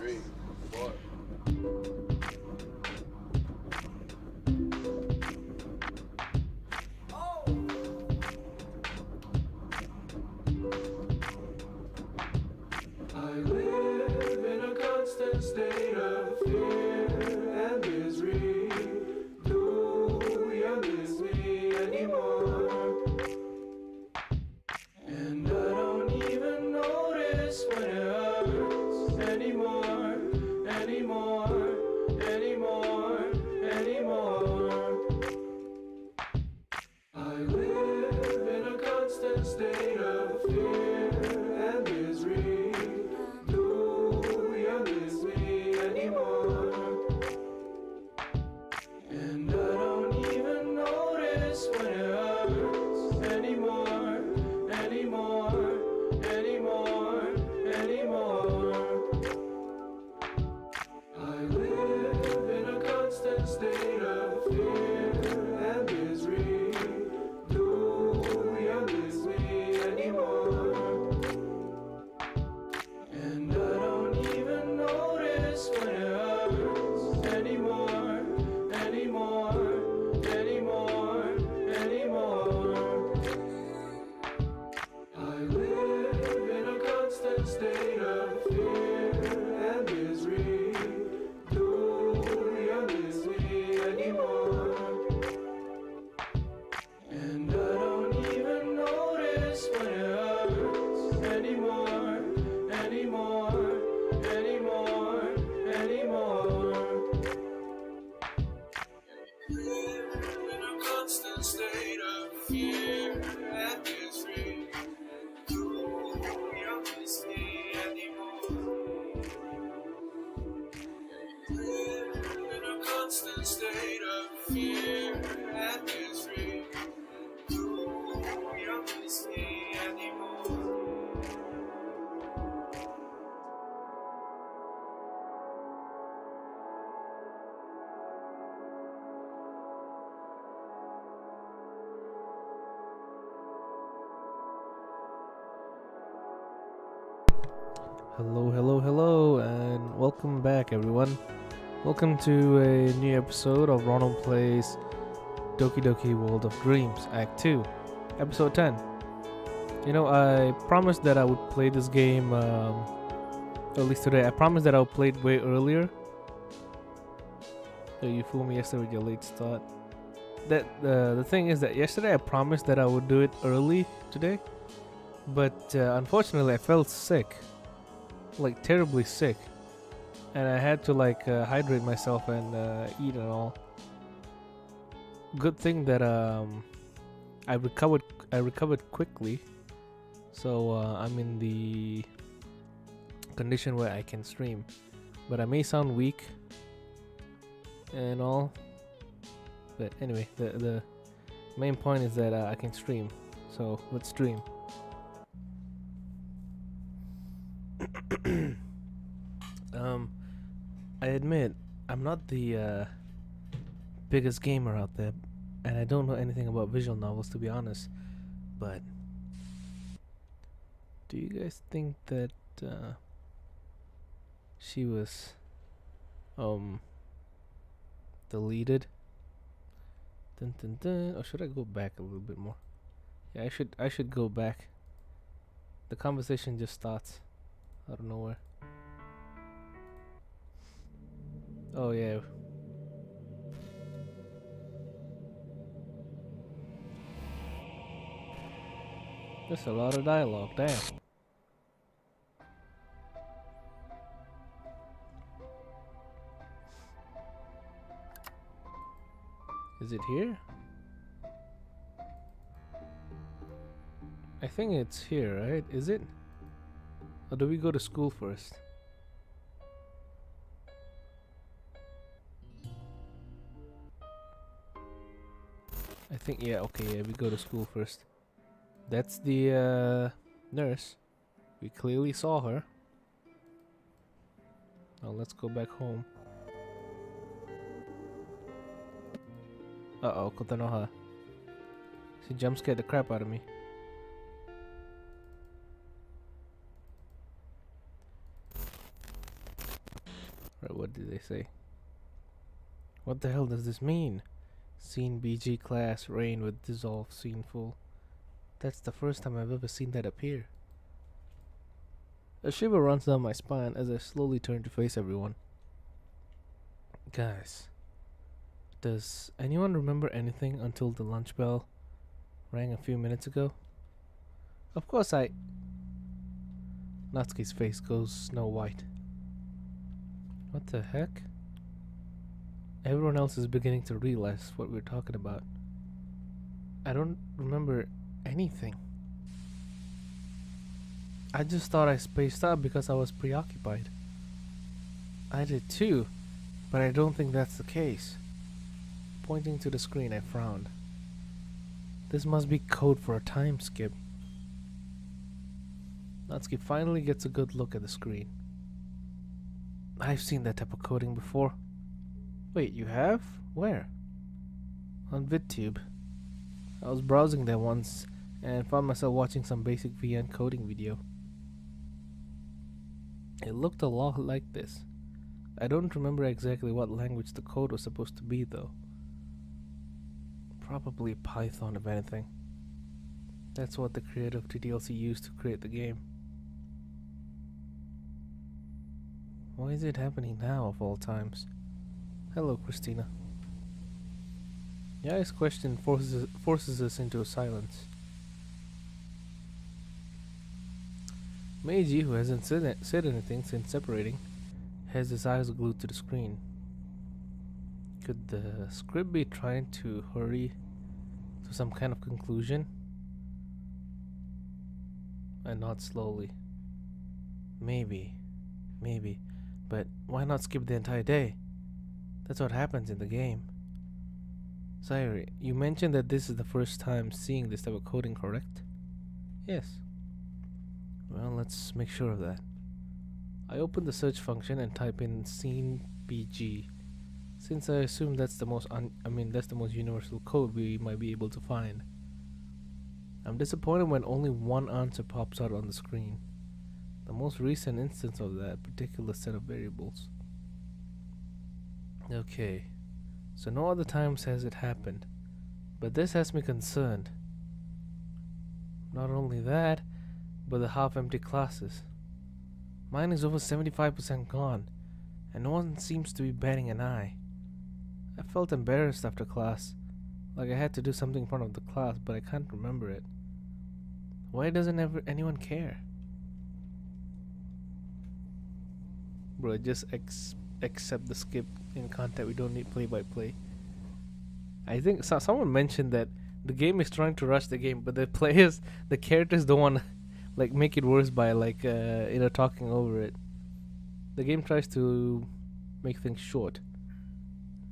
3, 4. I live in a constant state of fear and misery. Do you miss me anymore? And I don't even notice when it hurts anymore, anymore, anymore, anymore. I live in a constant state of fear and misery. Do you miss me anymore? And I don't even notice when it hurts anymore, anymore, anymore, anymore. I live in a constant state of fear and misery. Do you miss me anymore? And I don't even notice when it hurts anymore, anymore, anymore, anymore. I live in a constant state of fear and misery. Do you miss me anymore? And I don't even notice when it hurts anymore, anymore, anymore, anymore. In a constant state of fear and misery. Do you miss me anymore? In a constant state of fear and misery. Do you miss me anymore? Hello, hello, hello, and welcome back, everyone. Welcome to a new episode of Ronald Plays Doki Doki World of Dreams, Act 2, Episode 10. You know, I promised that I would play this game, at least today. I promised that I would play it way earlier. So you fooled me yesterday with your late start. The thing is that yesterday I promised that I would do it early today, but unfortunately I felt sick. Like terribly sick, and I had to hydrate myself and eat and all. Good thing that I recovered quickly, so I'm in the condition where I can stream. But I may sound weak and all, but anyway, the main point is that I can stream, so let's stream. I admit I'm not the biggest gamer out there, and I don't know anything about visual novels, to be honest. But do you guys think that she was deleted? Dun, dun, dun. Or should I go back a little bit more? Yeah, I should go back. The conversation just starts out of nowhere. Oh yeah. There's a lot of dialogue, damn. Is it here? I think it's here, right? Is it? Or do we go to school first? I think, yeah, okay, yeah, we go to school first. That's the nurse. We clearly saw her. Now let's go back home. Uh-oh, Kotanoha. She jump scared the crap out of me. What did they say? What the hell does this mean? Scene BG class rain with dissolve scene full. That's the first time I've ever seen that appear. A shiver runs down my spine as I slowly turn to face everyone. Guys, does anyone remember anything until the lunch bell rang a few minutes ago? Of course Natsuki's face goes snow white. What the heck? Everyone else is beginning to realize what we're talking about. I don't remember anything. I just thought I spaced out because I was preoccupied. I did too, but I don't think that's the case. Pointing to the screen, I frowned. This must be code for a time skip. Natsuki finally gets a good look at the screen. I've seen that type of coding before. Wait, you have? Where? On VidTube. I was browsing there once and found myself watching some basic VN coding video. It looked a lot like this. I don't remember exactly what language the code was supposed to be though. Probably Python if anything. That's what the creator of DDLC used to create the game. Why is it happening now of all times? Hello, Christina. Yai's question forces us into a silence. Meiji, who hasn't said anything since separating, has his eyes glued to the screen. Could the script be trying to hurry to some kind of conclusion? And not slowly. Maybe. But why not skip the entire day? That's what happens in the game. Sayuri, you mentioned that this is the first time seeing this type of coding, correct? Yes. Well, let's make sure of that. I open the search function and type in scene BG, since I assume that's the most that's the most universal code we might be able to find. I'm disappointed when only one answer pops out on the screen. The most recent instance of that particular set of variables. Okay, so no other times has it happened, but this has me concerned. Not only that, but the half-empty classes. Mine is over 75% gone, and no one seems to be batting an eye. I felt embarrassed after class, like I had to do something in front of the class, but I can't remember it. Why doesn't anyone care? Bro, just accept the skip in content. We don't need play-by-play. I think someone mentioned that the game is trying to rush the game, but the characters don't want to like make it worse by talking over it. The game tries to make things short,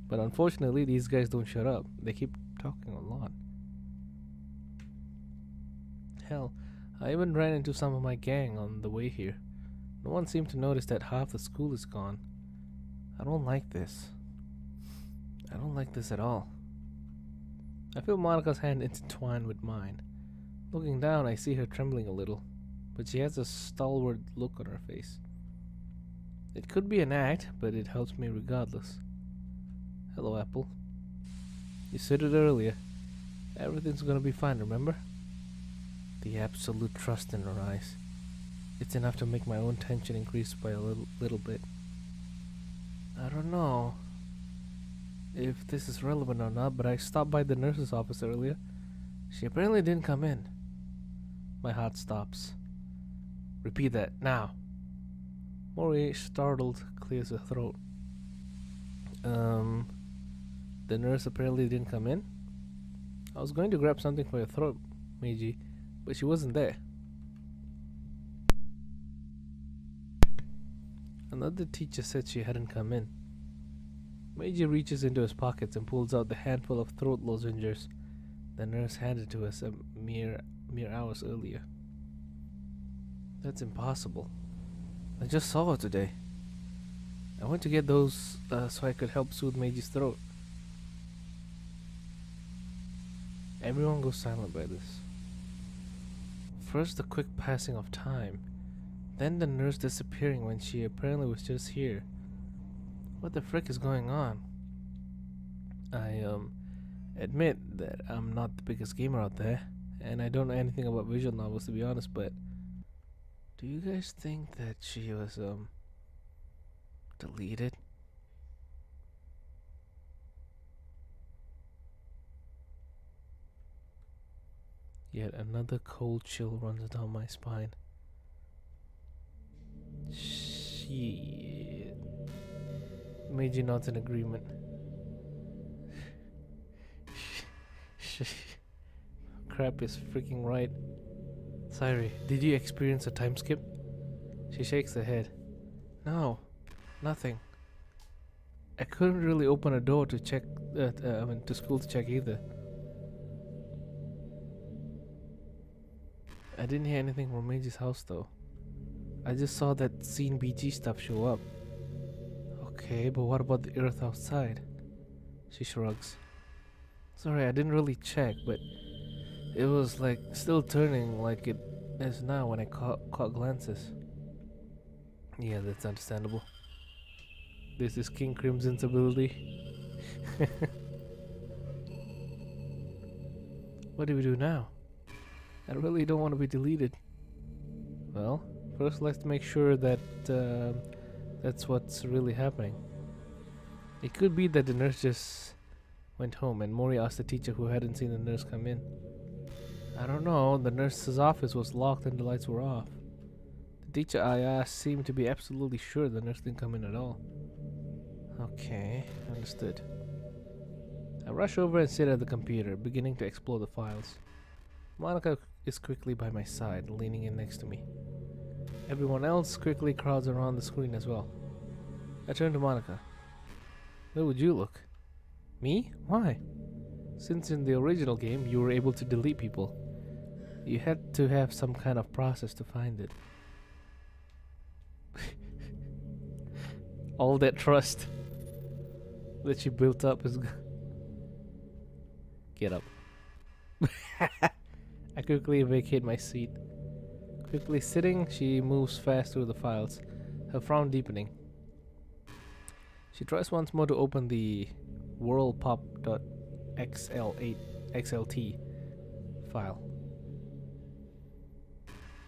but unfortunately these guys don't shut up. They keep talking a lot. Hell, I even ran into some of my gang on the way here. No one seemed to notice that half the school is gone. I don't like this. I don't like this at all. I feel Monika's hand intertwined with mine. Looking down, I see her trembling a little, but she has a stalwart look on her face. It could be an act, but it helps me regardless. Hello, Apple. You said it earlier. Everything's gonna be fine, remember? The absolute trust in her eyes. It's enough to make my own tension increase by a little bit. I don't know if this is relevant or not, but I stopped by the nurse's office earlier. She apparently didn't come in. My heart stops. Repeat that, now. Mori, startled, clears her throat. The nurse apparently didn't come in? I was going to grab something for your throat, Meiji, but she wasn't there. Another teacher said she hadn't come in. Meiji reaches into his pockets and pulls out the handful of throat lozenges the nurse handed to us a mere hours earlier. That's impossible. I just saw her today. I went to get those so I could help soothe Meiji's throat. Everyone goes silent by this. First the quick passing of time, then the nurse disappearing when she apparently was just here. What the frick is going on? I admit that I'm not the biggest gamer out there, and I don't know anything about visual novels to be honest, but do you guys think that she was deleted? Yet another cold chill runs down my spine. Shit. Meiji nods in agreement. Crap is freaking right. Sairi, did you experience a time skip? She shakes her head. No, nothing. I couldn't really open a door to check. To school to check either. I didn't hear anything from Meiji's house though. I just saw that scene BG stuff show up. Okay, but what about the earth outside? She shrugs. Sorry, I didn't really check, but it was like still turning like it is now when I caught glances. Yeah, that's understandable. This is King Crimson's ability. What do we do now? I really don't want to be deleted. Well, first let's make sure that that's what's really happening. It could be that the nurse just went home and Mori asked the teacher who hadn't seen the nurse come in. I don't know, the nurse's office was locked and the lights were off. The teacher I asked seemed to be absolutely sure the nurse didn't come in at all. Okay, understood. I rush over and sit at the computer, beginning to explore the files. Monica is quickly by my side, leaning in next to me. Everyone else quickly crowds around the screen as well. I turn to Monica. Where would you look? Me? Why? Since in the original game you were able to delete people, you had to have some kind of process to find it. All that trust that she built up is Get up. I quickly vacate my seat. Quickly sitting, she moves fast through the files, her frown deepening. She tries once more to open the whirlpop.xl8xlt file.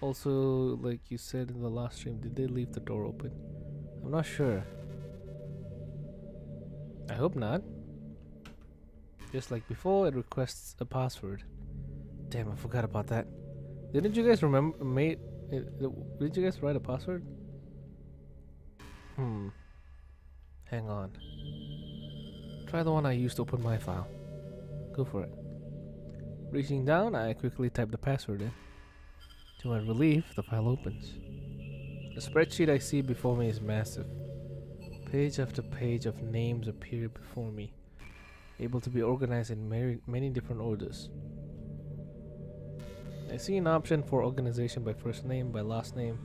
Also, like you said in the last stream, did they leave the door open? I'm not sure. I hope not. Just like before, it requests a password. Damn, I forgot about that. Didn't you guys remember? Did you guys write a password? Hang on. Try the one I used to open my file. Go for it. Reaching down, I quickly type the password in. To my relief, the file opens. The spreadsheet I see before me is massive. Page after page of names appear before me, able to be organized in many different orders. I see an option for organization by first name, by last name,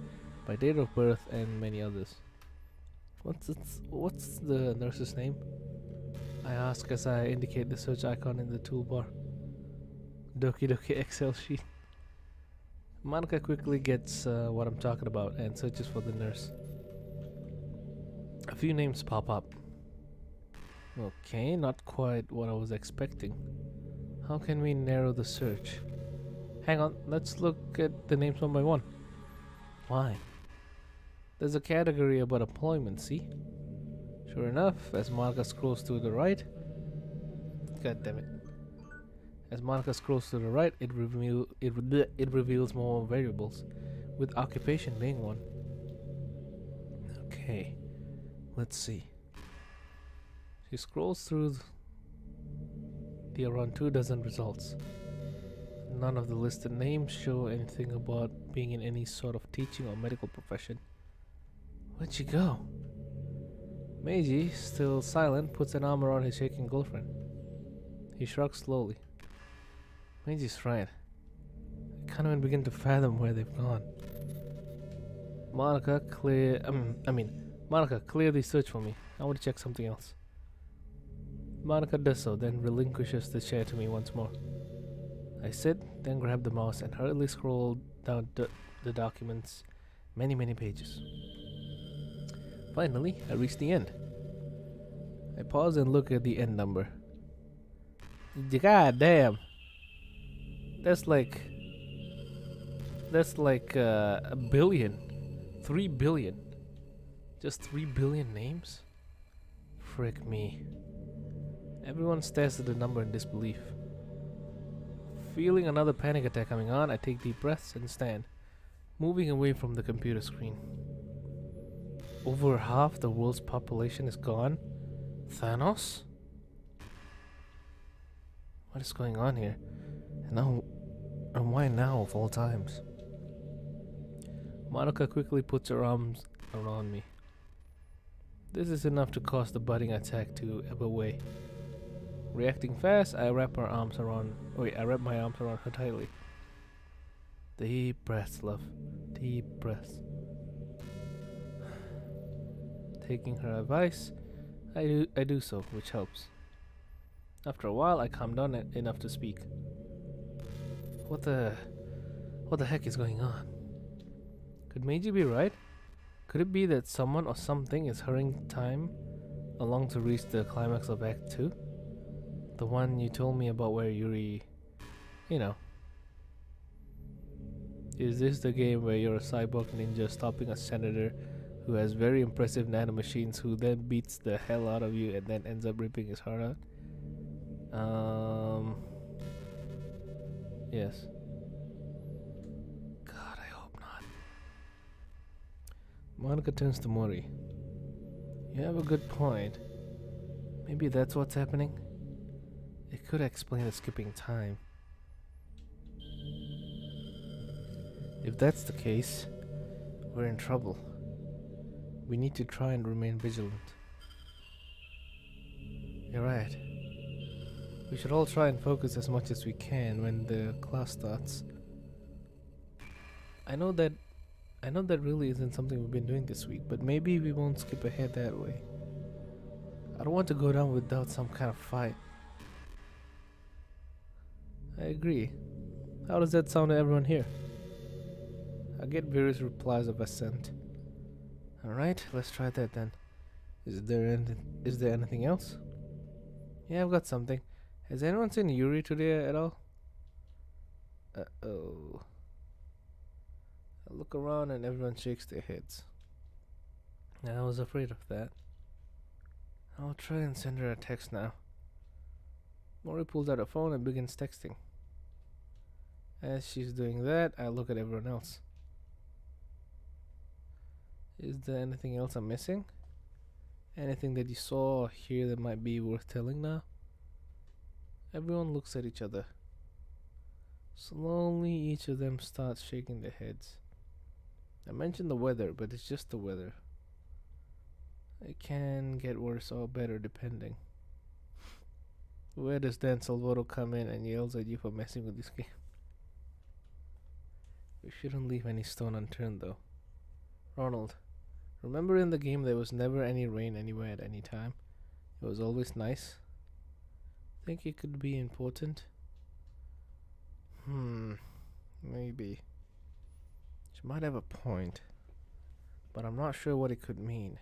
by date of birth, and many others. What's the nurse's name? I ask as I indicate the search icon in the toolbar. Doki Doki Excel sheet. Monica quickly gets what I'm talking about and searches for the nurse. A few names pop up. Okay, not quite what I was expecting. How can we narrow the search? Hang on, let's look at the names one by one. Why? There's a category about employment, see? Sure enough, as Monica scrolls to the right... God damn it. As Monica scrolls to the right, it reveals more variables, with occupation being one. Okay, let's see. She scrolls through the around 24 results. None of the listed names show anything about being in any sort of teaching or medical profession. Where'd she go? Meiji, still silent, puts an arm around his shaking girlfriend. He shrugs slowly. Meiji's right. I can't even begin to fathom where they've gone. Monica, clear the search for me. I want to check something else. Monica does so, then relinquishes the chair to me once more. I sit, then grab the mouse and hurriedly scroll down the documents, many pages. Finally, I reach the end. I pause and look at the end number. God damn. That's like a billion. 3 billion. Just 3 billion names? Frick me. Everyone stares at the number in disbelief. Feeling another panic attack coming on, I take deep breaths and stand, moving away from the computer screen. Over half the world's population is gone? Thanos? What is going on here? And why now of all times? Madoka quickly puts her arms around me. This is enough to cause the budding attack to ebb away. Reacting fast, I wrap my arms around her tightly. Deep breaths, love. Deep breaths. Taking her advice, I do so, which helps. After a while, I calm down enough to speak. What the heck is going on? Could Meiji be right? Could it be that someone or something is hurrying time along to reach the climax of Act 2? The one you told me about where Yuri... You know. Is this the game where you're a cyborg ninja stopping a senator who has very impressive nanomachines who then beats the hell out of you and then ends up ripping his heart out? Yes. God, I hope not. Monica turns to Mori. You have a good point. Maybe that's what's happening? It could explain the skipping time. If that's the case, we're in trouble. We need to try and remain vigilant. You're right. We should all try and focus as much as we can when the class starts. I know that really isn't something we've been doing this week, but maybe we won't skip ahead that way. I don't want to go down without some kind of fight. I agree. How does that sound to everyone here? I get various replies of assent. Alright, let's try that then. Is there anything else? Yeah, I've got something. Has anyone seen Yuri today at all? Uh-oh. I look around and everyone shakes their heads. I was afraid of that. I'll try and send her a text now. Mori pulls out her phone and begins texting. As she's doing that, I look at everyone else. Is there anything else I'm missing? Anything that you saw or hear that might be worth telling now? Everyone looks at each other. Slowly, each of them starts shaking their heads. I mentioned the weather, but it's just the weather. It can get worse or better depending. Where does then Salvador come in and yells at you for messing with this game? We shouldn't leave any stone unturned though. Ronald, remember in the game there was never any rain anywhere at any time? It was always nice. Think it could be important? Maybe. She might have a point, but I'm not sure what it could mean.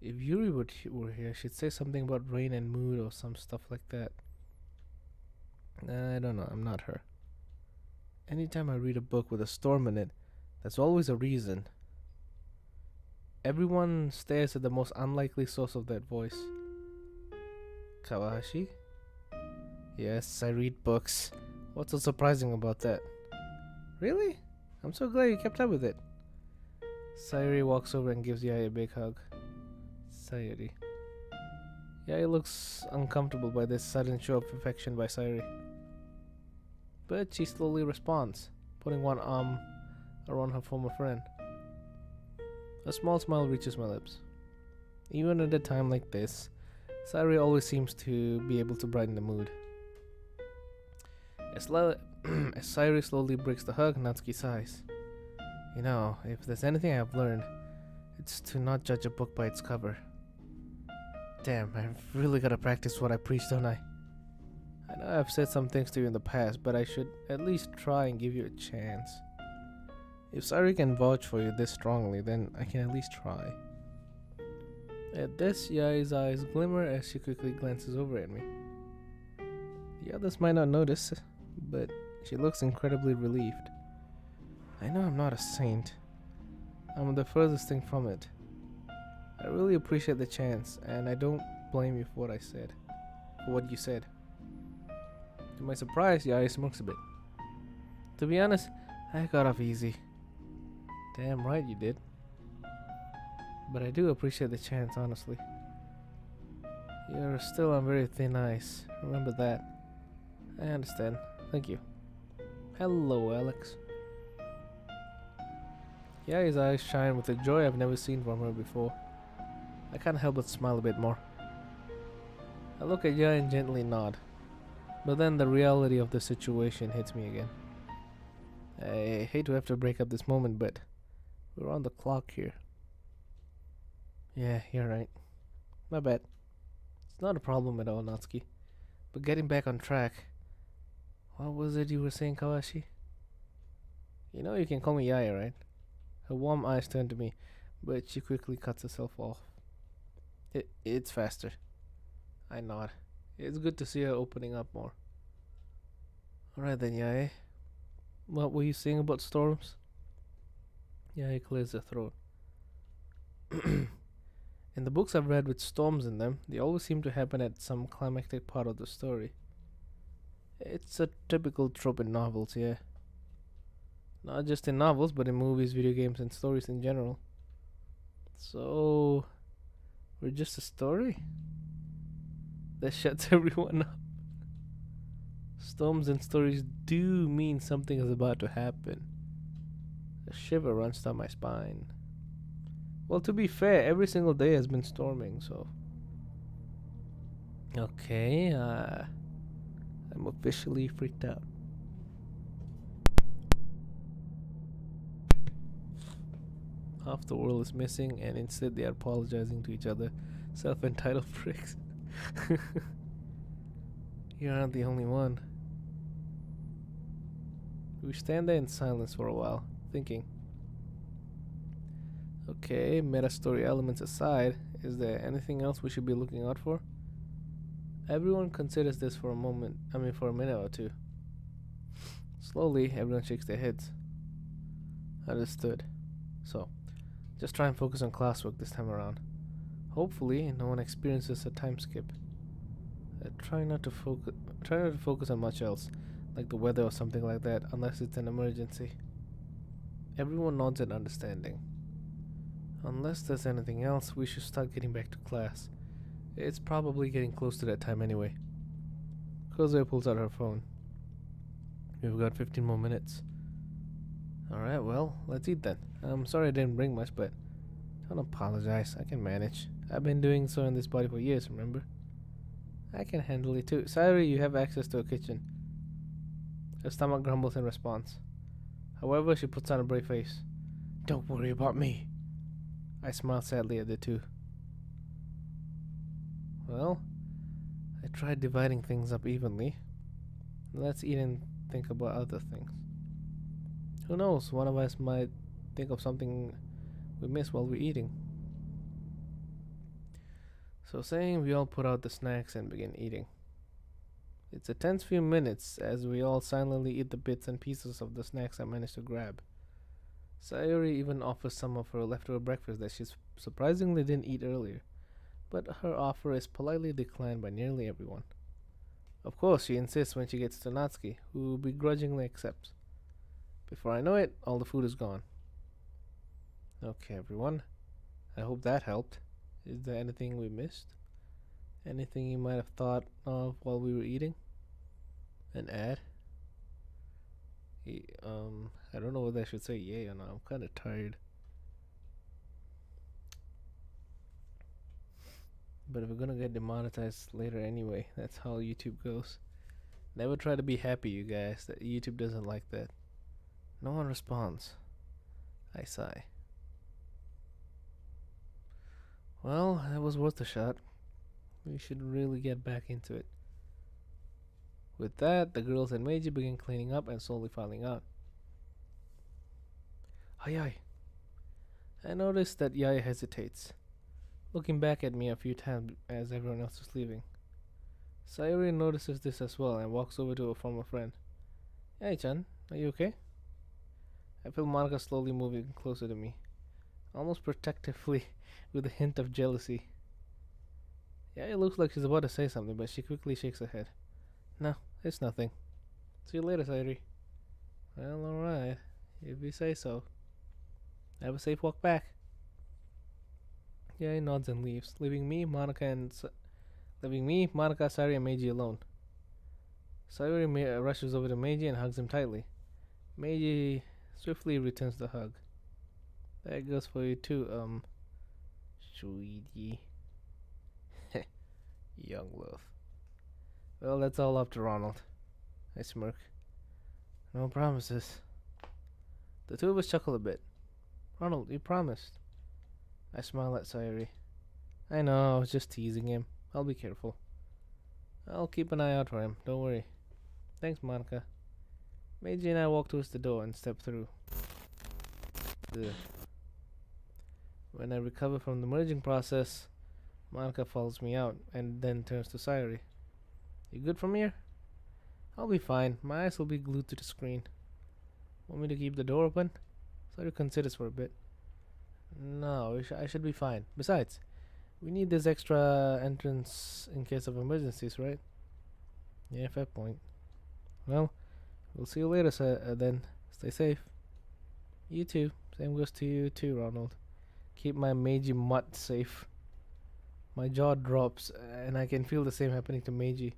If Yuri were here, she'd say something about rain and mood or some stuff like that. I don't know, I'm not her. Anytime I read a book with a storm in it, that's always a reason. Everyone stares at the most unlikely source of that voice. Kawahashi? Yes, I read books. What's so surprising about that? Really? I'm so glad you kept up with it. Sayuri walks over and gives Yai a big hug. Sayuri. Yai looks uncomfortable by this sudden show of affection by Sayuri. But she slowly responds, putting one arm around her former friend. A small smile reaches my lips. Even at a time like this, Sayuri always seems to be able to brighten the mood. As Sayuri slowly breaks the hug, Natsuki sighs. You know, if there's anything I've learned, it's to not judge a book by its cover. Damn, I've really gotta practice what I preach, don't I? I know I've said some things to you in the past, but I should at least try and give you a chance. If Sayuri can vouch for you this strongly, then I can at least try. At this, Yai's eyes glimmer as she quickly glances over at me. The others might not notice, but she looks incredibly relieved. I know I'm not a saint. I'm the furthest thing from it. I really appreciate the chance, and I don't blame you for what you said. To my surprise, Yai smirks a bit. To be honest, I got off easy. Damn right you did. But I do appreciate the chance, honestly. You're still on very thin ice. Remember that. I understand. Thank you. Hello, Alex. Yai's eyes shine with a joy I've never seen from her before. I can't help but smile a bit more. I look at Yai and gently nod. But then the reality of the situation hits me again. I hate to have to break up this moment, but we're on the clock here. Yeah, you're right. My bad. It's not a problem at all, Natsuki. But getting back on track. What was it you were saying, Kawashi? You know you can call me Yaya, right? Her warm eyes turn to me, but she quickly cuts herself off. It's faster. I nod. It's good to see her opening up more. Alright then, Yaya. What were you saying about storms? Yaya clears her throat. In the books I've read with storms in them, they always seem to happen at some climactic part of the story. It's a typical trope in novels, yeah. Not just in novels, but in movies, video games, and stories in general. So, we're just a story that shuts everyone up. Storms and stories do mean something is about to happen. A shiver runs down my spine. Well, to be fair, every single day has been storming, so... Okay, I'm officially freaked out. Half the world is missing, and instead they are apologizing to each other. Self-entitled pricks. You aren't the only one. We stand there in silence for a while, thinking. Okay, meta story elements aside, is there anything else we should be looking out for? Everyone considers this for a minute or two. Slowly, everyone shakes their heads. Understood. So, just try and focus on classwork this time around. Hopefully, no one experiences a time skip. Try not to focus on much else, like the weather or something like that, unless it's an emergency. Everyone nods in understanding. Unless there's anything else, we should start getting back to class. It's probably getting close to that time anyway. Kozoe pulls out her phone. We've got 15 more minutes. Alright, well, let's eat then. I'm sorry I didn't bring much, but don't apologize. I can manage. I've been doing so in this body for years, remember? I can handle it too. Sayuri, you have access to a kitchen. Her stomach grumbles in response. However, she puts on a brave face. Don't worry about me. I smile sadly at the two. Well, I tried dividing things up evenly. Let's eat and think about other things. Who knows, one of us might think of something we missed while we're eating. So saying, we all put out the snacks and begin eating. It's a tense few minutes as we all silently eat the bits and pieces of the snacks I managed to grab. Sayuri even offers some of her leftover breakfast that she surprisingly didn't eat earlier, but her offer is politely declined by nearly everyone. Of course, she insists when she gets to Natsuki, who begrudgingly accepts. Before I know it, all the food is gone. Okay, everyone. I hope that helped. Is there anything we missed? Anything you might have thought of while we were eating? An ad? I don't know whether I should say yay or not. I'm kind of tired. But if we're gonna get demonetized later anyway, that's how YouTube goes. Never try to be happy, you guys. That YouTube doesn't like that. No one responds. I sigh. Well, that was worth a shot. We should really get back into it. With that, the girls and Meiji begin cleaning up and slowly filing out. Ay. I notice that Yaya hesitates. looking back at me a few times as everyone else is leaving. Sayuri notices this as well and walks over to a former friend. Hey Chan, are you okay? I feel Monica slowly moving closer to me, almost protectively, with a hint of jealousy. Yeah, it looks like she's about to say something, but she quickly shakes her head. No, it's nothing. See you later, Sayuri. Well, alright, if you say so. Have a safe walk back. Yeah, he nods and leaves, leaving me, Monica, Sayuri, and Meiji alone. Sayuri rushes over to Meiji and hugs him tightly. Meiji swiftly returns the hug. That goes for you too, sweetie. Young love. Well, that's all up to Ronald. I smirk. No promises. The two of us chuckle a bit. Ronald, you promised. I smile at Sayuri. I know, I was just teasing him. I'll be careful. I'll keep an eye out for him, don't worry. Thanks, Monica. Meiji and I walk towards the door and step through. Ugh. When I recover from the merging process, Monica follows me out and then turns to Sayuri. You good from here? I'll be fine. My eyes will be glued to the screen. Want me to keep the door open? Sayuri considers for a bit. No, I should be fine. Besides, we need this extra entrance in case of emergencies, right? Yeah, fair point. Well, we'll see you later, then. Stay safe. You too. Same goes to you too, Ronald. Keep my Meiji mutt safe. My jaw drops, and I can feel the same happening to Meiji.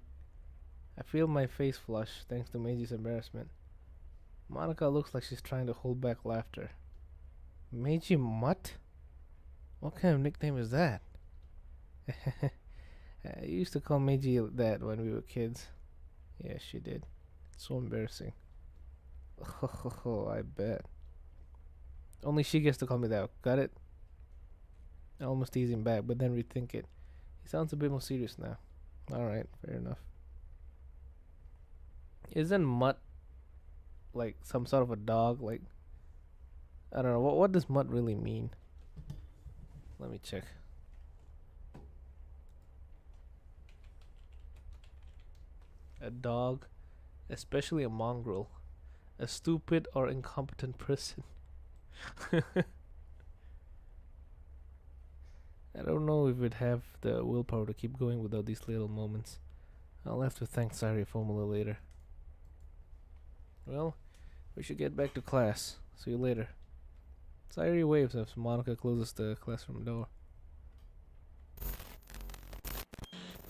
I feel my face flush, thanks to Meiji's embarrassment. Monica looks like she's trying to hold back laughter. Meiji mutt? What kind of nickname is that? I used to call Meiji that when we were kids. Yeah, she did. It's so embarrassing. Oh, I bet. Only she gets to call me that. Got it? I almost tease him back, but then rethink it. He sounds a bit more serious now. Alright, fair enough. Isn't mutt like some sort of a dog? Like, I don't know. What does mutt really mean? Let me check. A dog, especially a mongrel, a stupid or incompetent person. I don't know if we'd have the willpower to keep going without these little moments. I'll have to thank Sayuri formula later. Well, we should get back to class. See you later. Sayuri waves as Monica closes the classroom door.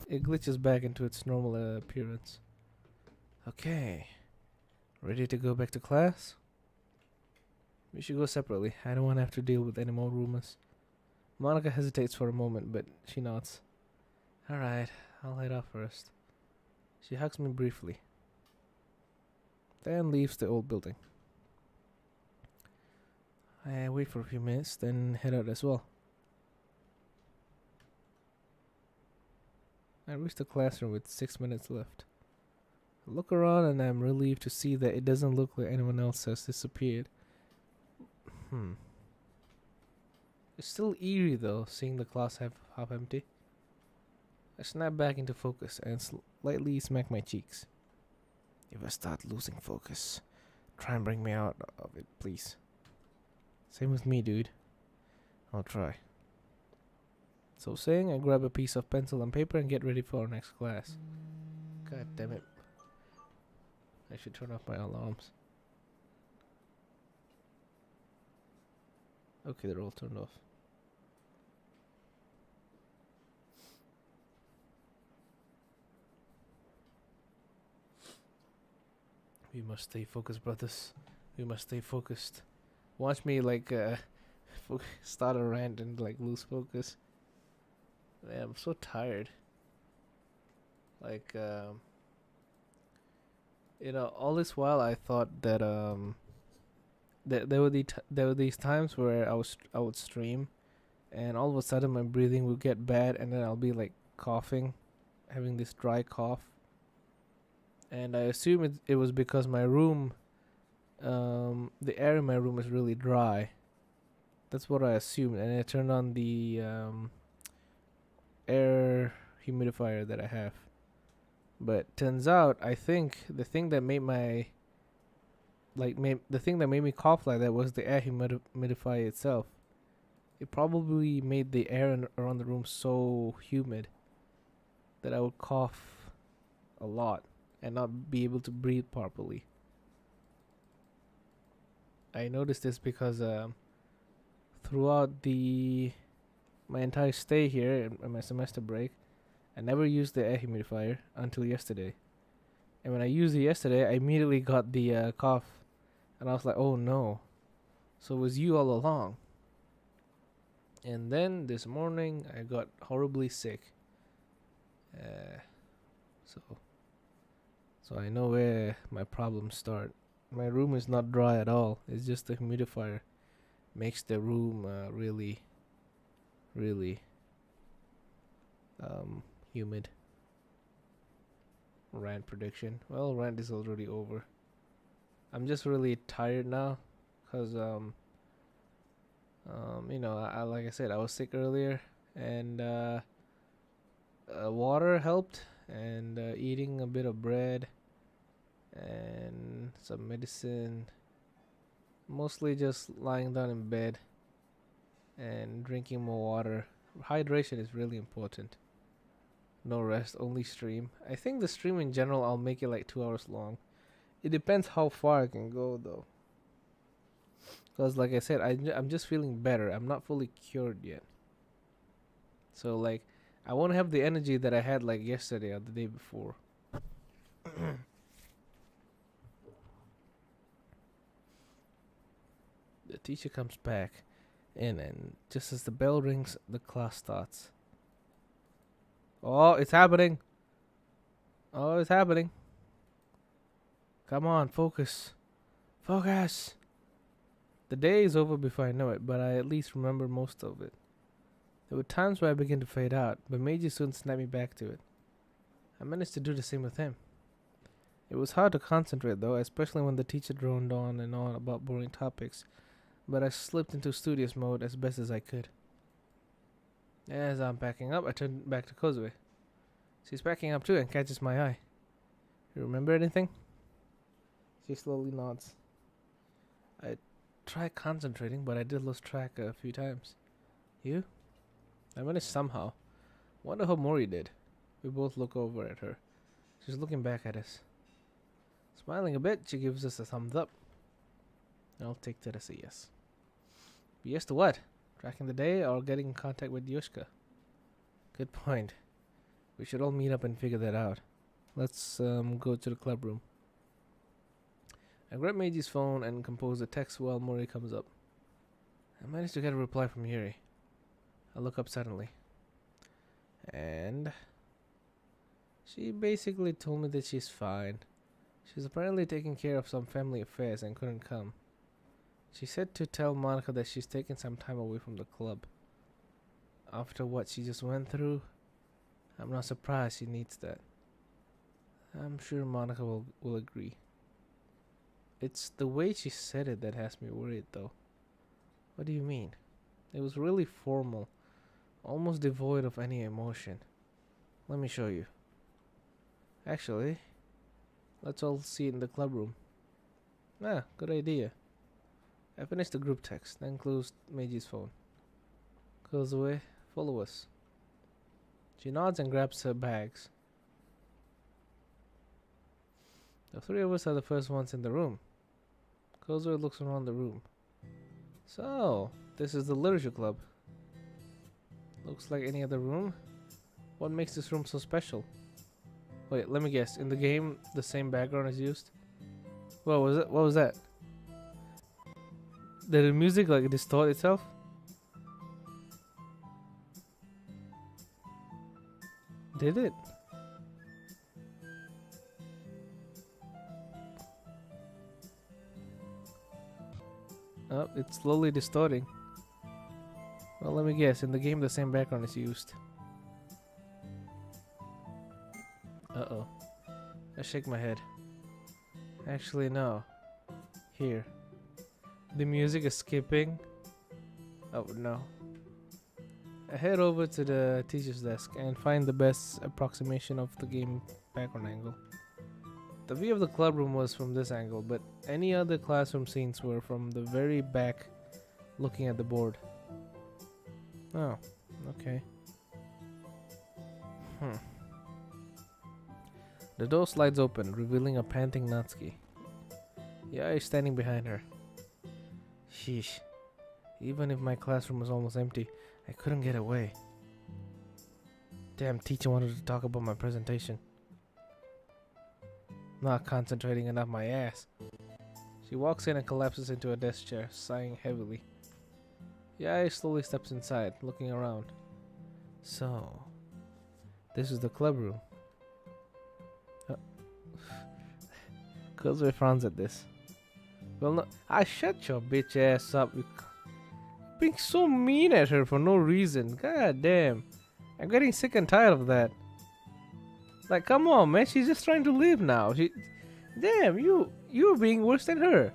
It glitches back into its normal appearance. Okay. Ready to go back to class? We should go separately. I don't want to have to deal with any more rumors. Monica hesitates for a moment, but she nods. Alright, I'll head off first. She hugs me briefly, then leaves the old building. I wait for a few minutes, then head out as well. I reach the classroom with 6 minutes left. I look around and I'm relieved to see that it doesn't look like anyone else has disappeared. It's still eerie though, seeing the class half empty. I snap back into focus and slightly smack my cheeks. If I start losing focus, try and bring me out of it, please. Same with me, dude. I'll try. So saying, I grab a piece of pencil and paper and get ready for our next class. God damn it. I should turn off my alarms. Okay, they're all turned off. We must stay focused, brothers. We must stay focused. Watch me like start a rant and like lose focus. Man, I'm so tired. Like all this while I thought that that there were these times where I would stream, and all of a sudden my breathing would get bad, and then I'll be like coughing, having this dry cough. And I assume it was because my room, the air in my room is really dry. That's what I assumed, and I turned on the air humidifier that I have. But turns out, I think the thing that made my the thing that made me cough like that was the air humidifier itself. It probably made the air around the room so humid that I would cough a lot and not be able to breathe properly. I noticed this because throughout my entire stay here and my semester break, I never used the air humidifier until yesterday. And when I used it yesterday, I immediately got the cough. And I was like, oh no. So it was you all along. And then this morning, I got horribly sick. So I know where my problems start. My room is not dry at all. It's just the humidifier makes the room really, really humid. Rant prediction. Well, rant is already over. I'm just really tired now, cause you know, I like I said, I was sick earlier, and water helped, and eating a bit of bread, and some medicine. Mostly just lying down in bed, and drinking more water. Hydration is really important. No rest, only stream. I think the stream in general, I'll make it like 2 hours long. It depends how far I can go though. Because like I said, I'm just feeling better. I'm not fully cured yet. So like, I won't have the energy that I had like yesterday or the day before. The teacher comes back in, and just as the bell rings, the class starts. Oh, it's happening. Oh, it's happening. Come on, focus. Focus. The day is over before I know it, but I at least remember most of it. There were times where I began to fade out, but Meiji soon snapped me back to it. I managed to do the same with him. It was hard to concentrate though, especially when the teacher droned on and on about boring topics, but I slipped into studious mode as best as I could. As I'm packing up, I turned back to Kozue. She's packing up too and catches my eye. You remember anything? She slowly nods. I tried concentrating, but I did lose track a few times. You? I managed somehow. Wonder how Mori did. We both look over at her. She's looking back at us. Smiling a bit, she gives us a thumbs up. I'll take that as a yes. But yes to what? Tracking the day or getting in contact with Yoshika? Good point. We should all meet up and figure that out. Let's go to the club room. I grab Meiji's phone and compose a text while Mori comes up. I managed to get a reply from Yuri. I look up suddenly. And she basically told me that she's fine. She's apparently taking care of some family affairs and couldn't come. She said to tell Monica that she's taking some time away from the club. After what she just went through, I'm not surprised she needs that. I'm sure Monica will agree. It's the way she said it that has me worried though. What do you mean? It was really formal, almost devoid of any emotion. Let me show you. Actually, let's all see it in the club room. Ah, good idea. I finished the group text, then closed Meiji's phone. Kozue, follow us. She nods and grabs her bags. The three of us are the first ones in the room. Kozue looks around the room. So, this is the literature club. Looks like any other room. What makes this room so special? Wait, let me guess. In the game, the same background is used? What was it? What was that? Did the music like distort itself? Did it? Oh, it's slowly distorting. Well, let me guess. In the game, the same background is used. Uh-oh. I shake my head. Actually, no. Here. The music is skipping. Oh, no. I head over to the teacher's desk and find the best approximation of the game background angle. The view of the club room was from this angle, but any other classroom scenes were from the very back, looking at the board. Oh, okay. The door slides open, revealing a panting Natsuki. Yaya is standing behind her. Sheesh. Even if my classroom was almost empty, I couldn't get away. Damn, teacher wanted to talk about my presentation. Not concentrating enough my ass. She walks in and collapses into a desk chair, sighing heavily. Yaya slowly steps inside, looking around. So, this is the club room. Kozue frowns at this. Well, no, shut your bitch ass up. You're being so mean at her for no reason. God damn. I'm getting sick and tired of that. Like, come on, man. She's just trying to live now. Damn, you're being worse than her.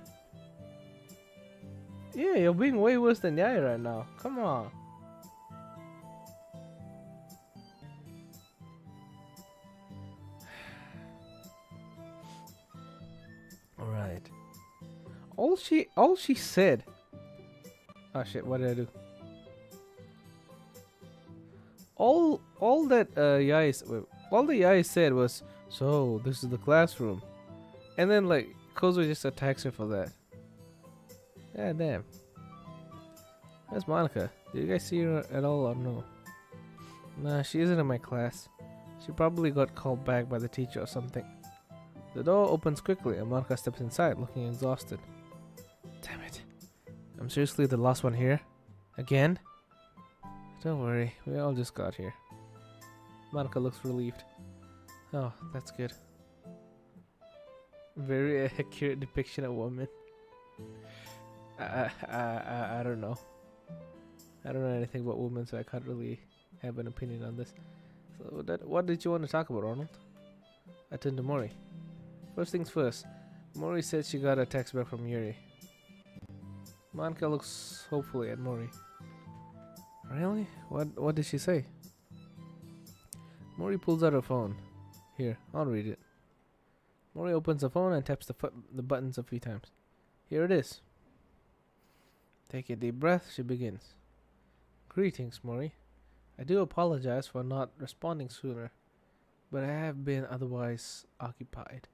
Yeah, you're being way worse than Yaya right now. Come on. Alright. All she said. Oh shit, what did I do? All that all the Yaya said was, so this is the classroom. And then like Kozue just attacks her for that. God damn. Where's Monica? Did you guys see her at all or no? Nah, she isn't in my class. She probably got called back by the teacher or something. The door opens quickly and Monica steps inside, looking exhausted. Damn it. I'm seriously the last one here? Again? Don't worry, we all just got here. Monica looks relieved. Oh, that's good. Very accurate depiction of woman. I don't know. I don't know anything about women, so I can't really have an opinion on this. So what did you want to talk about, Ronald? I turned to Mori. First things first, Mori said she got a text back from Yuri. Monica looks hopefully at Mori. Really? What did she say? Mori pulls out her phone. Here, I'll read it. Mori opens the phone and taps the buttons a few times. Here it is. Take a deep breath, she begins. Greetings, Mori. I do apologize for not responding sooner, but I have been otherwise occupied.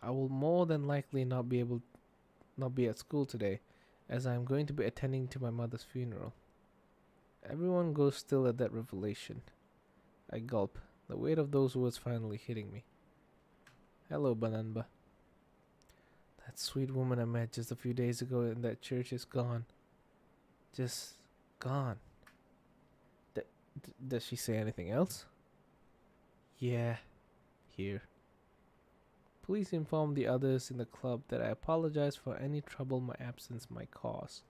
I will more than likely not be at school today, as I am going to be attending to my mother's funeral. Everyone goes still at that revelation. I gulp, the weight of those words finally hitting me. Hello, Bananba. That sweet woman I met just a few days ago in that church is gone. Just gone. Does she say anything else? Yeah, here. Please inform the others in the club that I apologize for any trouble my absence might cause.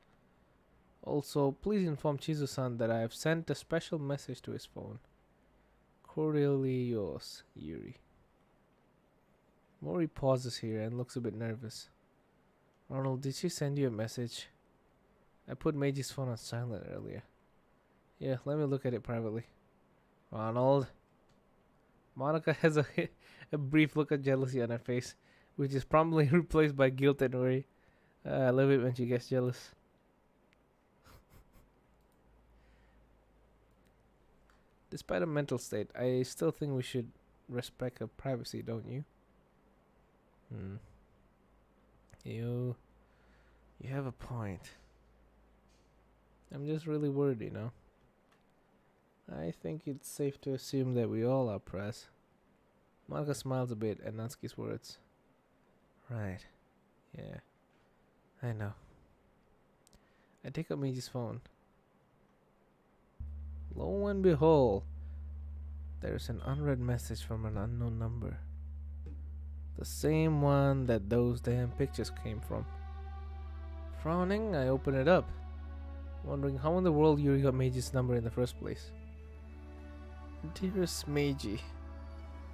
Also, please inform Chizu-san that I have sent a special message to his phone. Cordially yours, Yuri. Mori pauses here and looks a bit nervous. Ronald, did she send you a message? I put Meiji's phone on silent earlier. Yeah, let me look at it privately. Ronald. Monica has a brief look of jealousy on her face, which is promptly replaced by guilt and worry. I love it when she gets jealous. Despite her mental state, I still think we should respect her privacy, don't you? You have a point. I'm just really worried, you know. I think it's safe to assume that we all are press. Monica smiles a bit at Natsuki's words. Right. Yeah. I know. I take up Meiji's phone. Lo and behold, there's an unread message from an unknown number. The same one that those damn pictures came from. Frowning, I open it up, wondering how in the world Yuri got Meiji's number in the first place. Dearest Meiji,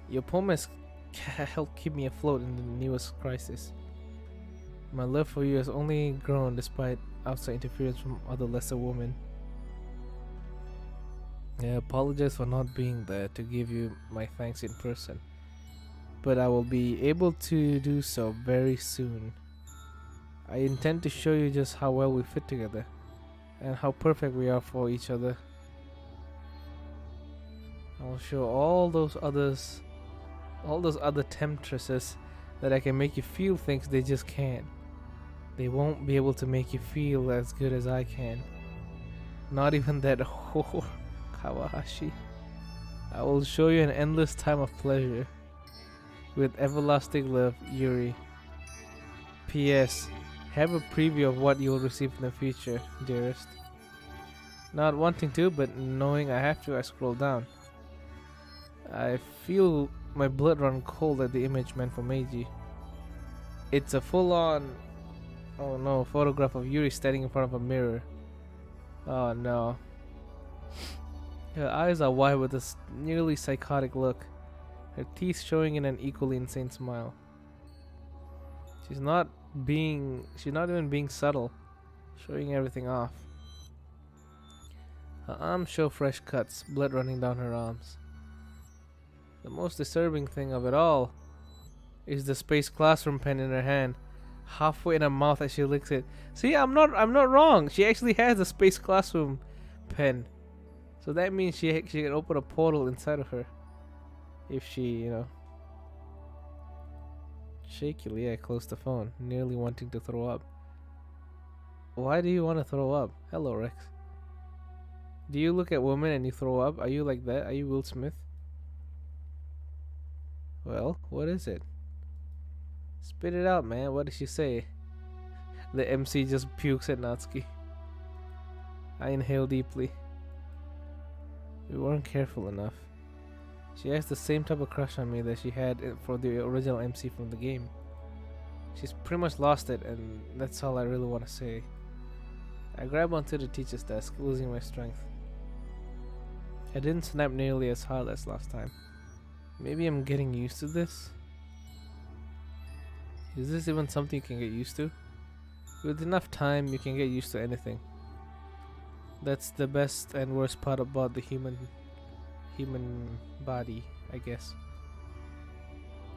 your poem has helped keep me afloat in the newest crisis. My love for you has only grown despite outside interference from other lesser women. I apologize for not being there to give you my thanks in person, but I will be able to do so very soon. I intend to show you just how well we fit together and how perfect we are for each other. I will show all those other temptresses that I can make you feel things they just can't. They won't be able to make you feel as good as I can. Not even that whore, Kawahashi. I will show you an endless time of pleasure. With everlasting love, Yuri. P.S. Have a preview of what you will receive in the future, dearest. Not wanting to, but knowing I have to, I scroll down. I feel my blood run cold at the image meant for Meiji. It's a full-on, oh no, photograph of Yuri standing in front of a mirror. Oh no. Her eyes are wide with a nearly psychotic look, her teeth showing in an equally insane smile. She's not even being subtle, showing everything off. Her arms show fresh cuts, blood running down her arms. The most disturbing thing of it all is the space classroom pen in her hand, halfway in her mouth as she licks it. See, I'm not wrong. She actually has a space classroom pen, so that means she can open a portal inside of her if she, Shakily, I closed the phone, nearly wanting to throw up. Why do you want to throw up? Hello, Rex. Do you look at women and you throw up? Are you like that? Are you Will Smith? Well, what is it? Spit it out, man. What did she say? The MC just pukes at Natsuki. I inhale deeply. We weren't careful enough. She has the same type of crush on me that she had for the original MC from the game. She's pretty much lost it, and that's all I really want to say. I grab onto the teacher's desk, losing my strength. I didn't snap nearly as hard as last time. Maybe I'm getting used to this? Is this even something you can get used to? With enough time, you can get used to anything. That's the best and worst part about the human body, I guess.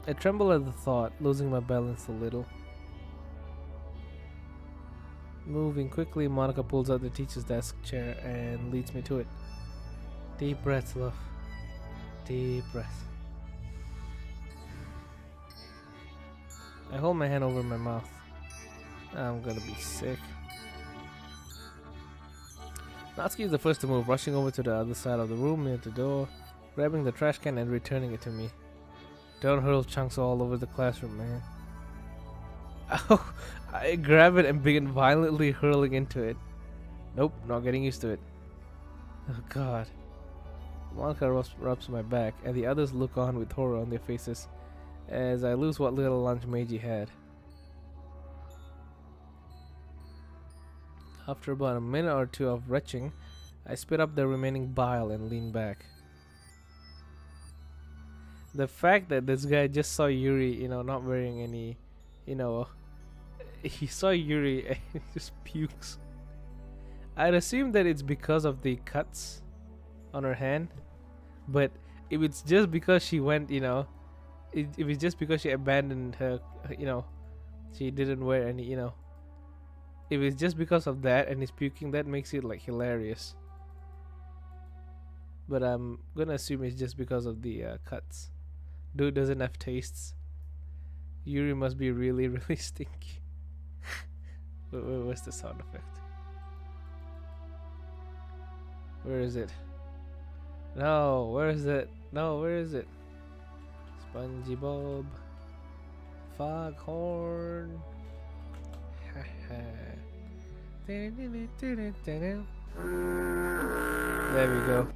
I tremble at the thought, losing my balance a little. Moving quickly, Monica pulls out the teacher's desk chair and leads me to it. Deep breaths, love. Deep breath. I hold my hand over my mouth. I'm gonna be sick. Natsuki is the first to move, rushing over to the other side of the room near the door, grabbing the trash can and returning it to me. Don't hurl chunks all over the classroom, man. Oh, I grab it and begin violently hurling into it. Nope, not getting used to it. Oh god. Monica rubs my back, and the others look on with horror on their faces as I lose what little lunch Meiji had. After about a minute or two of retching, I spit up the remaining bile and lean back. The fact that this guy just saw Yuri, not wearing any, he saw Yuri and he just pukes. I'd assume that it's because of the cuts on her hand, but if it's just because she went, if it's just because she abandoned her, she didn't wear any, if it's just because of that and he's puking, that makes it like hilarious. But I'm gonna assume it's just because of the cuts. Dude doesn't have tastes. Yuri must be really, really stinky. Where's the sound effect? Where is it? No, where is it? No, where is it? SpongeBob. Foghorn. There we go.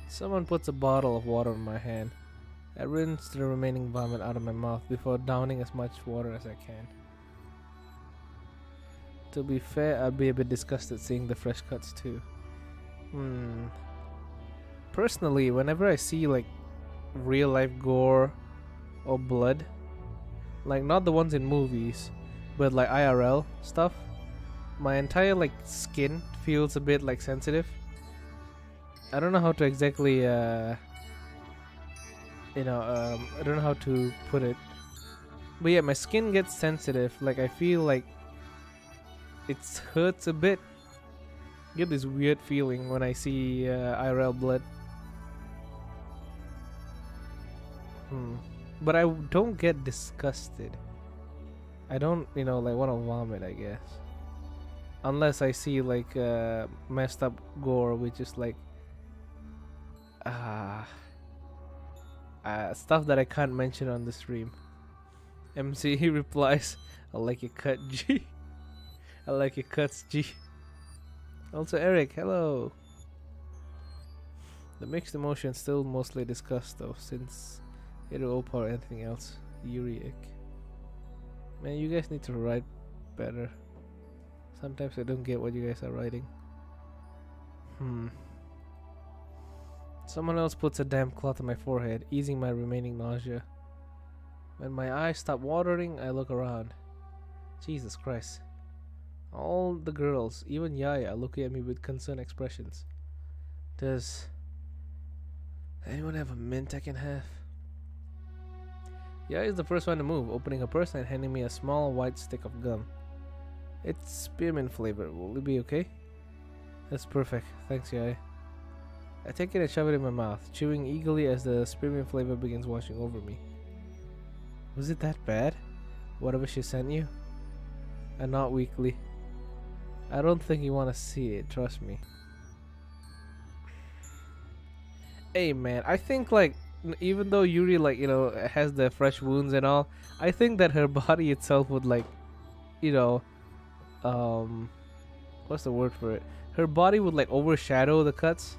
Someone puts a bottle of water in my hand. I rinse the remaining vomit out of my mouth before downing as much water as I can. To be fair, I'd be a bit disgusted seeing the fresh cuts too. Personally, whenever I see like real life gore or blood, like not the ones in movies, but like IRL stuff, my entire like skin feels a bit like sensitive. I don't know how to exactly I don't know how to put it, but yeah, my skin gets sensitive. Like I feel like it hurts a bit. Get this weird feeling when I see IRL blood. But I don't get disgusted. I don't, like want to vomit, I guess. Unless I see like messed up gore, which is like stuff that I can't mention on the stream. MC replies, I like your cut, G. I like your cuts, G. Also, Eric, hello. The mixed emotions still mostly discussed though, since either Opa or anything else. Uric. Man, you guys need to write better. Sometimes I don't get what you guys are writing. Someone else puts a damp cloth on my forehead, easing my remaining nausea. When my eyes stop watering, I look around. Jesus Christ. All the girls, even Yaya, are looking at me with concerned expressions. Does anyone have a mint I can have? Yaya is the first one to move, opening her purse and handing me a small white stick of gum. It's spearmint flavor. Will it be okay? That's perfect. Thanks, Yaya. I take it and shove it in my mouth, chewing eagerly as the spearmint flavor begins washing over me. Was it that bad? Whatever she sent you? And not weakly. I don't think you want to see it, trust me. Hey man, I think like, even though Yuri like, has the fresh wounds and all, I think that her body itself would like, what's the word for it? Her body would like overshadow the cuts.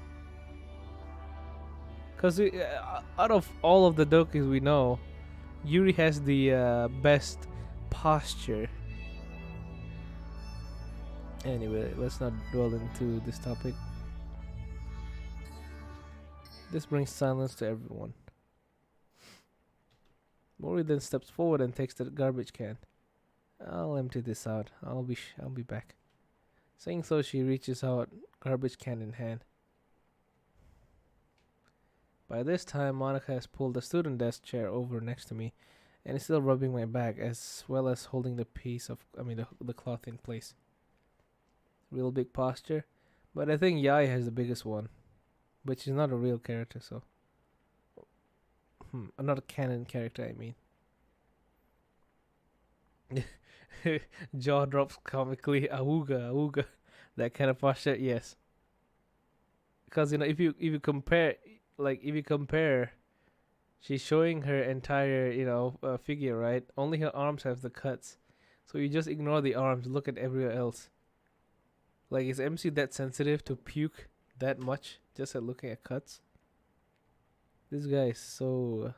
Cause out of all of the dokis we know, Yuri has the best posture. Anyway, let's not dwell into this topic. This brings silence to everyone. Mori then steps forward and takes the garbage can. I'll empty this out. I'll be back. Saying so, she reaches out, garbage can in hand. By this time, Monica has pulled the student desk chair over next to me and is still rubbing my back as well as holding the the cloth in place. Real big posture, but I think Yai has the biggest one, but she's not a real character, so not a canon character, I mean. Jaw drops comically. Awooga, awooga. That kind of posture, yes. Because if you compare, she's showing her entire figure, right? Only her arms have the cuts, so you just ignore the arms. Look at everywhere else. Like, is MC that sensitive to puke that much just at looking at cuts? This guy is so.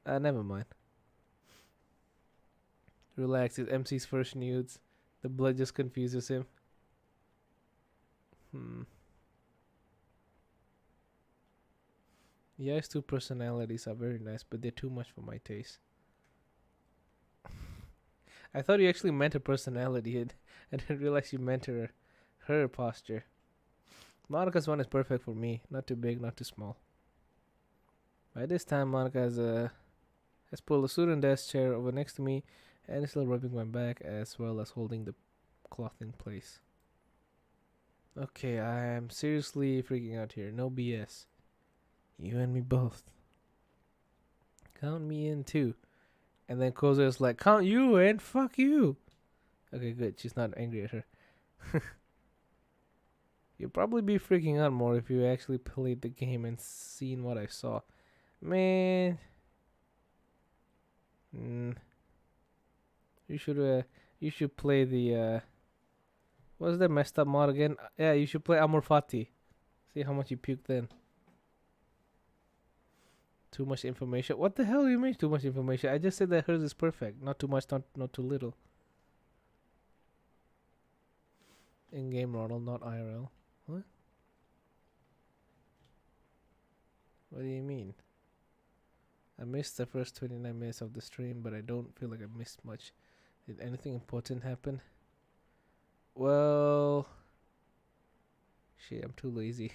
Never mind. Relax, it's MC's first nudes. The blood just confuses him. Yeah, his two personalities are very nice, but they're too much for my taste. I thought you actually meant her personality, and I didn't realize you meant her posture. Monica's one is perfect for me. Not too big, not too small. By this time, Monica has pulled the student desk chair over next to me and is still rubbing my back as well as holding the cloth in place. Okay, I am seriously freaking out here. No BS. You and me both. Count me in too. And then Kozo is like, count you in, fuck you. Okay, good. She's not angry at her. You'll probably be freaking out more if you actually played the game and seen what I saw. Man. You should play the what's that messed up mod again? Yeah, you should play Amor Fati. See how much you puke then. Too much information. What the hell do you mean too much information? I just said that hers is perfect. Not too much, not too little. In-game Ronald, not IRL. What? What do you mean? I missed the first 29 minutes of the stream, but I don't feel like I missed much. Did anything important happen? Well, shit, I'm too lazy.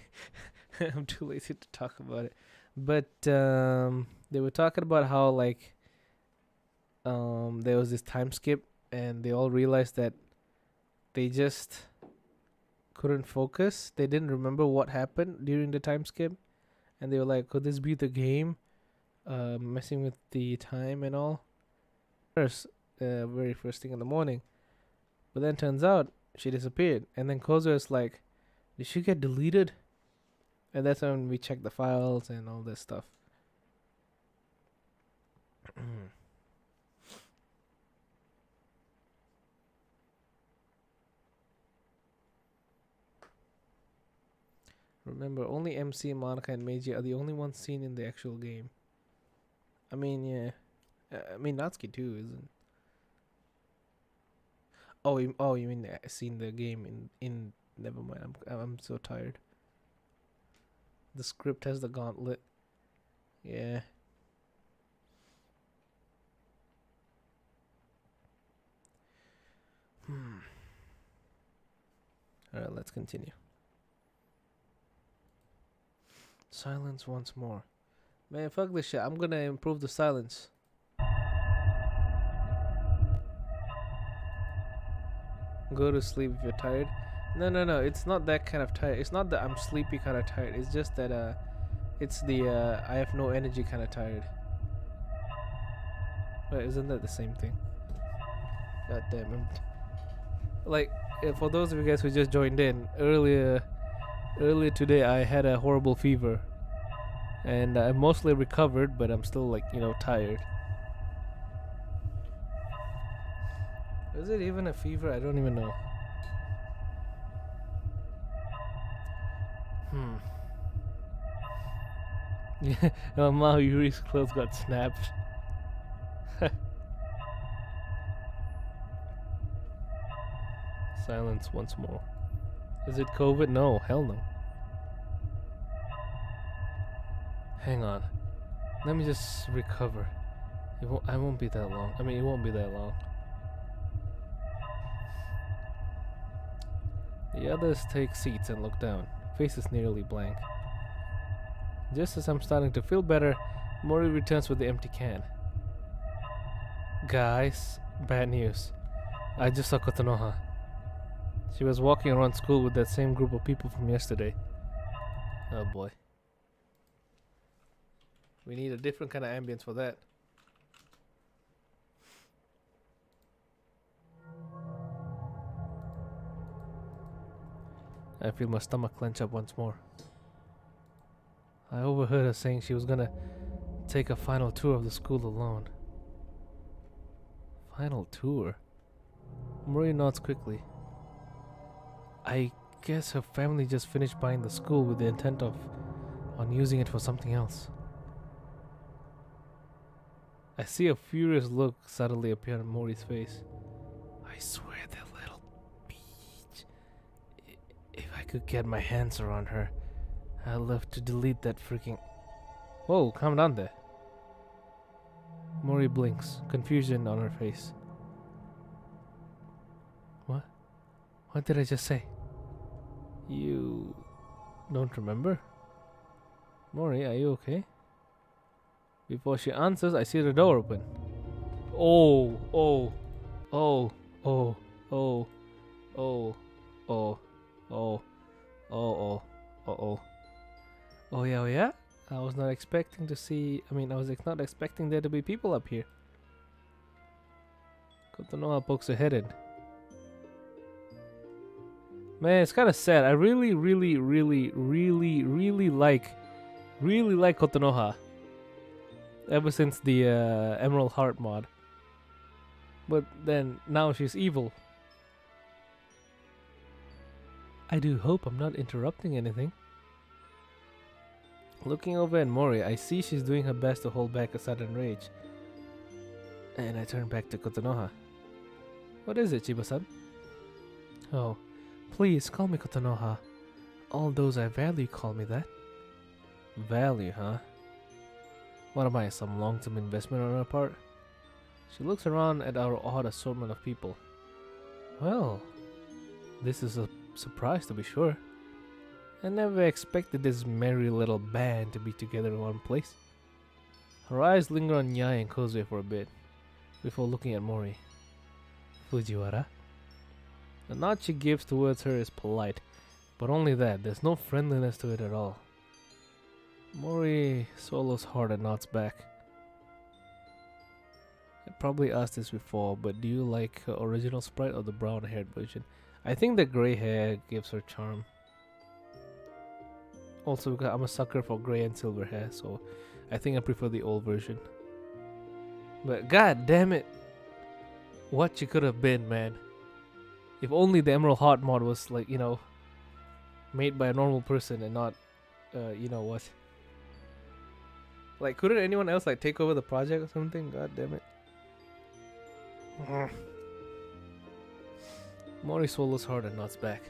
I'm too lazy to talk about it. But they were talking about how like there was this time skip, and they all realized that they just couldn't focus. They didn't remember what happened during the time skip, and they were like, "Could this be the game, messing with the time and all?" First, very first thing in the morning, but then turns out she disappeared, and then Kozu's like, "Did she get deleted?" And that's when we checked the files and all this stuff. Remember, only MC, Monica, and Meiji are the only ones seen in the actual game. I mean, yeah. I mean, Natsuki too, isn't? Oh, you mean seen the game in? Never mind. I'm so tired. The script has the gauntlet. Yeah. Alright, let's continue. Silence once more. Man, fuck this shit. I'm gonna improve the silence. Go to sleep if you're tired. No. It's not that kind of tired. It's not that I'm sleepy kind of tired. It's just that it's the I have no energy kind of tired. But isn't that the same thing? God damn. Like, for those of you guys who just joined in, earlier today I had a horrible fever. And I mostly recovered, but I'm still like, tired. Is it even a fever? I don't even know. Yeah, Mao Yuri's clothes got snapped. Silence once more. Is it COVID? No, hell no. Hang on. Let me just recover. I won't be that long. I mean, it won't be that long. The others take seats and look down. Faces nearly blank. Just as I'm starting to feel better, Mori returns with the empty can. Guys, bad news. I just saw Kotonoha. She was walking around school with that same group of people from yesterday. Oh boy. We need a different kind of ambience for that. I feel my stomach clench up once more. I overheard her saying she was gonna take a final tour of the school alone. Final tour? Mori nods quickly. I guess her family just finished buying the school with the intent on using it for something else. I see a furious look suddenly appear on Mori's face. I swear that little bitch. If I could get my hands around her, I'd love to delete that freaking... Whoa, calm down there. Mori blinks, confusion on her face. What? What did I just say? You don't remember? Mori, are you okay? Before she answers, I see the door open. Oh. Oh yeah? I was not expecting to see... I was not expecting there to be people up here. Kotonoha pokes her head in. Man, it's kind of sad. I really like Kotonoha. Ever since the Emerald Heart mod. But then, now she's evil. I do hope I'm not interrupting anything. Looking over at Mori, I see she's doing her best to hold back a sudden rage. And I turn back to Kotonoha. What is it, Chiba-san? Oh, please call me Kotonoha. All those I value call me that. Value, huh? What am I, some long-term investment on our part? She looks around at our odd assortment of people. Well, this is a surprise to be sure. I never expected this merry little band to be together in one place. Her eyes linger on Nyai and Kozue for a bit, before looking at Mori. Fujiwara? The nod she gives towards her is polite, but only that. There's no friendliness to it at all. Mori swallows hard and nods back. I probably asked this before, but do you like her original sprite or the brown-haired version? I think the grey hair gives her charm. Also, because I'm a sucker for grey and silver hair, so I think I prefer the old version. But god damn it! What she could have been, man. If only the Emerald Heart mod was like, you know, made by a normal person and not, you know what. Like, couldn't anyone else like take over the project or something? God damn it. Mori swallows hard and nods back.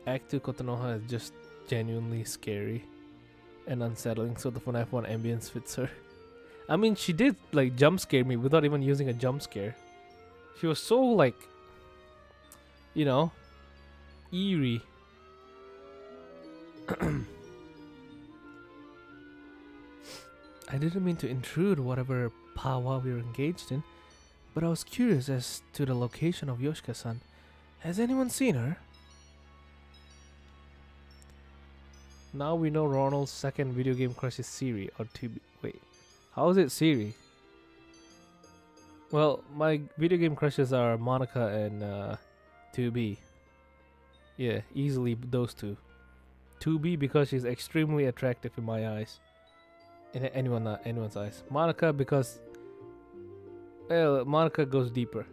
Act 2 Kotonoha is just genuinely scary and unsettling, so the FNAF 1 ambience fits her. I mean, she did like jump scare me without even using a jump scare. She was so like, you know, eerie. I didn't mean to intrude whatever powwow we were engaged in, but I was curious as to the location of Yoshika-san. Has anyone seen her? Now we know Ronald's second video game crush is Siri, or TB. Wait, how is it Siri? Well, my video game crushes are Monica and 2B. Yeah, easily those two. 2B because she's extremely attractive in my eyes. In anyone's eyes. Monica because, well, Monica goes deeper.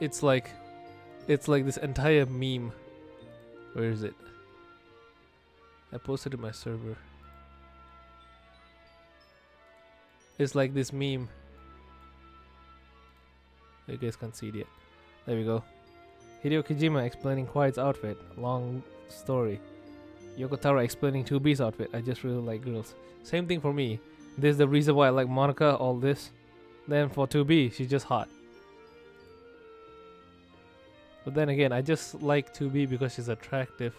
It's like this entire meme. Where is it? I posted it in my server. It's like this meme. You guys can't see it yet. There we go. Hideo Kojima explaining Quiet's outfit. Long story. Yoko Taro explaining 2B's outfit. I just really like girls. Same thing for me. This is the reason why I like Monica, all this. Then for 2B, she's just hot. But then again, I just like 2B because she's attractive.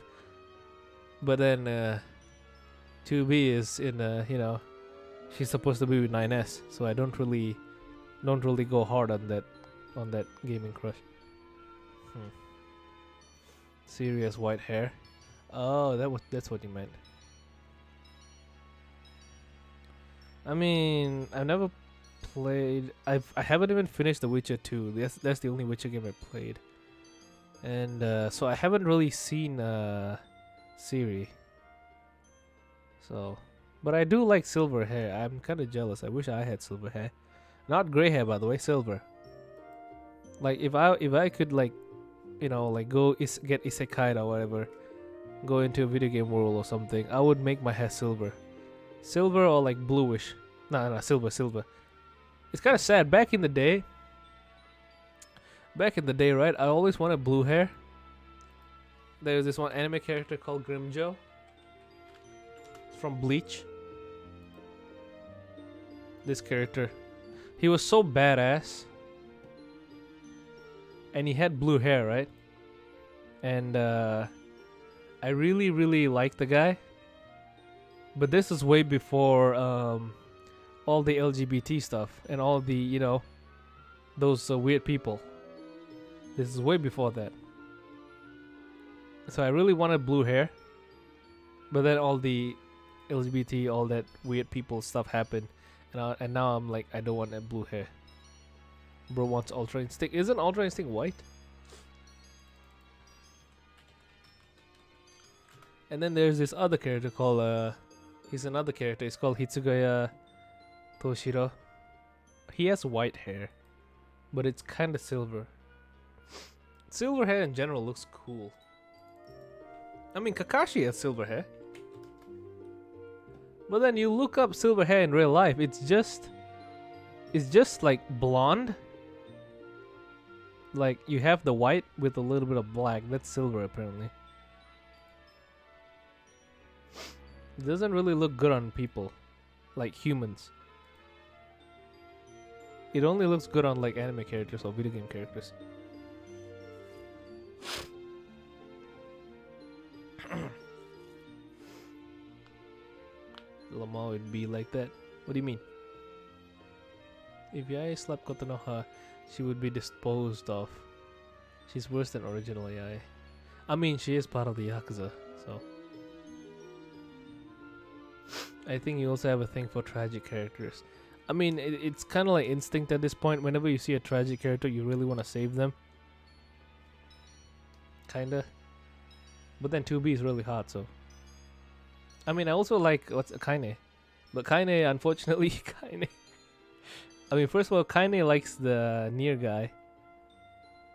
But then 2B is in you know, she's supposed to be with 9S, so I don't really go hard on that gaming crush. Serious white hair. Oh, that's what you meant. I mean, I've never played. I haven't even finished The Witcher 2. That's the only Witcher game I played, and so I haven't really seen Siri. So, but I do like silver hair. I'm kind of jealous. I wish I had silver hair, not gray hair, by the way. Silver. Like if I could like, you know, like get isekai or whatever, go into a video game world or something, I would make my hair silver. Silver or like bluish. No, silver. It's kind of sad. Back in the day, right? I always wanted blue hair. There's this one anime character called Grimjo. It's from Bleach. This character. He was so badass. And he had blue hair, right? And I really, really liked the guy. But this is way before all the LGBT stuff and all the, you know, those weird people. This is way before that. So I really wanted blue hair. But then all the LGBT, all that weird people stuff happened. And now I'm like, I don't want that blue hair. Bro wants Ultra Instinct. Isn't Ultra Instinct white? And then there's this other character called he's another character. It's called Hitsugaya Toshiro. He has white hair, but it's kind of silver. Silver hair in general looks cool. I mean, Kakashi has silver hair. But then you look up silver hair in real life, it's just like blonde. Like you have the white with a little bit of black. That's silver apparently. It doesn't really look good on people, like humans. It only looks good on like anime characters or video game characters. Lamar would be like that. What do you mean? If Yae slapped Kotonoha, she would be disposed of. She's worse than original Yae. I mean, she is part of the Yakuza, so. I think you also have a thing for tragic characters. I mean, it's kind of like instinct at this point. Whenever you see a tragic character, you really want to save them. Kinda. But then 2B is really hot, so. I mean, I also like what's Kaine, but Kaine, unfortunately, Kaine. I mean, first of all, Kaine likes the near guy,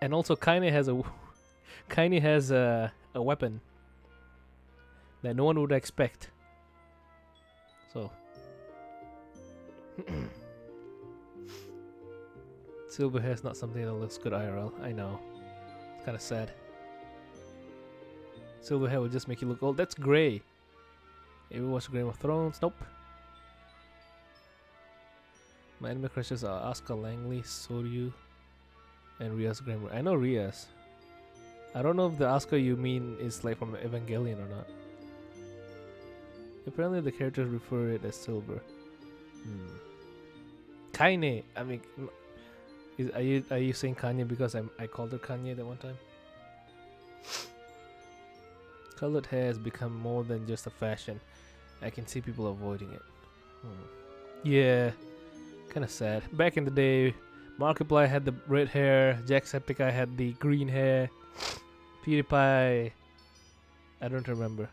and also Kaine has a weapon that no one would expect. So, silver hair is not something that looks good IRL. I know, it's kind of sad. Silver hair would just make you look old. That's gray. If you watch Game of Thrones, nope. My anime crushes are Asuka Langley, Soryu, and Rias Grammar. I know Rias. I don't know if the Asuka you mean is like from Evangelion or not. Apparently the characters refer it as silver. Kaine. I mean, are you saying Kanye because I called her Kanye that one time? Colored hair has become more than just a fashion. I can see people avoiding it. Yeah, kind of sad. Back in the day, Markiplier had the red hair, Jacksepticeye had the green hair, PewDiePie, I don't remember.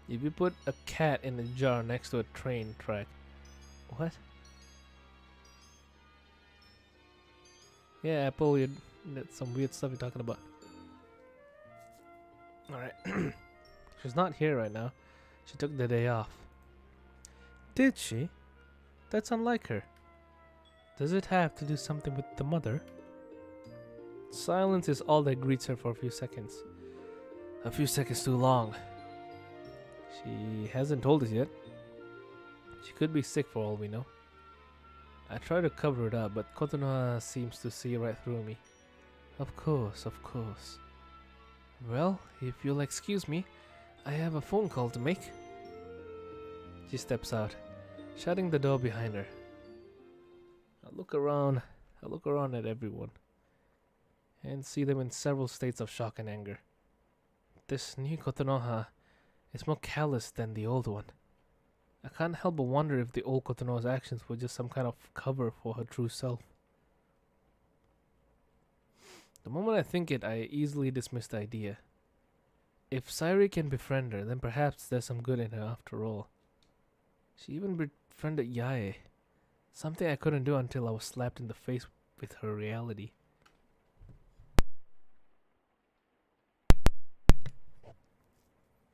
If you put a cat in a jar next to a train track, what? Yeah, Apple, that's some weird stuff you're talking about. Alright. She's not here right now. She took the day off. Did she? That's unlike her. Does it have to do something with the mother? Silence is all that greets her for a few seconds. A few seconds too long. She hasn't told us yet. She could be sick for all we know. I try to cover it up, but Kotonoha seems to see right through me. Of course, of course. Well, if you'll excuse me, I have a phone call to make. She steps out, shutting the door behind her. I look around at everyone, and see them in several states of shock and anger. This new Kotonoha is more callous than the old one. I can't help but wonder if the old Kotonoha's actions were just some kind of cover for her true self. The moment I think it, I easily dismiss the idea. If Sairi can befriend her, then perhaps there's some good in her after all. She even befriended Yae, something I couldn't do until I was slapped in the face with her reality.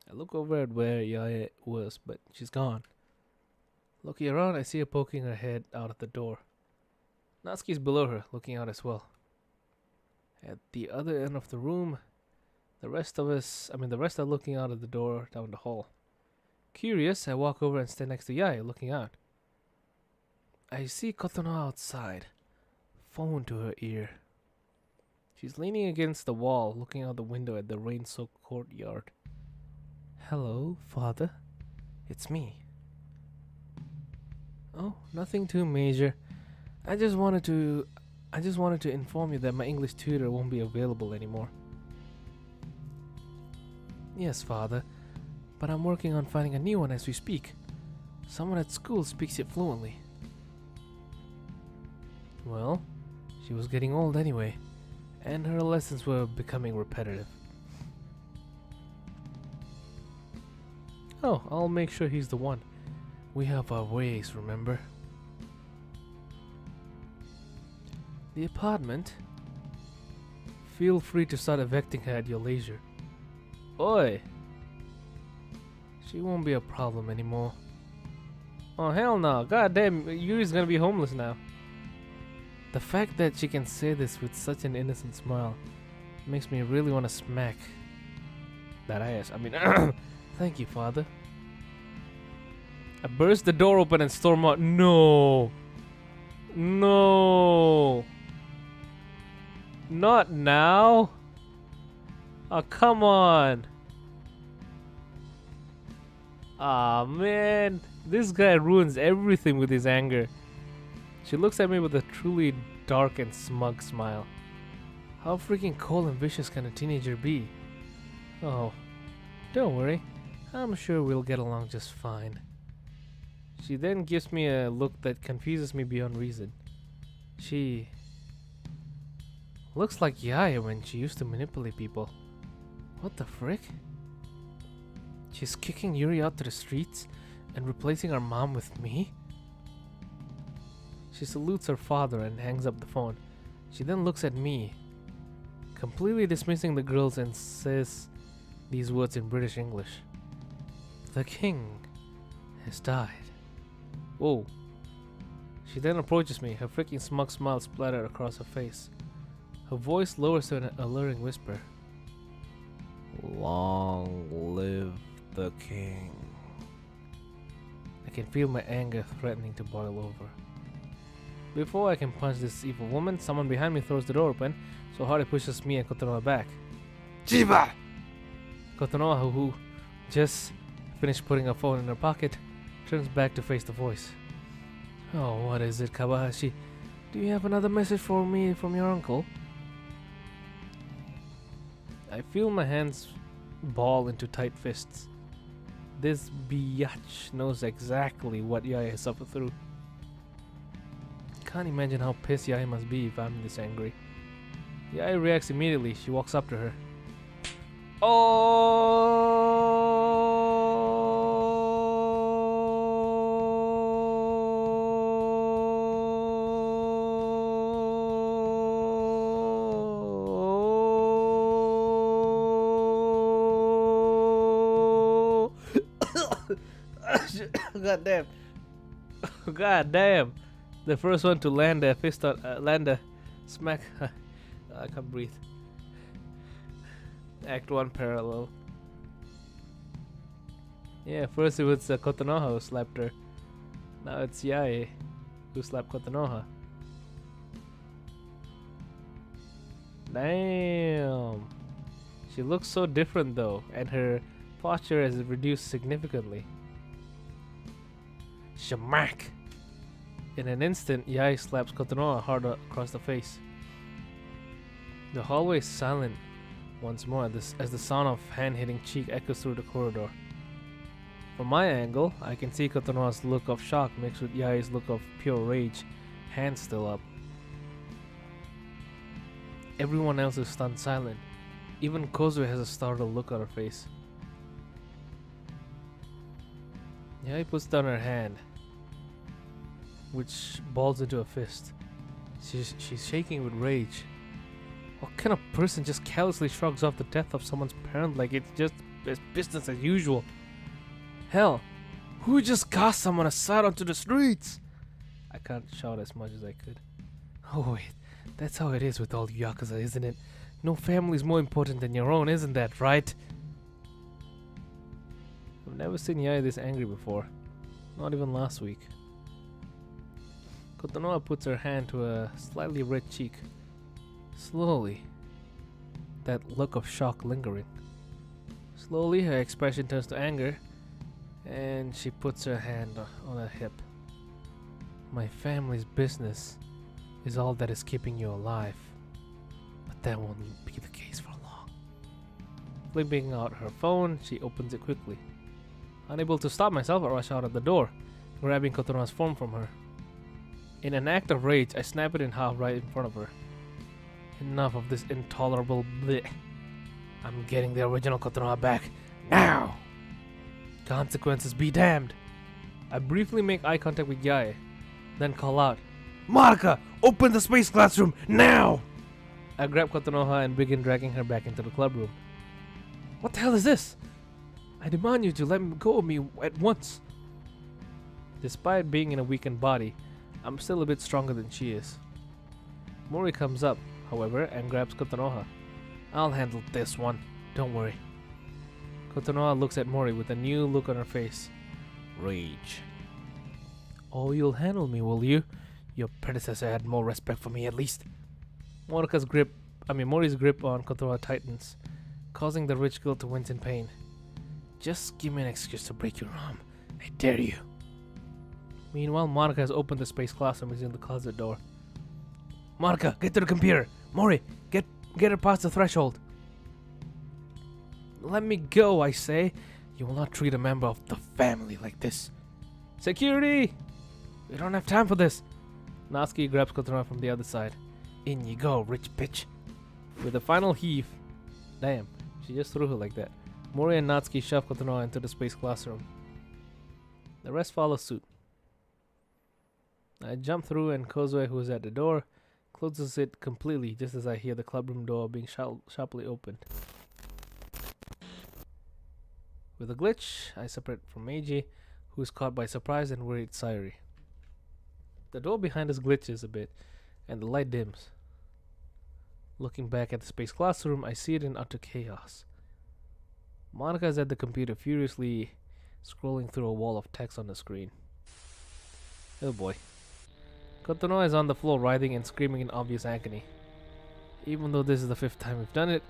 I look over at where Yae was, but she's gone. Looking around, I see her poking her head out of the door. Natsuki's below her, looking out as well. At the other end of the room, the rest are looking out of the door down the hall. Curious, I walk over and stand next to Yae, looking out. I see Kotonoha outside, phone to her ear. She's leaning against the wall, looking out the window at the rain-soaked courtyard. Hello, father. It's me. Oh, nothing too major. I just wanted to inform you that my English tutor won't be available anymore. Yes, father, but I'm working on finding a new one as we speak. Someone at school speaks it fluently. Well, she was getting old anyway, and her lessons were becoming repetitive. Oh, I'll make sure he's the one. We have our ways, remember? The apartment? Feel free to start evicting her at your leisure. Oi! She won't be a problem anymore. Oh hell no, god damn, Yuri's gonna be homeless now. The fact that she can say this with such an innocent smile makes me really want to smack that ass. I mean, thank you, father. I burst the door open and storm out. No! No. Not now. Oh, come on. Ah, man. This guy ruins everything with his anger. She looks at me with a truly dark and smug smile. How freaking cold and vicious can a teenager be? Oh, don't worry. I'm sure we'll get along just fine. She then gives me a look that confuses me beyond reason. She looks like Yaya when she used to manipulate people. What the frick? She's kicking Yuri out to the streets and replacing our mom with me? She salutes her father and hangs up the phone. She then looks at me, completely dismissing the girls, and says these words in British English. The king has died. Whoa. She then approaches me, her freaking smug smile splattered across her face. Her voice lowers to an alluring whisper. Long live the king. I can feel my anger threatening to boil over. Before I can punch this evil woman, someone behind me throws the door open so hard it pushes me and Kotonoha back. Chiba! Kotonoha, who just finished putting her phone in her pocket, turns back to face the voice. Oh, what is it, Kawahashi? Do you have another message for me from your uncle? I feel my hands ball into tight fists. This biatch knows exactly what Yaya has suffered through. Can't imagine how pissed Yaya must be if I'm this angry. Yaya reacts immediately. She walks up to her. God damn. God damn. The first one to land a fist on, land a smack. I can't breathe. Act 1 parallel. Yeah, first it was Kotonoha who slapped her. Now it's Yae who slapped Kotonoha. Damn. She looks so different though, and her posture has reduced significantly. Shamak! In an instant, Yai slaps Kotonoha hard across the face. The hallway is silent once more as the sound of hand hitting cheek echoes through the corridor. From my angle, I can see Kotonoha's look of shock mixed with Yai's look of pure rage, hands still up. Everyone else is stunned silent. Even Kozue has a startled look on her face. Yai puts down her hand, which balls into a fist. She's shaking with rage. What kind of person just callously shrugs off the death of someone's parent like it's just business as usual? Hell, who just cast someone aside onto the streets? I can't shout as much as I could. Oh wait, that's how it is with all Yakuza, isn't it? No family is more important than your own, isn't that right? I've never seen Yai this angry before. Not even last week. Kotonoha puts her hand to a slightly red cheek. Slowly, that look of shock lingering. Slowly, her expression turns to anger, and she puts her hand on her hip. My family's business is all that is keeping you alive, but that won't be the case for long. Flipping out her phone, she opens it quickly. Unable to stop myself, I rush out of the door, grabbing Kotonoha's phone from her. In an act of rage, I snap it in half right in front of her. Enough of this intolerable bleh. I'm getting the original Kotonoha back, now! Consequences be damned! I briefly make eye contact with Yae, then call out, Marika! Open the space classroom, now! I grab Kotonoha and begin dragging her back into the club room. What the hell is this? I demand you to let go of me at once. Despite being in a weakened body, I'm still a bit stronger than she is. Mori comes up, however, and grabs Kotonoha. I'll handle this one, don't worry. Kotonoha looks at Mori with a new look on her face. Rage. Oh, you'll handle me, will you? Your predecessor had more respect for me, at least. Mori's grip on Kotonoha tightens, causing the rich girl to wince in pain. Just give me an excuse to break your arm. I dare you. Meanwhile, Monica has opened the space classroom using the closet door. Monica, get to the computer. Mori, get her past the threshold. Let me go, I say. You will not treat a member of the family like this. Security! We don't have time for this. Natsuki grabs Kotonoha from the other side. In you go, rich bitch. With a final heave. Damn, she just threw her like that. Mori and Natsuki shove Kotonoha into the space classroom. The rest follow suit. I jump through and Kozue, who is at the door, closes it completely just as I hear the clubroom door being sharply opened. With a glitch, I separate from Meiji, who is caught by surprise and worried Sayuri. The door behind us glitches a bit, and the light dims. Looking back at the space classroom, I see it in utter chaos. Monica is at the computer, furiously scrolling through a wall of text on the screen. Oh boy. Kotonoha is on the floor, writhing and screaming in obvious agony. Even though this is the 5th time we've done it,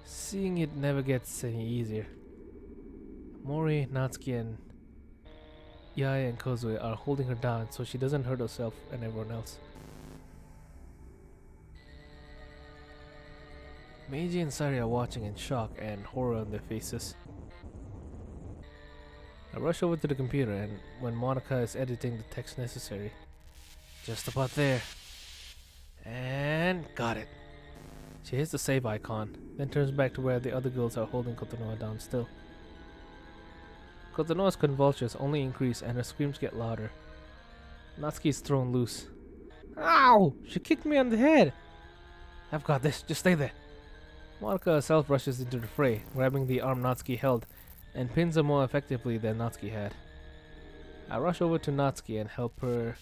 seeing it never gets any easier. Mori, Natsuki, and Yae and Kozue are holding her down so she doesn't hurt herself and everyone else. Meiji and Sayuri are watching in shock and horror on their faces. I rush over to the computer, and when Monica is editing the text necessary, just about there. And got it. She hits the save icon, then turns back to where the other girls are holding Kotonoha down still. Kotonoha's convulsions only increase and her screams get louder. Natsuki is thrown loose. Ow! She kicked me on the head! I've got this, just stay there. Monica herself rushes into the fray, grabbing the arm Natsuki held, and pins her more effectively than Natsuki had. I rush over to Natsuki and help her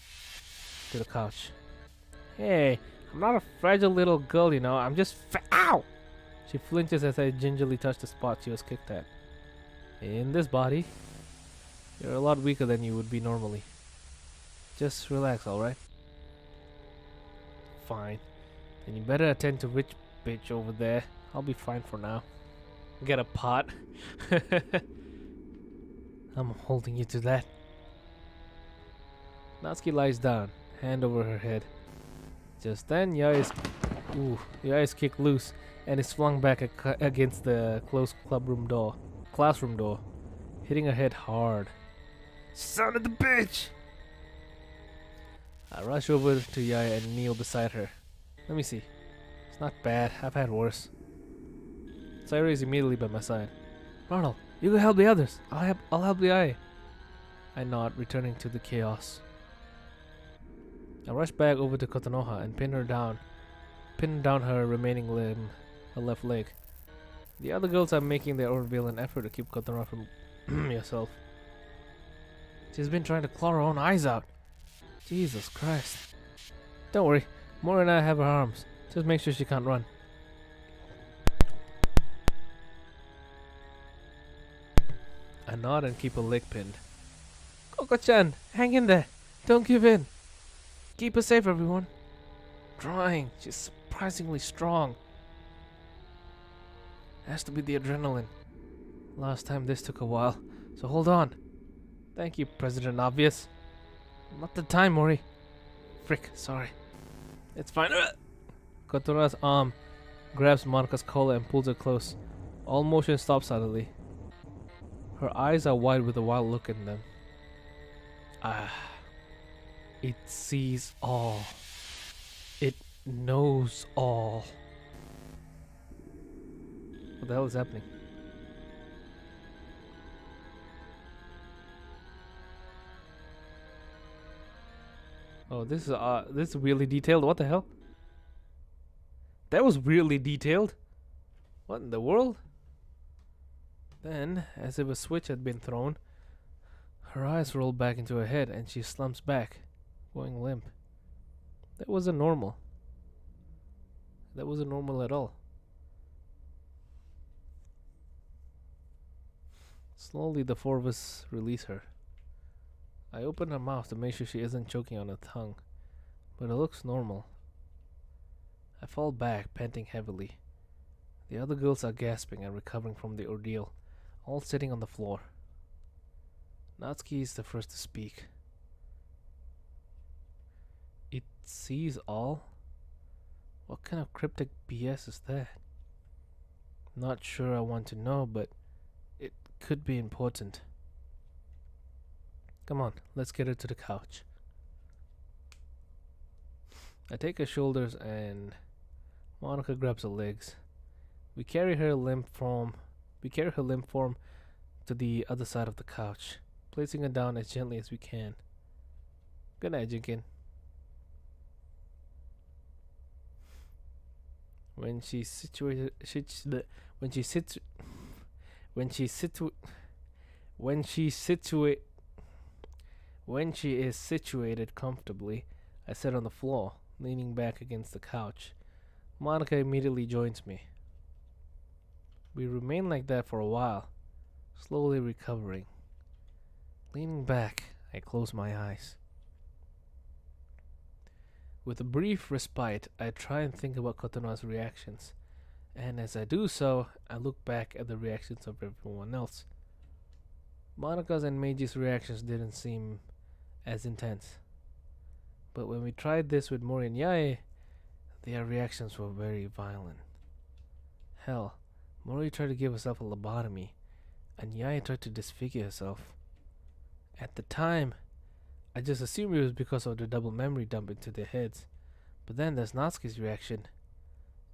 to the couch. Hey, I'm not a fragile little girl, you know, I'm just ow! She flinches as I gingerly touch the spot she was kicked at. In this body, you're a lot weaker than you would be normally. Just relax, alright? Fine. Then you better attend to rich bitch over there. I'll be fine for now. Get a pot. I'm holding you to that. Natsuki lies down, hand over her head. Just then, Yae's kicked loose and is flung back against the closed classroom door, hitting her head hard. Son of the bitch! I rush over to Yae and kneel beside her. Let me see. It's not bad. I've had worse. Sayuri is immediately by my side. Ronald, you can help the others. I'll help Yae. I nod, returning to the chaos. I rush back over to Kotonoha and pin down her remaining limb, her left leg. The other girls are making their own valiant effort to keep Kotonoha from yourself. She's been trying to claw her own eyes out. Jesus Christ. Don't worry, Mori and I have her arms. Just make sure she can't run. I nod and keep her leg pinned. Koko-chan, hang in there. Don't give in. Keep her safe, everyone. Trying. She's surprisingly strong. Has to be the adrenaline. Last time this took a while, so hold on. Thank you, President Obvious. Not the time, Mori. Frick, sorry. It's fine. Kotonoha's arm grabs Monica's collar and pulls her close. All motion stops suddenly. Her eyes are wide with a wild look in them. It sees all. It knows all. What the hell is happening? Oh, this is really detailed. What the hell? That was really detailed. What in the world? Then, as if a switch had been thrown, her eyes roll back into her head and she slumps back, going limp. That wasn't normal. That wasn't normal at all. Slowly, the four of us release her. I open her mouth to make sure she isn't choking on her tongue, but it looks normal. I fall back, panting heavily. The other girls are gasping and recovering from the ordeal, all sitting on the floor. Natsuki is the first to speak. It sees all? What kind of cryptic BS is that? Not sure I want to know, but it could be important. Come on, let's get her to the couch. I take her shoulders and Monica grabs her legs. We carry her limp form to the other side of the couch, placing her down as gently as we can. Good night, Jinkin. When she is situated comfortably, I sit on the floor, leaning back against the couch. Monica immediately joins me. We remain like that for a while, slowly recovering. Leaning back, I close my eyes. With a brief respite, I try and think about Kotono's reactions, and as I do so, I look back at the reactions of everyone else. Monika's and Meiji's reactions didn't seem as intense, but when we tried this with Mori and Yae, their reactions were very violent. Hell, Mori tried to give herself a lobotomy, and Yae tried to disfigure herself. At the time, I just assumed it was because of the double memory dump into their heads, but then there's Natsuki's reaction.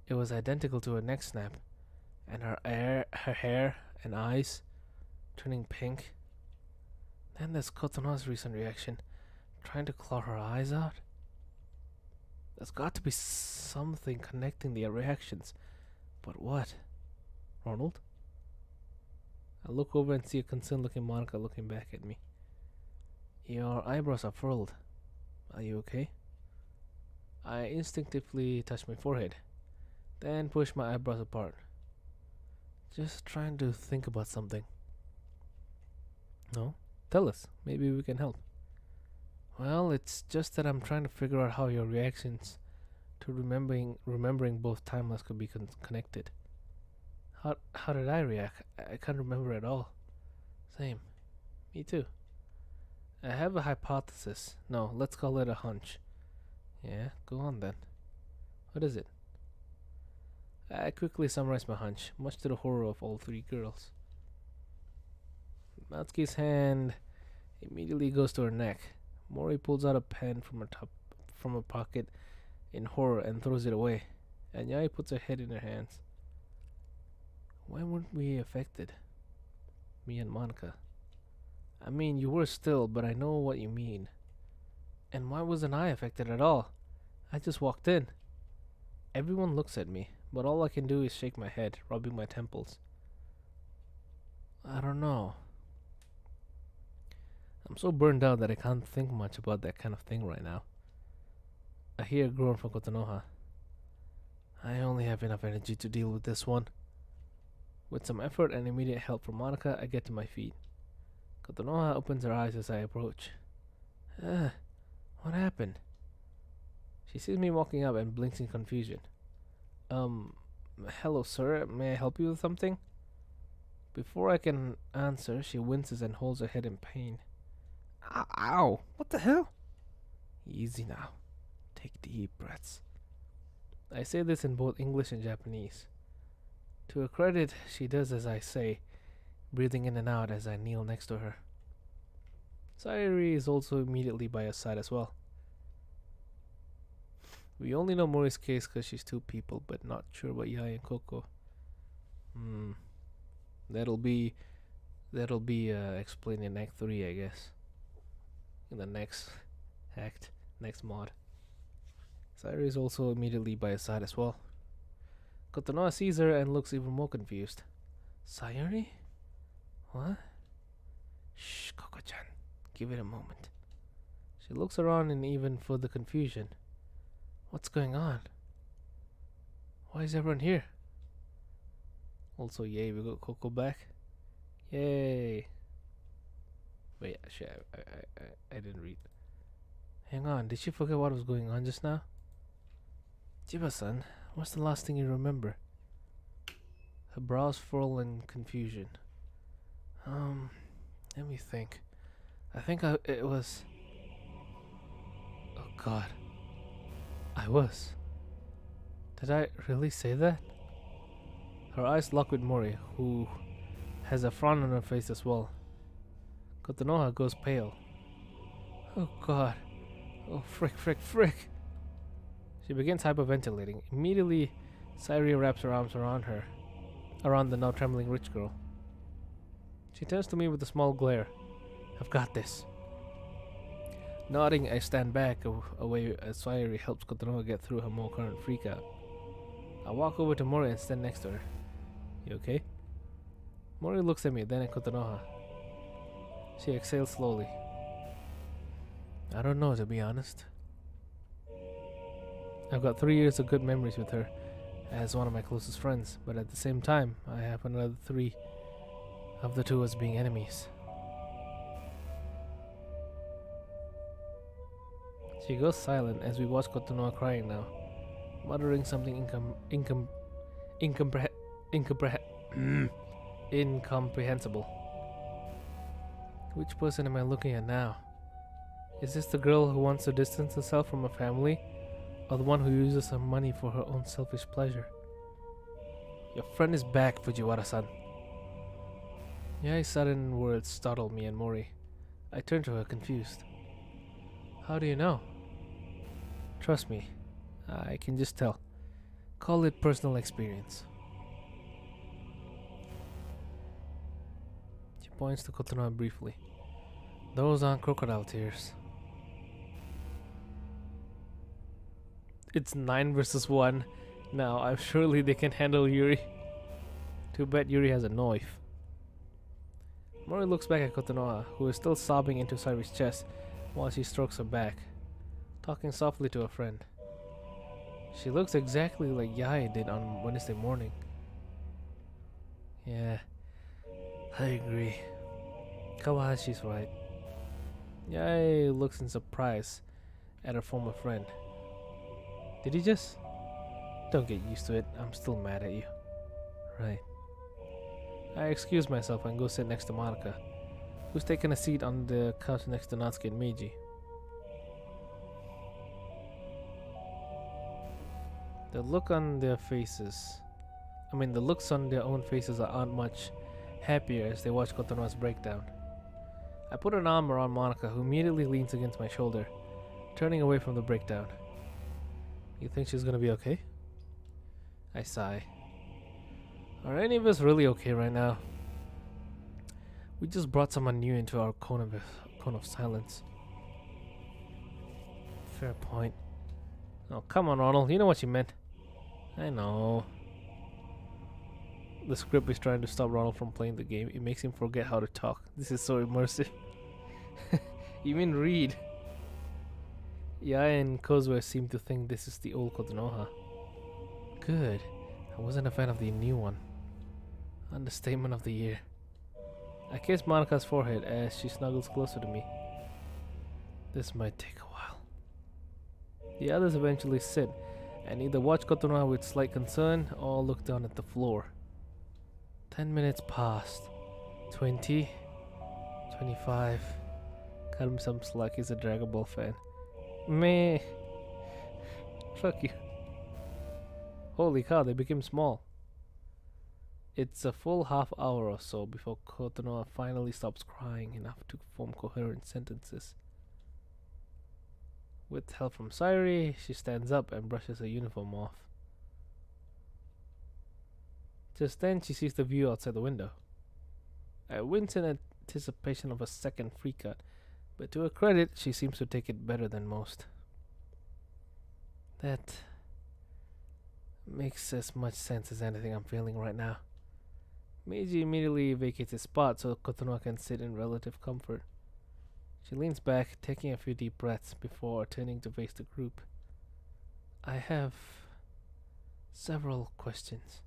It was identical to her neck snap, and her hair and eyes turning pink. Then there's Kotono's recent reaction, trying to claw her eyes out. There's got to be something connecting their reactions, but what? Ronald? I look over and see a concerned-looking Monica looking back at me. Your eyebrows are furled. Are you okay? I instinctively touch my forehead, then push my eyebrows apart. Just trying to think about something. No? Tell us. Maybe we can help. Well, it's just that I'm trying to figure out how your reactions to remembering both timelines could be connected. How did I react? I can't remember at all. Same. Me too. I have a hypothesis. No, let's call it a hunch. Yeah, go on then. What is it? I quickly summarize my hunch, much to the horror of all three girls. Natsuki's hand immediately goes to her neck. Mori pulls out a pen from her pocket in horror and throws it away. And Yae puts her head in her hands. When weren't we affected? Me and Monica. I mean, you were still, but I know what you mean. And why wasn't I affected at all? I just walked in. Everyone looks at me, but all I can do is shake my head, rubbing my temples. I don't know. I'm so burned out that I can't think much about that kind of thing right now. I hear a groan from Kotonoha. I only have enough energy to deal with this one. With some effort and immediate help from Monica, I get to my feet. Kotonoha opens her eyes as I approach. What happened? She sees me walking up and blinks in confusion. Hello sir, may I help you with something? Before I can answer, she winces and holds her head in pain. Ow! What the hell? Easy now. Take deep breaths. I say this in both English and Japanese. To her credit, she does as I say, breathing in and out as I kneel next to her. Sayuri is also immediately by her side as well. We only know Mori's case because she's two people, but not sure about Yae and Koko. That'll be explained in Act 3, I guess. In the next act, next mod. Sayuri is also immediately by her side as well. Kotonoha sees her and looks even more confused. Sayuri? What? Shh, Koko-chan. Give it a moment. She looks around in even further confusion. What's going on? Why is everyone here? Also, yay, we got Koko back. Yay. Wait, actually, I didn't read. Hang on, did she forget what was going on just now? Jiba-san, what's the last thing you remember? Her brows furl in confusion. Let me think. I think it was... Oh god. I was. Did I really say that? Her eyes lock with Mori, who has a frown on her face as well. Kotonoha goes pale. Oh god. Oh frick. She begins hyperventilating. Immediately, Sairi wraps her arms around the now trembling rich girl. She turns to me with a small glare. I've got this. Nodding, I stand back away as Sairi helps Kotonoha get through her more current freakout. I walk over to Mori and stand next to her. You okay? Mori looks at me, then at Kotonoha. She exhales slowly. I don't know, to be honest. I've got 3 years of good memories with her as one of my closest friends, but at the same time, I have another 3 of the 2 as being enemies. She goes silent as we watch Kotonoha crying now, muttering something incomprehensible. Which person am I looking at now? Is this the girl who wants to distance herself from her family, or the one who uses her money for her own selfish pleasure? Your friend is back, Fujiwara-san. Yai's sudden words startled me and Mori. I turned to her, confused. How do you know? Trust me, I can just tell. Call it personal experience. She points to Kotonoha briefly. Those aren't crocodile tears. It's 9 versus 1. Now, I'm surely they can handle Yuri. Too bad Yuri has a knife. Mori looks back at Kotonoha, who is still sobbing into Sairi's chest while she strokes her back, talking softly to her friend. She looks exactly like Yai did on Wednesday morning. Yeah, I agree. Kawahashi's right. Yai looks in surprise at her former friend. Did he just? Don't get used to it, I'm still mad at you. Right. I excuse myself and go sit next to Monica, who's taken a seat on the couch next to Natsuki and Meiji. The looks on their own faces aren't much happier as they watch Kotonoha's breakdown. I put an arm around Monica, who immediately leans against my shoulder, turning away from the breakdown. You think she's gonna be okay? I sigh. Are any of us really okay right now? We just brought someone new into our cone of silence. Fair point. Oh, come on, Ronald. You know what you meant. I know. The script is trying to stop Ronald from playing the game. It makes him forget how to talk. This is so immersive. You mean read? Yaya and Kozue seem to think this is the old Kotonoha. Good. I wasn't a fan of the new one. Understatement of the year. I kiss Monica's forehead as she snuggles closer to me. This might take a while. The others eventually sit and either watch Kotonoha with slight concern or look down at the floor. 10 minutes passed. 20. 25. Cut him some slack, he's a Dragon Ball fan. Meh. Fuck you. Holy cow, they became small. It's a full half hour or so before Kotonoha finally stops crying enough to form coherent sentences. With help from Sairi, she stands up and brushes her uniform off. Just then, she sees the view outside the window. I wince in anticipation of a second freak-out, but to her credit, she seems to take it better than most. That makes as much sense as anything I'm feeling right now. Meiji immediately vacates his spot so Kotonoha can sit in relative comfort. She leans back, taking a few deep breaths before turning to face the group. I have several questions.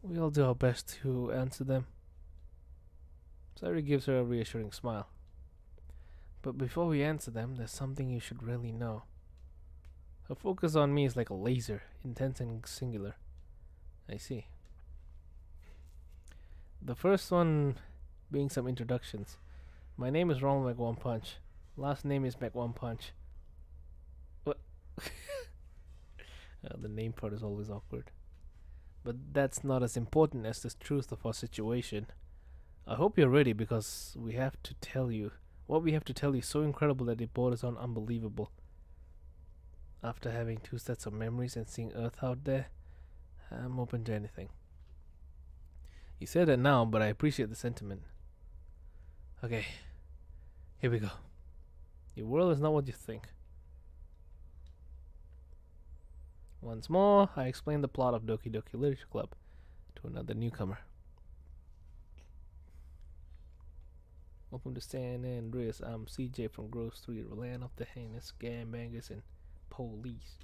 We'll do our best to answer them. Sairi gives her a reassuring smile. But before we answer them, there's something you should really know. Her focus on me is like a laser, intense and singular. I see. The first one being some introductions. My name is Ronald McOnePunch. Last name is McOnePunch. What? The name part is always awkward. But that's not as important as the truth of our situation. I hope you're ready because we have to tell you. What we have to tell you is so incredible that it borders on unbelievable. After having 2 sets of memories and seeing Earth out there, I'm open to anything. You said that now, but I appreciate the sentiment. Okay, here we go. Your world is not what you think. Once more, I explain the plot of Doki Doki Literature Club to another newcomer. Welcome to San Andreas. I'm CJ from Grove Street, land of the heinous gangbangers and police.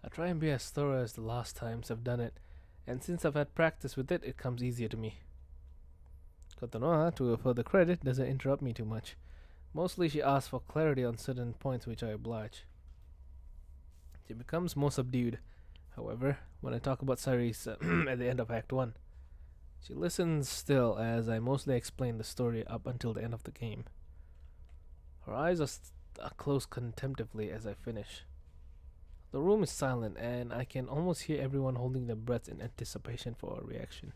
I try and be as thorough as the last times I've done it, and since I've had practice with it, it comes easier to me. Kotonoha, to her further credit, doesn't interrupt me too much. Mostly she asks for clarity on certain points, which I oblige. She becomes more subdued, however, when I talk about Saris at the end of Act 1. She listens still as I mostly explain the story up until the end of the game. Her eyes are closed contemplatively as I finish. The room is silent, and I can almost hear everyone holding their breaths in anticipation for a reaction.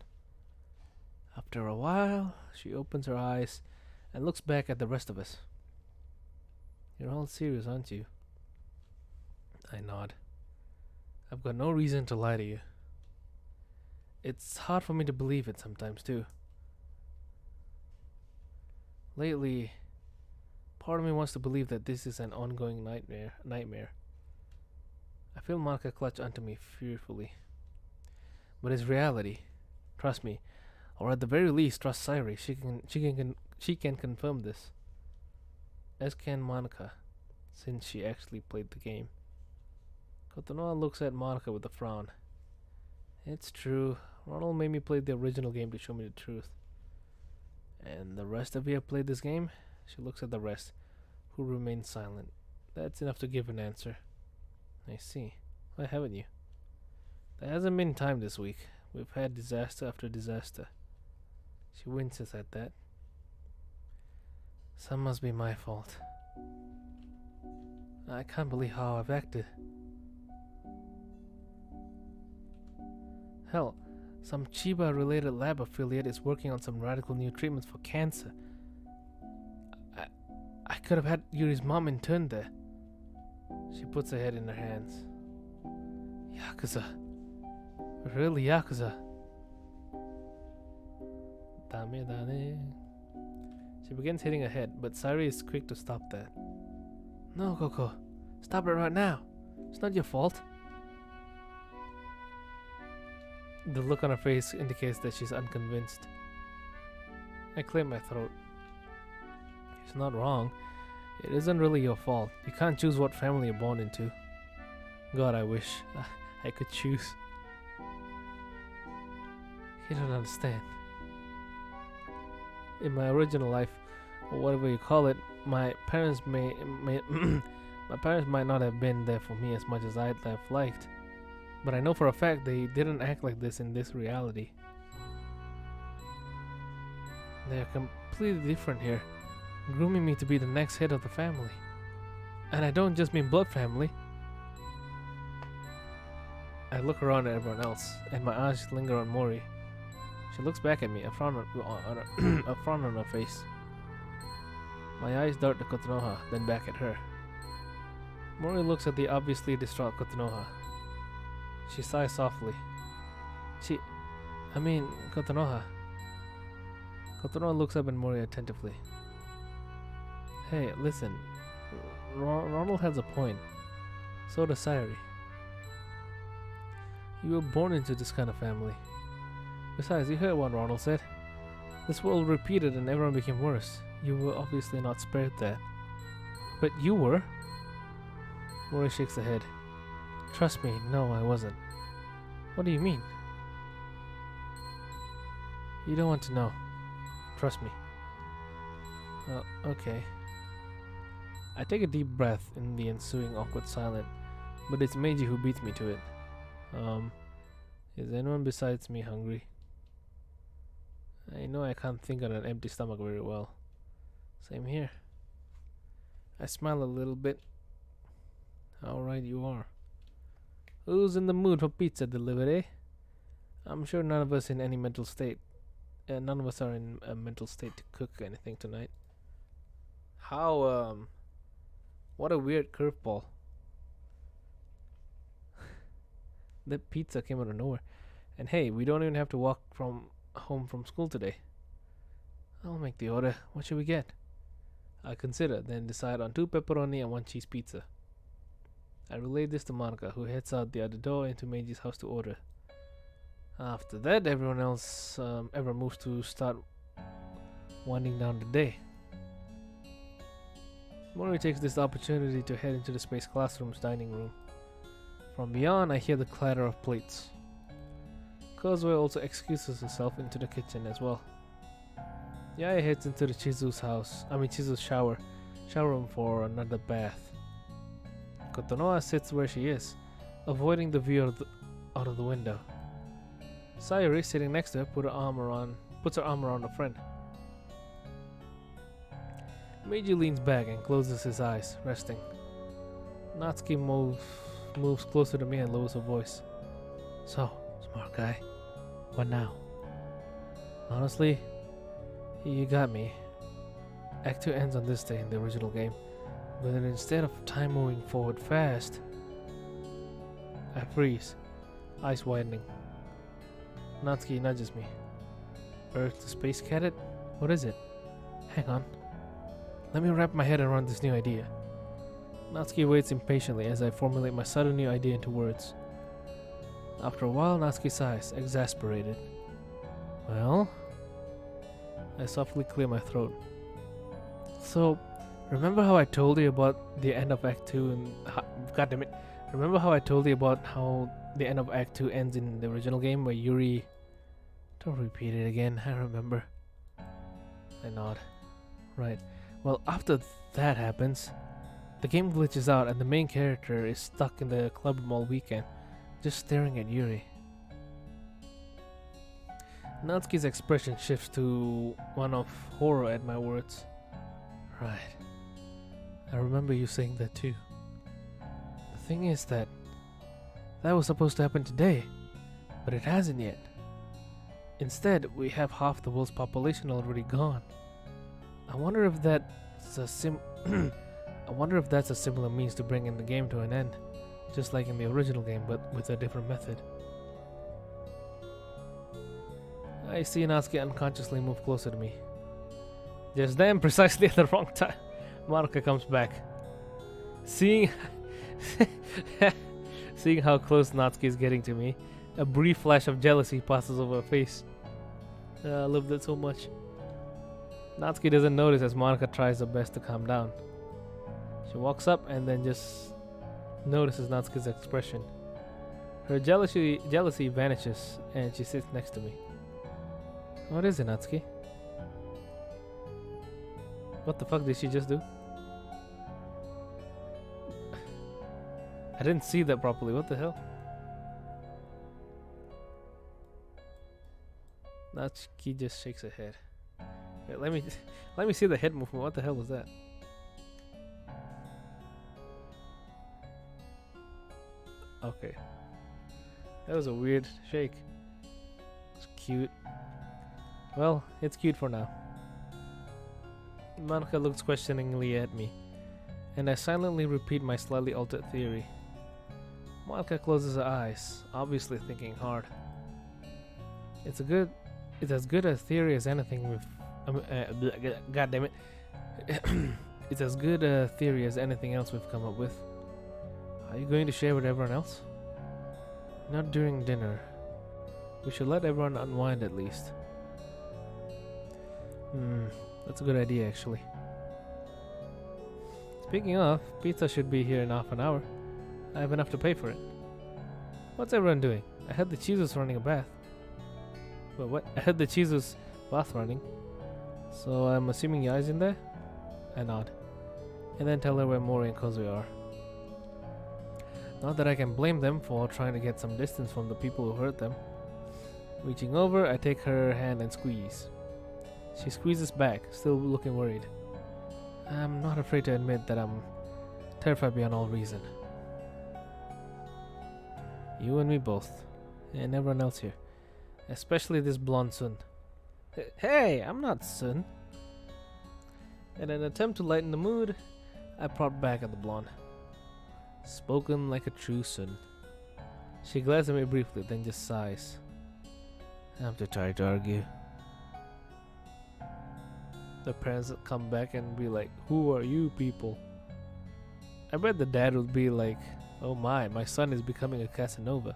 After a while, she opens her eyes and looks back at the rest of us. You're all serious, aren't you? I nod. I've got no reason to lie to you. It's hard for me to believe it sometimes, too. Lately, part of me wants to believe that this is an ongoing nightmare. I feel Monica clutch onto me fearfully. But it's reality. Trust me. Or at the very least, trust Sairi. She can confirm this. As can Monica, since she actually played the game. Kotonoha looks at Monica with a frown. It's true. Ronald made me play the original game to show me the truth. And the rest of you have played this game? She looks at the rest, who remain silent. That's enough to give an answer. I see. Why haven't you? There hasn't been time this week. We've had disaster after disaster. She winces at that. Some must be my fault. I can't believe how I've acted. Hell, some Chiba-related lab affiliate is working on some radical new treatments for cancer. I could have had Yuri's mom interned there. She puts her head in her hands. Yakuza. Really Yakuza. Dame dane. She begins hitting her head, but Sairi is quick to stop that. No, Coco. Stop it right now. It's not your fault. The look on her face indicates that she's unconvinced. I clear my throat. She's not wrong. It isn't really your fault. You can't choose what family you're born into. God, I wish I could choose. You don't understand. In my original life, or whatever you call it, my parents my parents might not have been there for me as much as I'd have liked. But I know for a fact they didn't act like this in this reality. They're completely different here, grooming me to be the next head of the family. And I don't just mean blood family. I look around at everyone else, and my eyes linger on Mori. She looks back at me, a frown on her face. My eyes dart to Kotonoha, then back at her. Mori looks at the obviously distraught Kotonoha. She sighs softly. Kotonoha. Kotonoha looks up at Mori attentively. Hey, listen. Ronald has a point. So does Sairi. You were born into this kind of family. Besides, you heard what Ronald said. This world repeated and everyone became worse. You were obviously not spared that. But you were? Mori shakes her head. Trust me, no, I wasn't. What do you mean? You don't want to know. Trust me. Okay. I take a deep breath in the ensuing awkward silence, but it's Meiji who beats me to it. Is anyone besides me hungry? I know I can't think on an empty stomach very well. Same here. I smile a little bit. How right you are. Who's in the mood for pizza delivery? I'm sure none of us in any mental state. None of us are in a mental state to cook anything tonight. How, what a weird curveball. That pizza came out of nowhere. And hey, we don't even have to walk home from school today. I'll make the order. What should we get? I consider, then decide on 2 pepperoni and 1 cheese pizza. I relay this to Monica, who heads out the other door into Meiji's house to order. After that, everyone else ever moves to start winding down the day. Mori takes this opportunity to head into the space classroom's dining room. From beyond, I hear the clatter of plates. Kozue also excuses herself into the kitchen as well. Yaya heads into the Chizu's shower room for another bath. Kotonoha sits where she is, avoiding the view out of the window. Sayuri, sitting next to her, puts her arm around a friend. Meiji leans back and closes his eyes, resting. Natsuki moves closer to me and lowers her voice. So, smart guy, what now? Honestly, you got me. Act 2 ends on this day in the original game, but then instead of time moving forward fast, I freeze, eyes widening. Natsuki nudges me. Earth to space cadet? What is it? Hang on. Let me wrap my head around this new idea. Natsuki waits impatiently as I formulate my sudden new idea into words. After a while, Natsuki sighs, exasperated. Well? I softly clear my throat. So, remember how I told you about the end of Act 2 and... God damn it. Remember how I told you about how the end of Act 2 ends in the original game where Yuri... Don't repeat it again, I remember. I nod. Right. Well, after that happens, the game glitches out and the main character is stuck in the club all weekend, just staring at Yuri. Natsuki's expression shifts to one of horror at my words. Right. I remember you saying that too. The thing is that was supposed to happen today, but it hasn't yet. Instead, we have half the world's population already gone. I wonder if that's a similar means to bringing the game to an end, just like in the original game, but with a different method. I see Natsuki unconsciously move closer to me. Just then, precisely at the wrong time, Monica comes back. Seeing how close Natsuki is getting to me, a brief flash of jealousy passes over her face. I love that so much. Natsuki doesn't notice as Monica tries her best to calm down. She walks up and then just notices Natsuki's expression. Her jealousy vanishes and she sits next to me. What is it, Natsuki? What the fuck did she just do? I didn't see that properly. What the hell? Natsuki just shakes her head. Wait, let me see the head movement. What the hell was that? Okay. That was a weird shake. It's cute. Well, it's cute for now. Monica looks questioningly at me, and I silently repeat my slightly altered theory. Monica closes her eyes, obviously thinking hard. It's as good a theory as anything with... God damn it. It's as good a theory as anything else we've come up with. Are you going to share with everyone else? Not during dinner. We should let everyone unwind at least. That's a good idea actually. Speaking of, pizza should be here in half an hour. I have enough to pay for it. What's everyone doing? I heard the Chizu's running a bath. But what? I heard the Chizu's bath running. So I'm assuming Yai's in there? I nod, and then tell her where Mori and Kozue are. Not that I can blame them for trying to get some distance from the people who hurt them. Reaching over, I take her hand and squeeze. She squeezes back, still looking worried. I'm not afraid to admit that I'm terrified beyond all reason. You and me both, and everyone else here. Especially this blonde Sun. Hey, I'm not Sun. In an attempt to lighten the mood, I prod back at the blonde. Spoken like a true Sun. She glares at me briefly, then just sighs. I'm too tired to argue. The parents come back and be like, who are you people? I bet the dad would be like, oh my son is becoming a Casanova.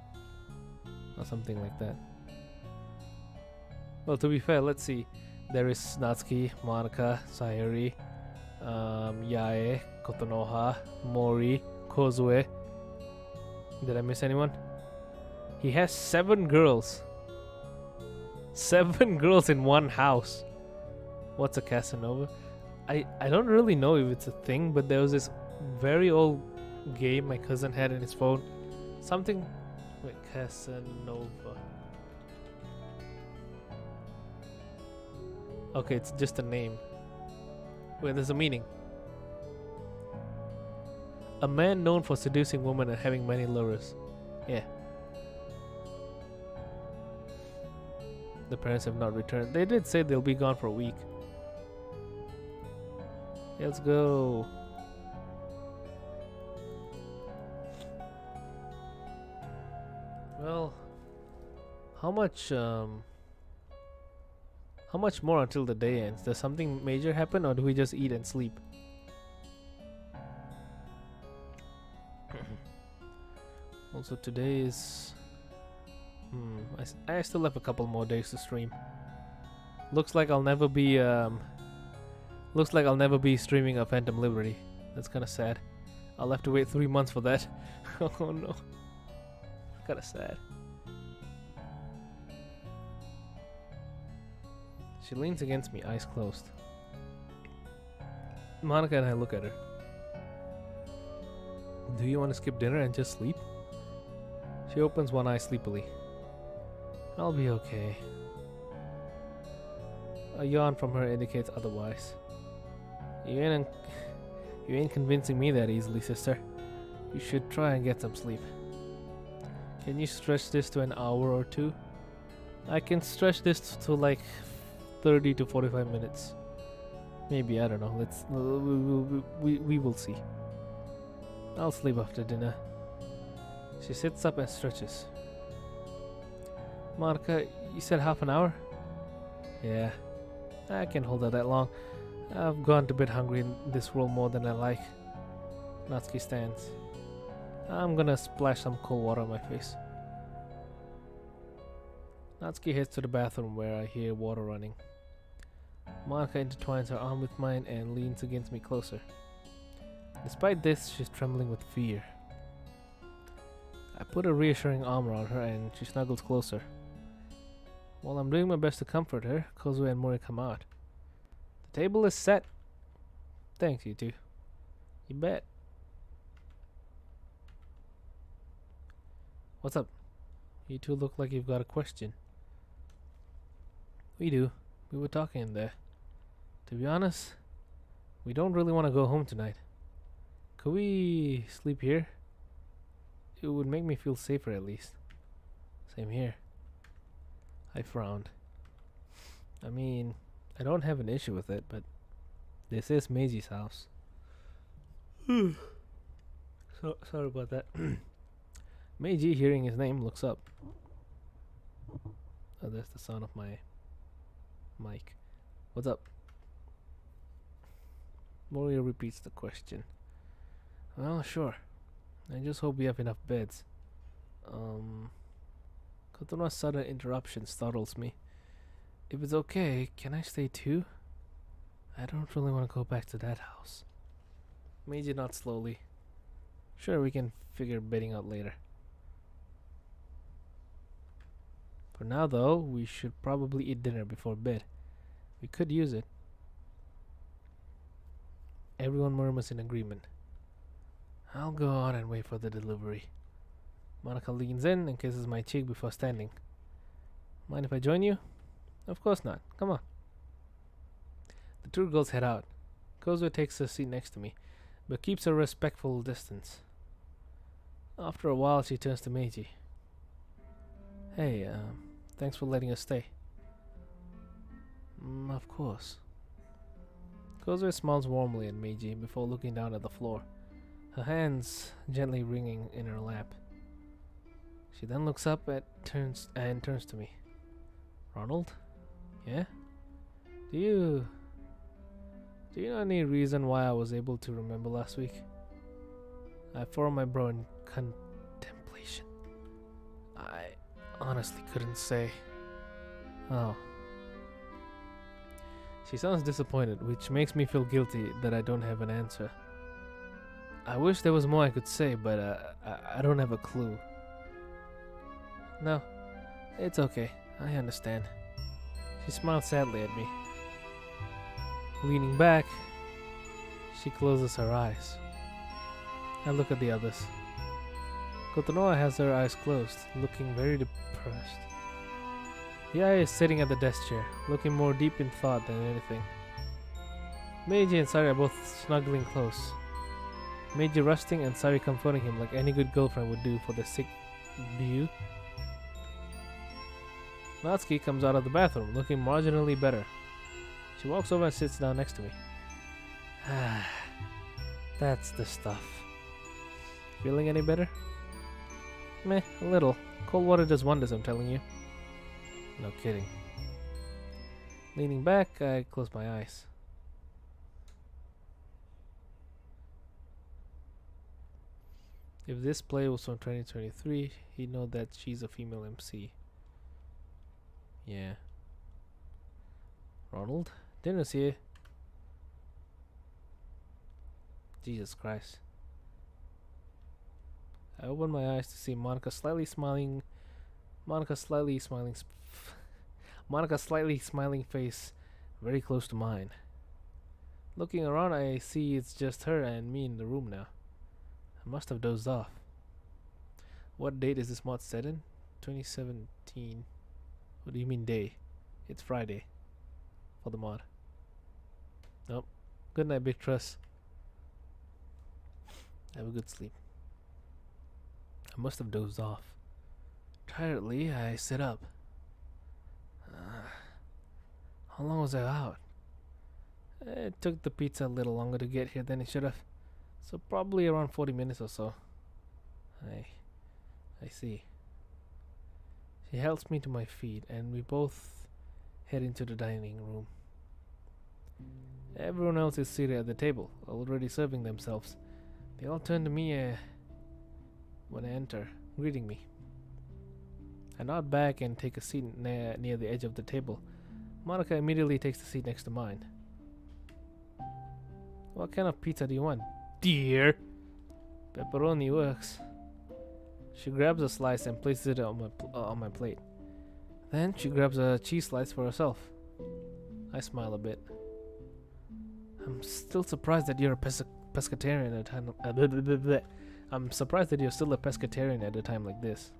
Or something like that. Well, to be fair, let's see. There is Natsuki, Monica, Sayuri, Yae, Kotonoha, Mori, Kozue. Did I miss anyone? He has 7 girls. 7 girls in one house. What's a Casanova? I don't really know if it's a thing, but there was this very old game my cousin had in his phone. Something... Wait, Casanova. Okay, it's just a name. Wait, there's a meaning. A man known for seducing women and having many lovers. Yeah. The parents have not returned. They did say they'll be gone for a week. Let's go. Well, how much more until the day ends? Does something major happen, or do we just eat and sleep? Also, today is... I still have a couple more days to stream. Looks like I'll never be streaming a Phantom Liberty. That's kind of sad. I'll have to wait 3 months for that. Oh no. Kind of sad. She leans against me, eyes closed. Monica and I look at her. Do you want to skip dinner and just sleep? She opens one eye sleepily. I'll be okay. A yawn from her indicates otherwise. You ain't convincing me that easily, sister. You should try and get some sleep. Can you stretch this to an hour or 2? I can stretch this to like 30 to 45 minutes. Maybe, I don't know. We will see. I'll sleep after dinner. She sits up and stretches. Monica, you said half an hour? Yeah, I can't hold out that long. I've gone to bed hungry in this world more than I like. Natsuki stands. I'm gonna splash some cold water on my face. Natsuki heads to the bathroom where I hear water running. Monica intertwines her arm with mine and leans against me closer. Despite this, she's trembling with fear. I put a reassuring arm around her and she snuggles closer. While I'm doing my best to comfort her, Kozue and Mori come out. The table is set. Thanks, you two. You bet. What's up? You two look like you've got a question. We do. We were talking in there. To be honest, we don't really want to go home tonight. Could we sleep here? It would make me feel safer at least. Same here. I frowned. I mean, I don't have an issue with it, but this is Meiji's house. Sorry about that. Meiji, hearing his name, looks up. Oh, that's the sound of my mic. What's up? Mori repeats the question. Well, sure. I just hope we have enough beds. Kotono's sudden interruption startles me. If it's okay, can I stay too? I don't really want to go back to that house. Meiji nods slowly. Sure, we can figure bedding out later. For now though, we should probably eat dinner before bed. We could use it. Everyone murmurs in agreement. I'll go on and wait for the delivery. Monica leans in and kisses my cheek before standing. Mind if I join you? Of course not. Come on. The two girls head out. Kozue takes her seat next to me, but keeps a respectful distance. After a while, she turns to Meiji. Hey, thanks for letting us stay. Of course. Kozue smiles warmly at Meiji before looking down at the floor, her hands gently ringing in her lap. She then looks up turns to me. Ronald? Yeah? Do you know any reason why I was able to remember last week? I furrowed my brow in contemplation. I honestly couldn't say. Oh. She sounds disappointed, which makes me feel guilty that I don't have an answer. I wish there was more I could say, but I don't have a clue. No, it's okay. I understand. She smiled sadly at me. Leaning back, she closes her eyes. I look at the others. Kotonoa has her eyes closed, looking very depressed. Yae is sitting at the desk chair, looking more deep in thought than anything. Meiji and Sari are both snuggling close. Meiji resting and Sari comforting him like any good girlfriend would do for the sick Byu. Natsuki comes out of the bathroom, looking marginally better. She walks over and sits down next to me. That's the stuff. Feeling any better? Meh, a little. Cold water does wonders, I'm telling you. No kidding. Leaning back, I close my eyes. If this play was from 2023, he'd know that she's a female MC. Yeah. Ronald? Dinner's here. Jesus Christ. I open my eyes to see Monica slightly smiling face very close to mine. Looking around, I see it's just her and me in the room now. I must have dozed off. What date is this mod set in? 2017. What do you mean day? It's Friday. For the mod. Nope. Good night, Big Truss. Have a good sleep. I must have dozed off. Tiredly, I sit up. How long was I out? It took the pizza a little longer to get here than it should have. So probably around 40 minutes or so. I see. She helps me to my feet and we both head into the dining room. Everyone else is seated at the table, already serving themselves. They all turn to me when I enter, greeting me. I nod back and take a seat near the edge of the table. Monica immediately takes the seat next to mine. What kind of pizza do you want, dear? Pepperoni works. She grabs a slice and places it on my plate. Then she grabs a cheese slice for herself. I smile a bit. I'm still surprised that you're a pescatarian at a time. I'm surprised that you're still a pescatarian at a time like this.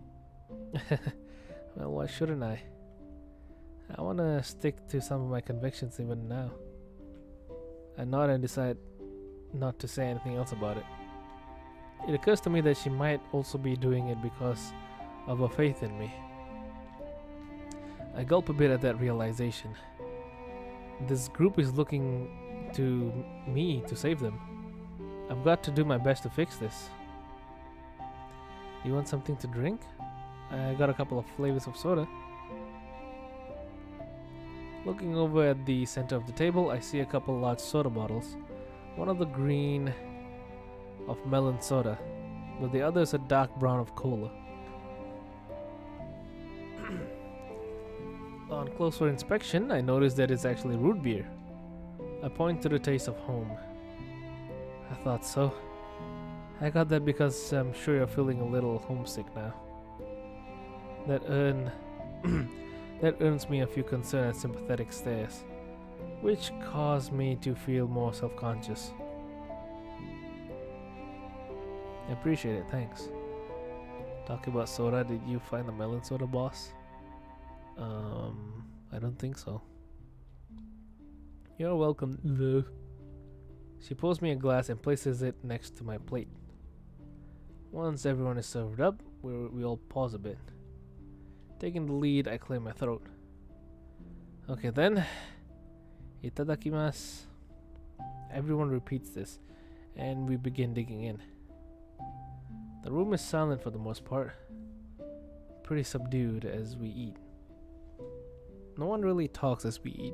Well, why shouldn't I? I want to stick to some of my convictions even now. I nod and decide not to say anything else about it. It occurs to me that she might also be doing it because of her faith in me. I gulp a bit at that realization. This group is looking to me to save them. I've got to do my best to fix this. You want something to drink? I got a couple of flavors of soda. Looking over at the center of the table, I see a couple large soda bottles. One of the green of melon soda, but the other is a dark brown of cola. On closer inspection, I notice that it's actually root beer. I point to the taste of home. I thought so. I got that because I'm sure you're feeling a little homesick now. That earns me a few concerned and sympathetic stares, which cause me to feel more self-conscious. I appreciate it, thanks. Talking about soda, did you find the melon soda, boss? I don't think so. You're welcome, though. She pours me a glass and places it next to my plate. Once everyone is served up, we all pause a bit. Taking the lead, I clear my throat. Okay then. Itadakimasu. Everyone repeats this, and we begin digging in. The room is silent for the most part, pretty subdued as we eat. No one really talks as we eat.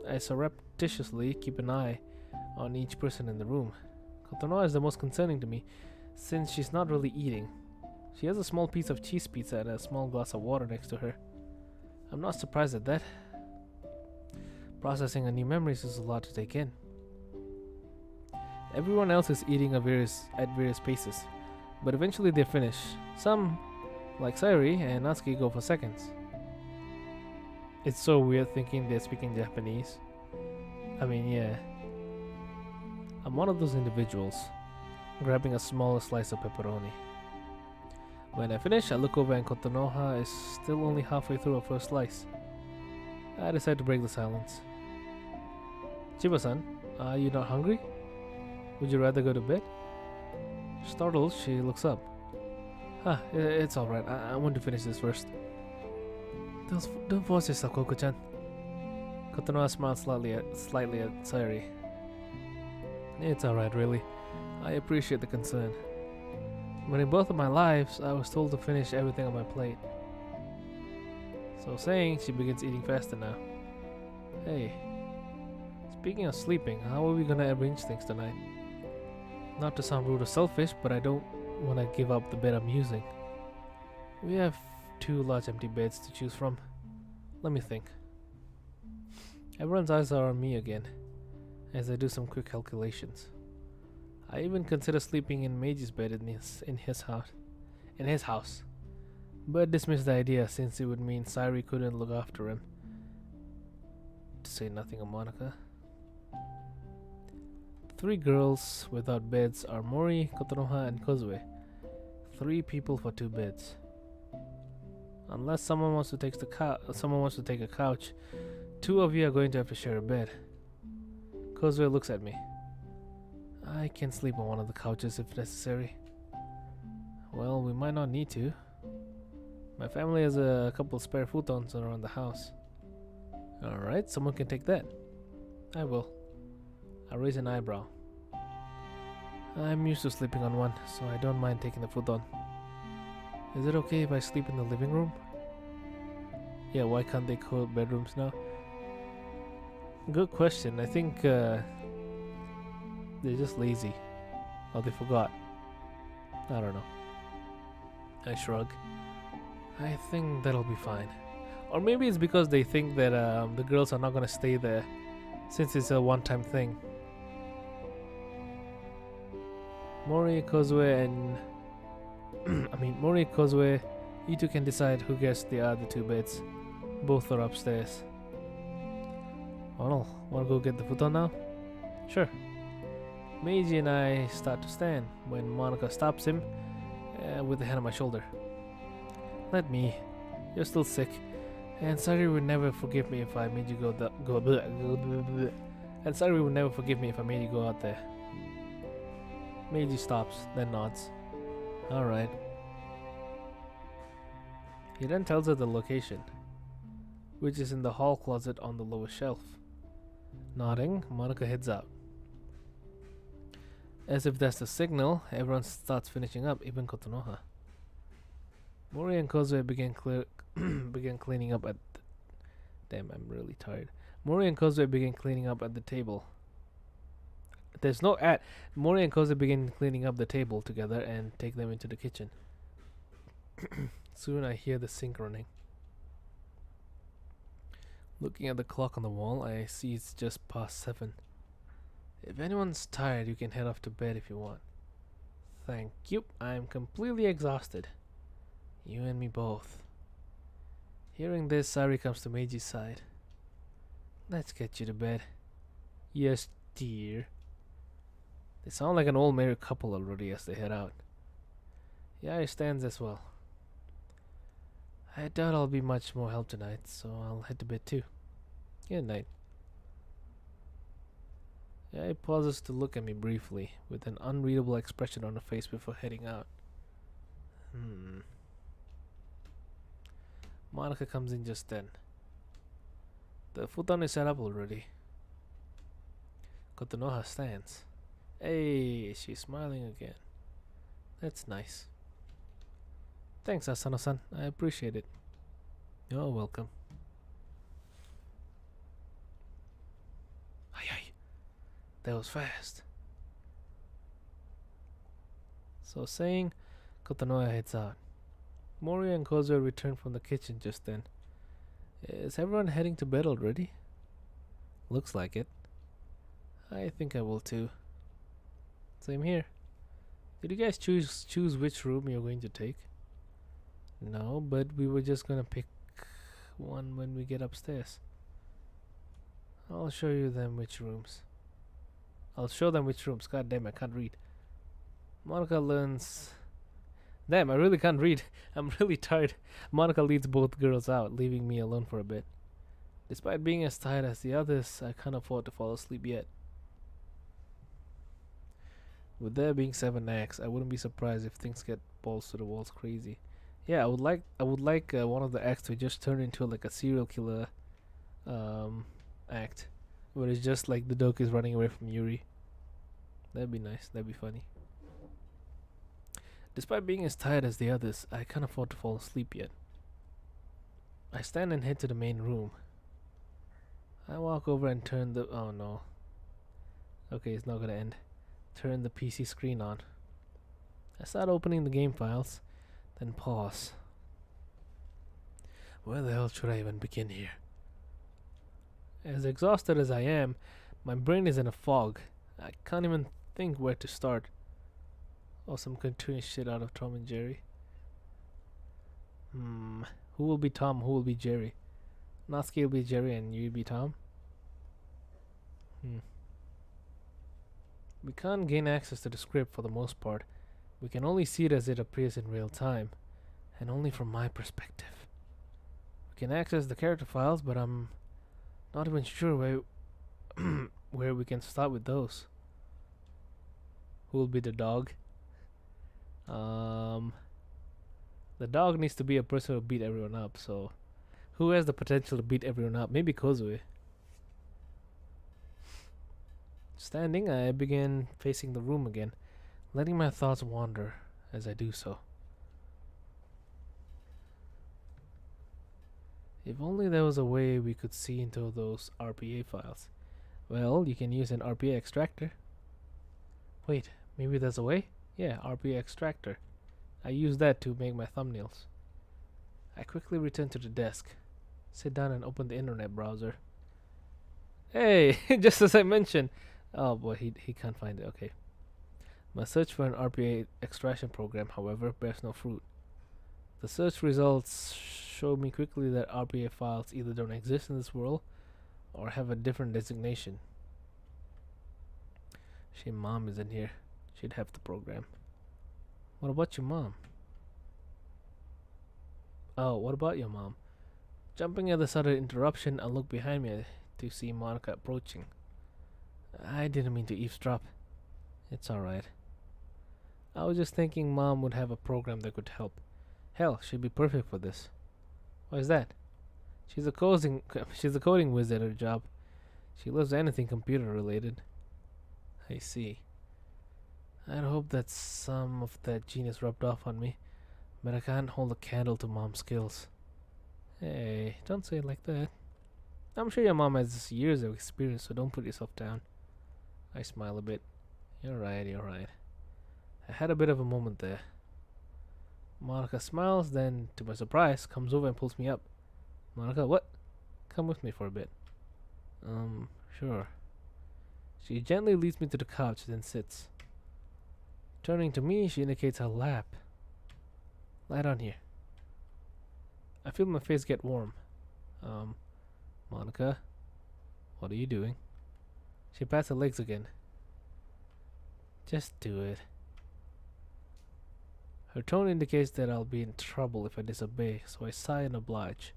I surreptitiously keep an eye on each person in the room. Kotonoha is the most concerning to me, since she's not really eating. She has a small piece of cheese pizza and a small glass of water next to her. I'm not surprised at that. Processing a new memories is a lot to take in. Everyone else is eating at various paces, but eventually they finish. Some, like Sayuri and Natsuki, go for seconds. It's so weird thinking they're speaking Japanese. I mean, yeah. I'm one of those individuals, grabbing a smaller slice of pepperoni. When I finish, I look over and Kotonoha is still only halfway through her first slice. I decide to break the silence. Chiba-san, are you not hungry? Would you rather go to bed? Startled, she looks up. It's alright. I want to finish this first. Don't force yourself, Koko-chan. Kotonoha smiles slightly at Sayuri. It's alright, really. I appreciate the concern. But in both of my lives, I was told to finish everything on my plate. So saying, she begins eating faster now. Hey, speaking of sleeping, how are we gonna arrange things tonight? Not to sound rude or selfish, but I don't want to give up the bed I'm using. We have 2 large empty beds to choose from. Let me think. Everyone's eyes are on me again, as I do some quick calculations. I even consider sleeping in Meiji's bed in his house, but dismiss the idea since it would mean Sayuri couldn't look after him. To say nothing of Monica. 3 girls without beds are Mori, Kotonoha, and Kozue. 3 people for 2 beds. Unless someone wants to take a couch, 2 of you are going to have to share a bed. Kozue looks at me. I can sleep on one of the couches if necessary. Well, we might not need to. My family has a couple spare futons around the house. Alright, someone can take that. I will. I raise an eyebrow. I'm used to sleeping on one, so I don't mind taking the futon. Is it okay if I sleep in the living room? Yeah, why can't they call bedrooms now? Good question. I think they're just lazy. Or they forgot. I don't know. I shrug. I think that'll be fine. Or maybe it's because they think that the girls are not gonna stay there, since it's a one-time thing. Mori, Kozue, and Mori, Kozue, you two can decide who gets the other 2 beds. Both are upstairs. Ronald, wanna go get the futon now? Sure. Meiji and I start to stand when Monica stops him with a hand on my shoulder. Let me. You're still sick, and Sayuri would never forgive me if I made you And Sayuri would never forgive me if I made you go out there. Meiji stops, then nods. Alright. He then tells her the location, which is in the hall closet on the lower shelf. Nodding, Monica heads out. As if that's the signal, everyone starts finishing up, even Kotonoha. Mori and Kozue begin cleaning up at Damn, I'm really tired. Mori and Kozue begin cleaning up at the table. There's no at. Mori and Kozue begin cleaning up the table together and take them into the kitchen. Soon I hear the sink running. Looking at the clock on the wall, I see it's just past 7. If anyone's tired, you can head off to bed if you want. Thank you. I'm completely exhausted. You and me both. Hearing this, Sayuri comes to Meiji's side. Let's get you to bed. Yes, dear. They sound like an old married couple already as they head out. Yeah, it stands as well. I doubt I'll be much more help tonight, so I'll head to bed too. Good night. Yeah, he pauses to look at me briefly, with an unreadable expression on her face before heading out. Monica comes in just then. The futon is set up already. Got to know her stance. Hey, she's smiling again. That's nice. Thanks, Asano-san. I appreciate it. You're welcome. Ay. That was fast. So saying, Kotonoya heads out. Mori and Kozuo return from the kitchen just then. Is everyone heading to bed already? Looks like it. I think I will too. Same here. Did you guys choose which room you're going to take? No, but we were just gonna pick one when we get upstairs. I'll show them which rooms. God damn, I can't read. Monica learns. Damn, I really can't read. I'm really tired. Monica leads both girls out, leaving me alone for a bit. Despite being as tired as the others, I can't afford to fall asleep yet. With there being 7 acts, I wouldn't be surprised if things get balls to the walls crazy. Yeah, I would like one of the acts to just turn into like a serial killer act, where it's just like the dog is running away from Yuri. That'd be nice. That'd be funny. Despite being as tired as the others, I can't afford to fall asleep yet. I stand and head to the main room. I walk over and turn the... Oh no. Okay, it's not gonna end. Turn the PC screen on. I start opening the game files, then pause. Where the hell should I even begin here? As exhausted as I am, my brain is in a fog. I can't even think where to start. Or some cartoonish shit out of Tom and Jerry. Who will be Tom? Who will be Jerry? Natsuki will be Jerry and you be Tom? We can't gain access to the script for the most part. We can only see it as it appears in real time, and only from my perspective. We can access the character files, but I'm not even sure where we can start with those. Who will be the dog? The dog needs to be a person who beat everyone up, so who has the potential to beat everyone up? Maybe Kozue. Standing, I begin facing the room again, letting my thoughts wander as I do so. If only there was a way we could see into those RPA files. Well, you can use an RPA extractor. Wait, maybe there's a way? Yeah, RPA extractor. I use that to make my thumbnails. I quickly return to the desk, sit down and open the internet browser. Hey, just as I mentioned. Oh boy, he can't find it. Okay. My search for an RPA extraction program, however, bears no fruit. The search results show me quickly that RPA files either don't exist in this world or have a different designation. Shame Mom isn't here. She'd have the program. What about your mom? Oh, what about your mom? Jumping at the sudden interruption, I look behind me to see Monica approaching. I didn't mean to eavesdrop. It's alright. I was just thinking Mom would have a program that could help. Hell, she'd be perfect for this. Why is that? She's a coding wizard at her job. She loves anything computer related. I see. I'd hope that some of that genius rubbed off on me, but I can't hold a candle to Mom's skills. Hey, don't say it like that. I'm sure your mom has years of experience, so don't put yourself down. I smile a bit. You're right. I had a bit of a moment there. Monica smiles, then, to my surprise, comes over and pulls me up. Monica, what? Come with me for a bit. Sure. She gently leads me to the couch, then sits. Turning to me, she indicates her lap. Lie down here. I feel my face get warm. Monica, what are you doing? She pats her legs again. Just do it. Her tone indicates that I'll be in trouble if I disobey, so I sigh and oblige.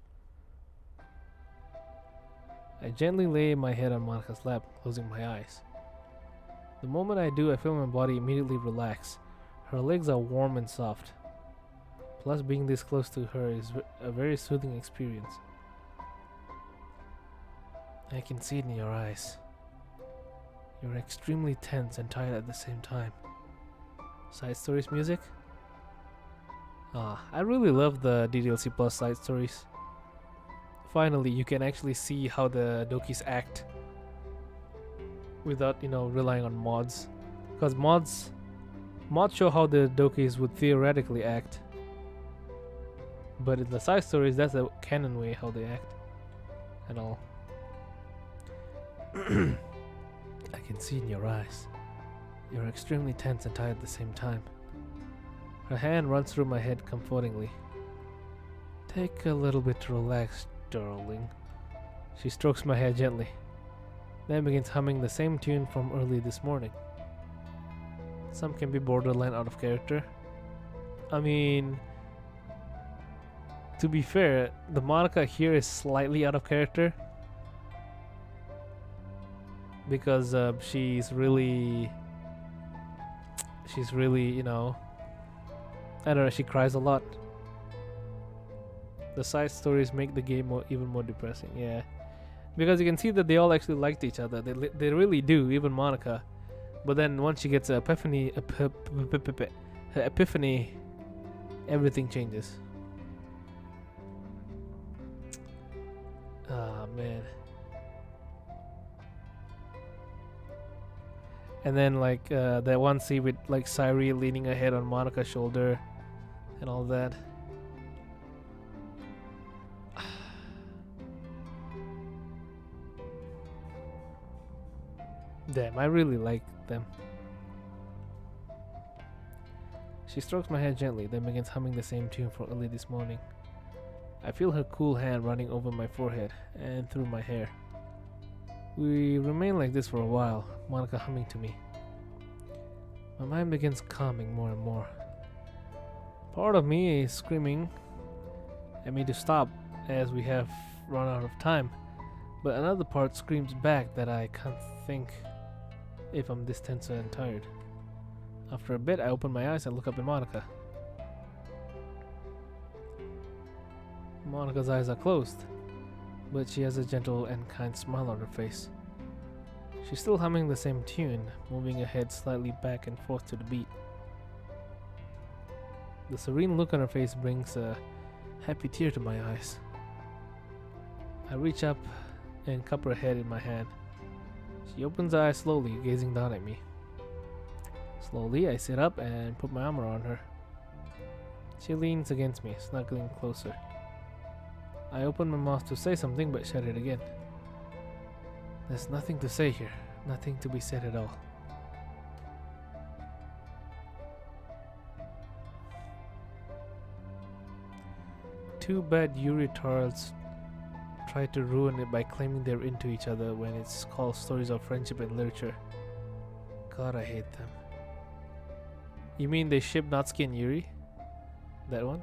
I gently lay my head on Monica's lap, closing my eyes. The moment I do, I feel my body immediately relax. Her legs are warm and soft. Plus, being this close to her is a very soothing experience. I can see it in your eyes. You're extremely tense and tired at the same time. Side stories music? I really love the DDLC Plus side stories. Finally, you can actually see how the Dokis act without, relying on mods. Because mods show how the Dokis would theoretically act. But in the side stories, that's the canon way how they act and all. I can see in your eyes. You're extremely tense and tired at the same time. Her hand runs through my head comfortingly. Take a little bit to relax, darling. She strokes my hair gently, then begins humming the same tune from early this morning. Some can be borderline out of character. I mean, to be fair, the Monica here is slightly out of character. Because she's really, I don't know, she cries a lot. The side stories make the game even more depressing, yeah. Because you can see that they all actually liked each other. They really do, even Monica. But then once she gets her epiphany, everything changes. Ah, man. And then that one scene with Sairi leaning her head on Monica's shoulder and all that. Damn, I really like them. She strokes my hair gently, then begins humming the same tune from early this morning. I feel her cool hand running over my forehead and through my hair. We remain like this for a while, Monica humming to me. My mind begins calming more and more. Part of me is screaming at me to stop as we have run out of time, but another part screams back that I can't think if I'm this tense and tired. After a bit, I open my eyes and look up at Monica. Monica's eyes are closed, but she has a gentle and kind smile on her face. She's still humming the same tune, moving her head slightly back and forth to the beat. The serene look on her face brings a happy tear to my eyes. I reach up and cup her head in my hand. She opens her eyes slowly, gazing down at me. Slowly, I sit up and put my arm around her. She leans against me, snuggling closer. I open my mouth to say something but shut it again. There's nothing to say here, nothing to be said at all. Too bad you retards try to ruin it by claiming they're into each other when it's called stories of friendship and literature. God, I hate them. You mean they ship Natsuki and Yuri? That one?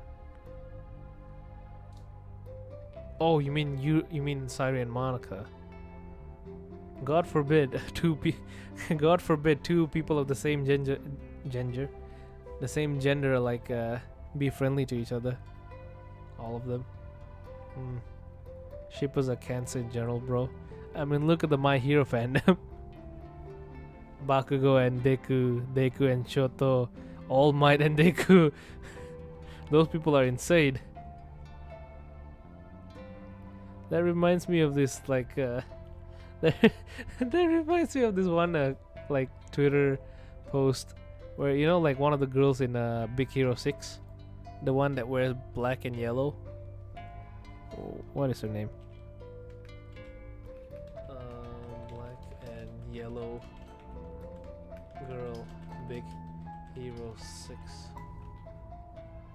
Oh, you mean Sairi and Monica? God forbid two people of the same gender, the same gender, be friendly to each other. All of them. Shippers are cancer in general, bro. I mean, look at the My Hero fandom. Bakugo and Deku and Shoto, All Might and Deku. Those people are insane. That reminds me of this that reminds me of this one Twitter post where one of the girls in Big Hero 6, the one that wears black and yellow. What is her name? Black and yellow girl, Big Hero 6.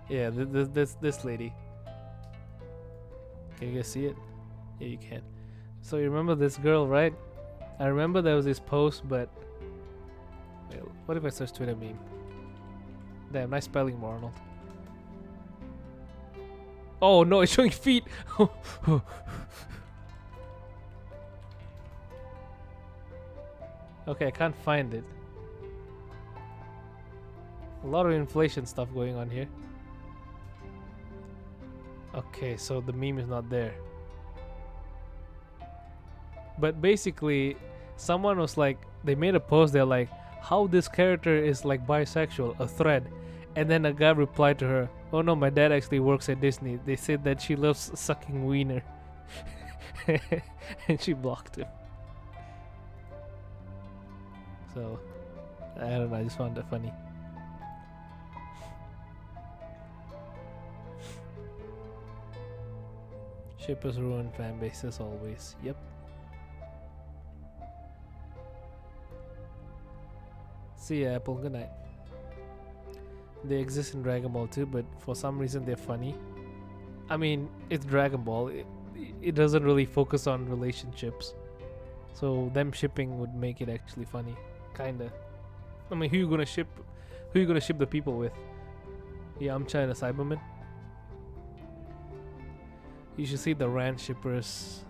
Yeah, this lady. Can you guys see it? Yeah, you can. So you remember this girl, right? I remember there was this post, but Wait, what if I search Twitter meme? Damn, nice spelling, Ronald. Oh no, it's showing feet! Okay, I can't find it. A lot of inflation stuff going on here. Okay, so the meme is not there. But basically, someone was like, they made a post, they're like, how this character is like bisexual, a thread. And then a guy replied to her, oh no, my dad actually works at Disney. They said that she loves sucking wiener. And she blocked him. So, I don't know, I just found that funny. Shippers ruin fan bases always. Yep. See ya, Apple. Good night. They exist in Dragon Ball too, but for some reason they're funny. I mean, it's Dragon Ball. It doesn't really focus on relationships. So them shipping would make it actually funny. Kinda. I mean, who you gonna ship? Who you gonna ship the people with? Yamcha and a Cyberman? You should see the Rand shippers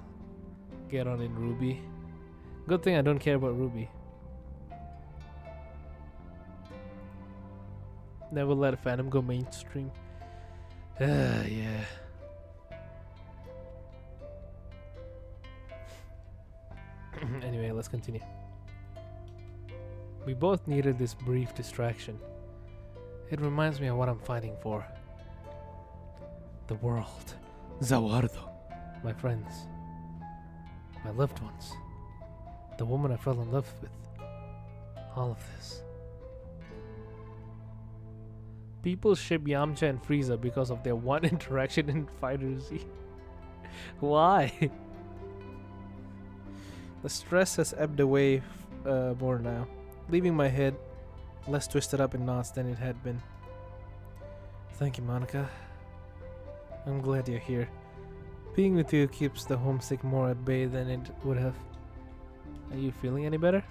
get on in Ruby. Good thing I don't care about Ruby. Never let a fandom go mainstream. Yeah. Anyway, let's continue. We both needed this brief distraction. It reminds me of what I'm fighting for. The world. Zawardo. My friends. My loved ones. The woman I fell in love with. All of this. People ship Yamcha and Frieza because of their one interaction in Fighter Z. Why? The stress has ebbed away more now, leaving my head less twisted up in knots than it had been. Thank you, Monica. I'm glad you're here. Being with you keeps the homesick more at bay than it would have. Are you feeling any better?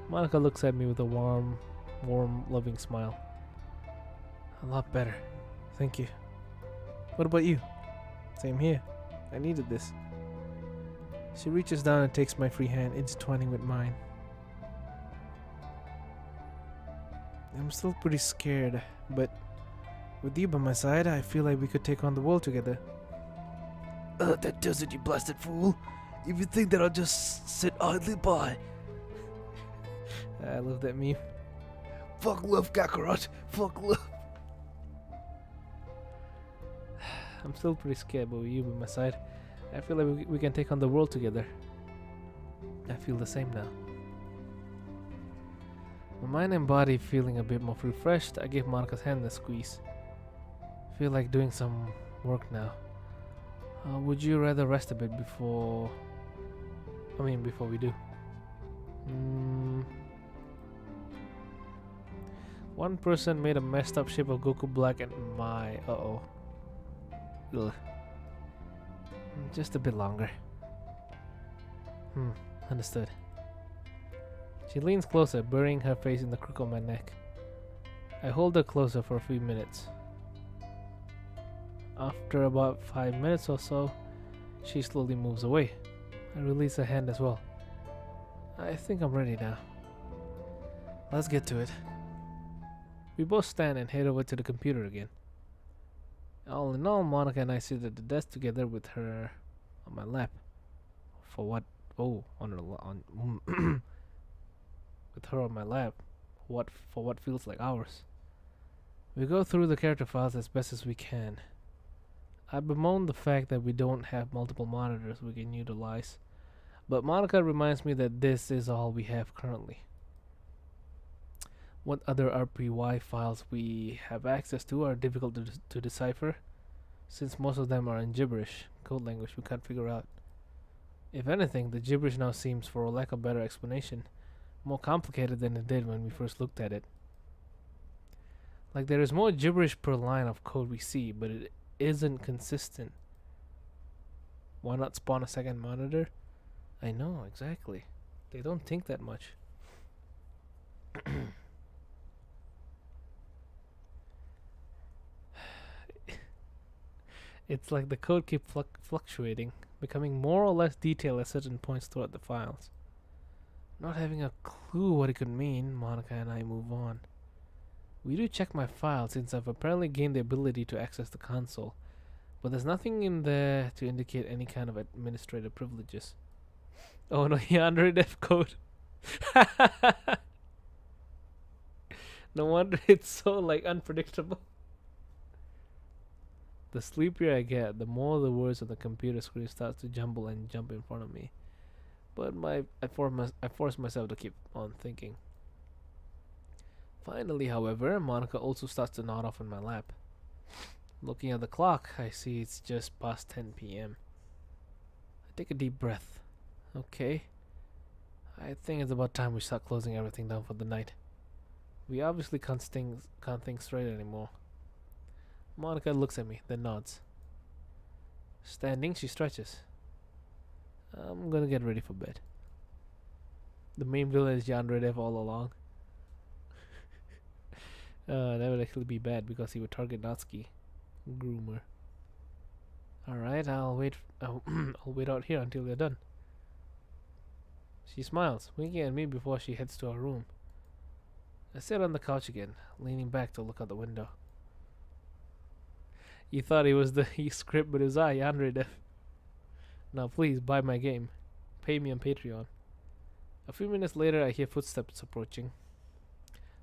Monica looks at me with a warm, loving smile. A lot better. Thank you. What about you? Same here. I needed this. She reaches down and takes my free hand, intertwining with mine. I'm still pretty scared, but with you by my side, I feel like we could take on the world together. That does it, you blasted fool. If you think that I'll just sit idly by. I love that meme. Fuck love, Kakarot. Fuck love. I'm still pretty scared, but with you by my side, I feel like we can take on the world together. I feel the same now. My mind and body feeling a bit more refreshed, I give Monica's hand a squeeze. Feel like doing some work now. Would you rather rest a bit before we do? One person made a messed up shape of Goku Black and my... Uh-oh. Ugh. Just a bit longer. Understood. She leans closer, burying her face in the crook of my neck. I hold her closer for a few minutes. After about 5 minutes or so, she slowly moves away. I release her hand as well. I think I'm ready now. Let's get to it. We both stand and head over to the computer again. All in all, Monica and I sit at the desk together with her on my lap. For what? Oh, with her on my lap. For what feels like hours. We go through the character files as best as we can. I bemoan the fact that we don't have multiple monitors we can utilize, but Monica reminds me that this is all we have currently. What other RPY files we have access to are difficult to decipher, since most of them are in gibberish, code language we can't figure out. If anything, the gibberish now seems, for lack of better explanation, more complicated than it did when we first looked at it. Like there is more gibberish per line of code we see, but it isn't consistent. Why not spawn a second monitor? I know, exactly. They don't think that much. It's like the code keeps fluctuating, becoming more or less detailed at certain points throughout the files. Not having a clue what it could mean, Monica and I move on. We do check my file since I've apparently gained the ability to access the console, but there's nothing in there to indicate any kind of administrative privileges. Oh no, yeah, under def code. No wonder it's so like unpredictable. The sleepier I get, the more the words on the computer screen starts to jumble and jump in front of me. But I force myself to keep on thinking. Finally, however, Monica also starts to nod off in my lap. Looking at the clock, I see it's just past 10 p.m. I take a deep breath. Okay. I think it's about time we start closing everything down for the night. We obviously can't think straight anymore. Monica looks at me, then nods. Standing, she stretches. I'm gonna get ready for bed. The main villain is Yandere Dev all along. That would actually be bad because he would target Natsuki. Groomer. Alright, I'll wait I'll wait out here until they're done. She smiles, winking at me before she heads to her room. I sit on the couch again, leaning back to look out the window. You thought it was the script, but it was I, Yandere Dev. Now please, buy my game. Pay me on Patreon. A few minutes later, I hear footsteps approaching.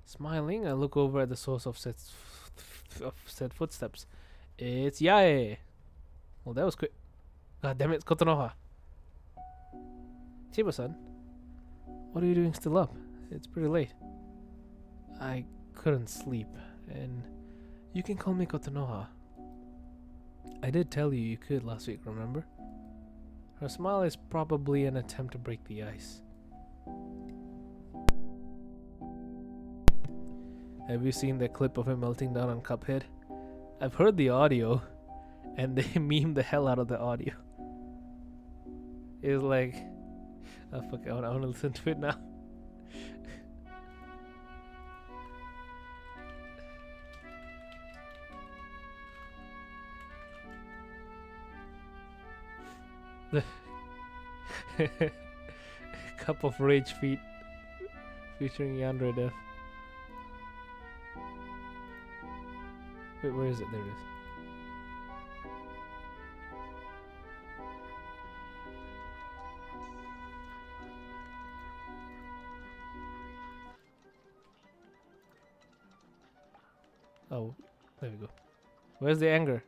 Smiling, I look over at the source of said footsteps. It's Yae. Well, that was quick. God damn it, Kotonoha. Chiba-san, what are you doing still up? It's pretty late. I couldn't sleep, and you can call me Kotonoha. I did tell you you could last week, remember? Her smile is probably an attempt to break the ice. Have you seen that clip of him melting down on Cuphead? I've heard the audio, and they meme the hell out of the audio. It's like, oh fuck, I want to listen to it now. Cup of Rage feet featuring Yandere Dev. Wait, where is it? There it is. Oh, there we go. Where's the anger?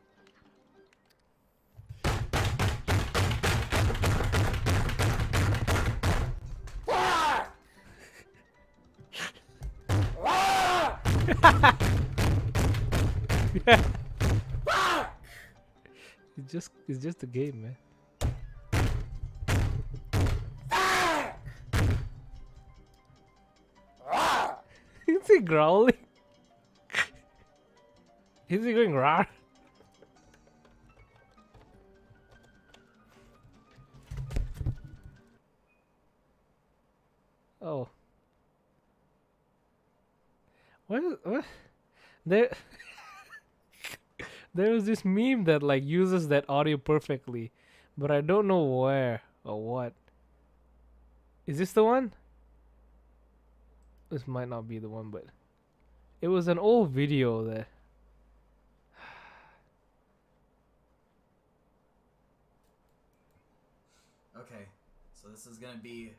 Yeah. It's just a game, man. Is he growling? Is he going rawr? Oh. What? There was this meme that like uses that audio perfectly, but I don't know where or what. Is this the one? This might not be the one, but it was an old video that Okay, so this is gonna be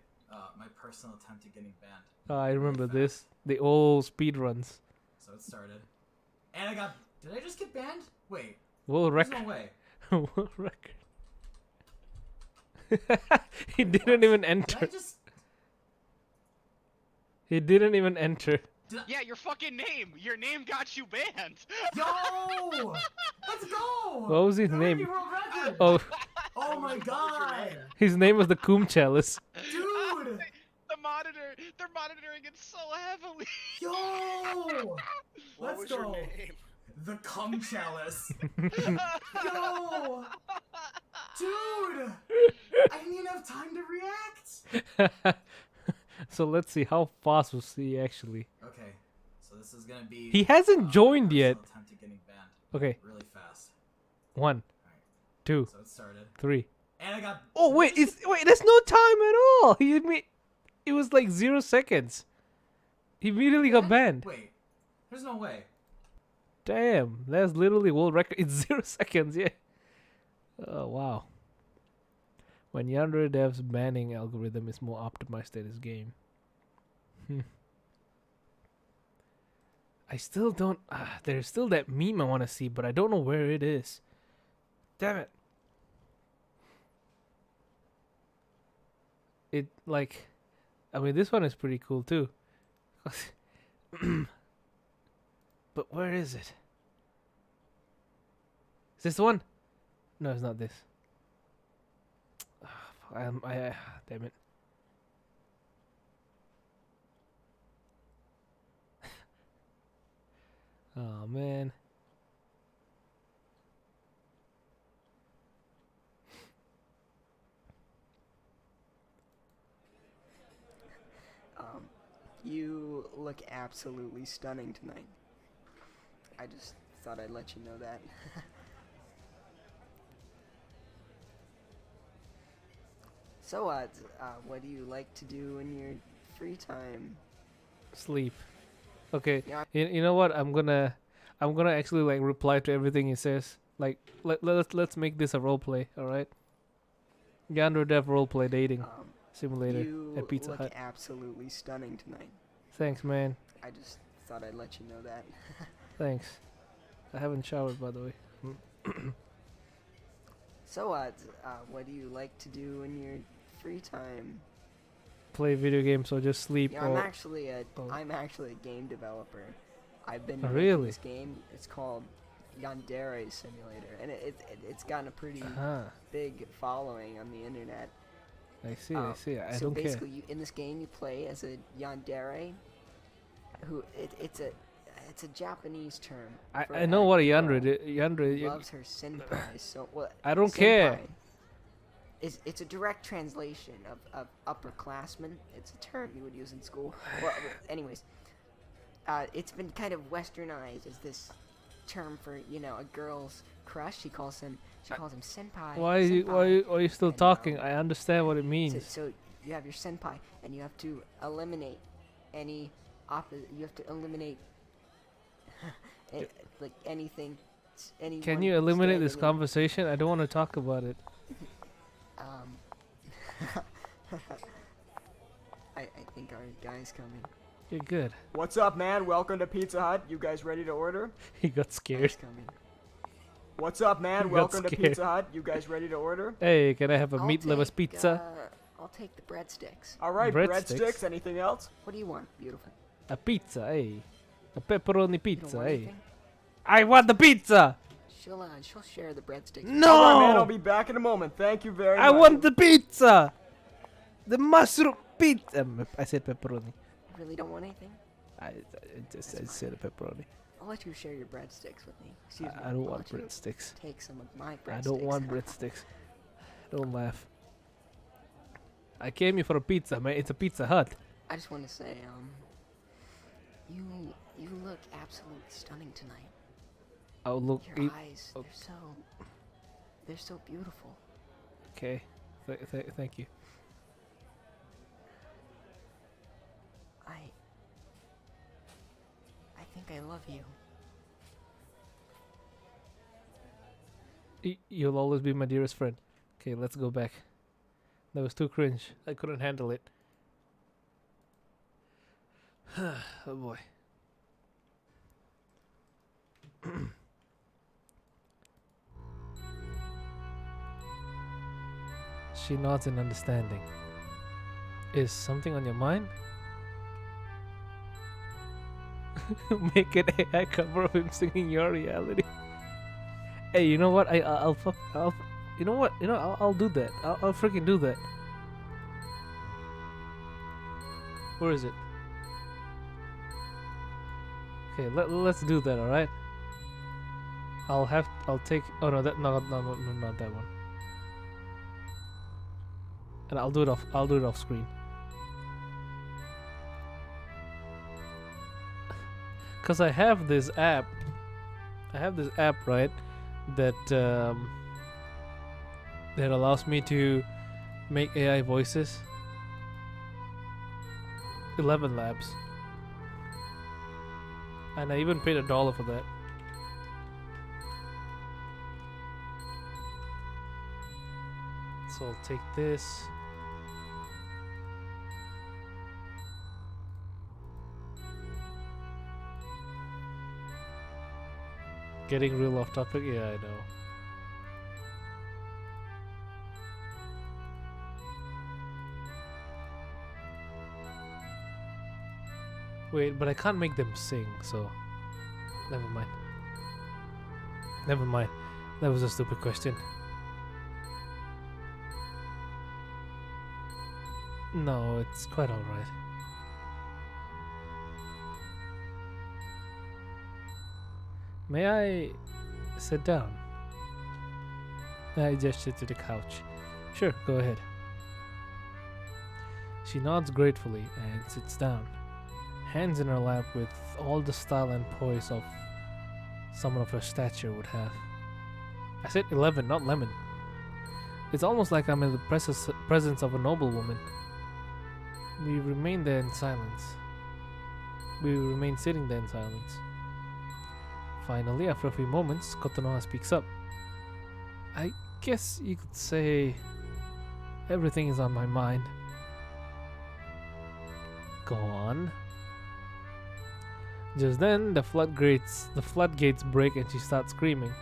my personal attempt at getting banned. I remember this. The old speed runs. So it started. And I got... Did I just get banned? Wait. World There's record. no way. World record. He didn't even enter. Did I just... He didn't even enter. Yeah, your fucking name. Your name got you banned. Yo! Let's go! What was his name? World record! Oh, Oh my god! his name was the Coom Chalice. Dude! They're monitoring it so heavily. Yo! What Let's was go! your name? The cum chalice. Yo! Dude! I didn't even have time to react! So let's see how fast was he actually. Okay, so this is gonna be. He hasn't joined personal yet. Attempt at getting banned Okay, really fast. 1, Alright, 2, so it started, 3. and I got. Oh wait, there's no time at all. It was like 0 seconds. He immediately got banned. Wait, there's no way. Damn, that's literally world record. It's 0 seconds, yeah. Oh wow. When Yandere Dev's banning algorithm is more optimized than his game. I still don't. There's still that meme I want to see, but I don't know where it is. Damn it. It like, I mean, this one is pretty cool too. But where is it? Is this the one? No, it's not this. Damn it. Oh man. You look absolutely stunning tonight. I just thought I'd let you know that. So, what do you like to do in your free time? Sleep. Okay. Yeah. You know what? I'm gonna actually like reply to everything he says. Like let's make this a role play, all right? Yandere Dev role play dating simulator You at Pizza look Hut. absolutely stunning tonight. Thanks, man. I just thought I'd let you know that. Thanks. I haven't showered, by the way. So, what do you like to do in your free time? Play video games or just sleep. Yeah, or I'm actually a game developer. I've been Oh, making really? this game. It's called Yandere Simulator, and it's gotten a pretty big following on the internet. I see. I see. I so don't care. basically, in this game, you play as a yandere, who it's a Japanese term. for I know what a girl yandere. who loves her senpai so well. I don't care. It's a direct translation of upperclassmen. It's a term you would use in school. Well, anyways, it's been kind of westernized as this term for a girl's crush. She calls him senpai. Why are you still And, talking? I understand what it means. So you have your senpai, and you have to eliminate any you have to eliminate like anything. Can you eliminate this conversation? I don't want to talk about it. I think our guy's coming. You're good. What's up, man? Welcome to Pizza Hut. You guys ready to order? He got scared. Guy's coming. What's up, man? You got Welcome to scared. Pizza Hut. You guys ready to order? Hey, can I have a I'll meatless take, pizza? I'll take the breadsticks. All right, Breadsticks. breadsticks. Anything else? What do you want, beautiful? A pizza, hey. A pepperoni You don't pizza, want hey. anything? I want the pizza! She'll share the breadsticks. No! All right, man. I'll be back in a moment. Thank you very much. I want the pizza! The mushroom pizza! I said pepperoni. You really don't want anything? I said a pepperoni. I'll let you share your breadsticks with me. Excuse me. I don't I'll want let you breadsticks. Take some of my breadsticks. I don't want breadsticks. Don't laugh. I came here for a pizza, man. It's a Pizza Hut. I just want to say, you look absolutely stunning tonight. Oh, look. Your eyes, oh. they're so beautiful. Okay. Thank you. I think I love you. You'll always be my dearest friend. Okay, let's go back. That was too cringe. I couldn't handle it. Oh boy. She nods in understanding. Is something on your mind? Make an AI cover of him singing Your Reality. Hey, you know what? I'll you know what? I'll do that. I'll freaking do that. Where is it? Okay, let's do that. All right. I'll take. Oh no, that no, not that one. And I'll do it off screen. Because I have this app. Right, that that allows me to make AI voices. 11 labs. And I even paid $1 for that. So I'll take this. Getting real off topic? Yeah, I know. Wait, but I can't make them sing, so never mind. Never mind. That was a stupid question. No, it's quite alright. May I sit down? I gestured to the couch. Sure, go ahead. She nods gratefully and sits down, hands in her lap with all the style and poise of someone of her stature would have. I said 11, not lemon. It's almost like I'm in the presence of a noble woman. We remain there in silence. We remain sitting there in silence. Finally, after a few moments, Kotonoha speaks up. I guess you could say everything is on my mind. Go on. Just then, the floodgates break and she starts screaming.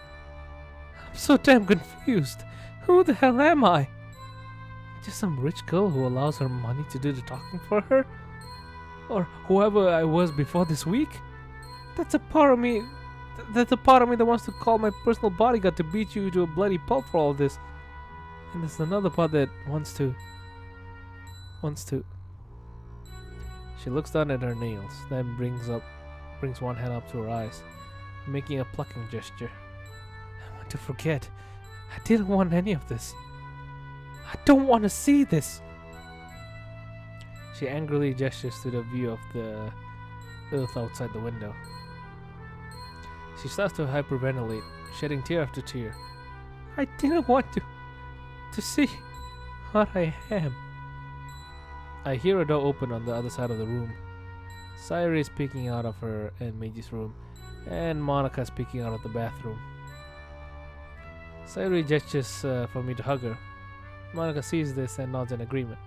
I'm so damn confused. Who the hell am I? Just some rich girl who allows her money to do the talking for her? Or whoever I was before this week? That's a part of me that wants to call my personal bodyguard to beat you to a bloody pulp for all this. And there's another part that wants to. She looks down at her nails, then brings one hand up to her eyes, making a plucking gesture. I want to forget. I didn't want any of this. I don't want to see this. She angrily gestures to the view of the earth outside the window. She starts to hyperventilate, shedding tear after tear. I didn't want to see what I am. I hear a door open on the other side of the room. Sayuri is peeking out of her and Meiji's room, and Monica is peeking out of the bathroom. Sayuri gestures for me to hug her. Monica sees this and nods in agreement.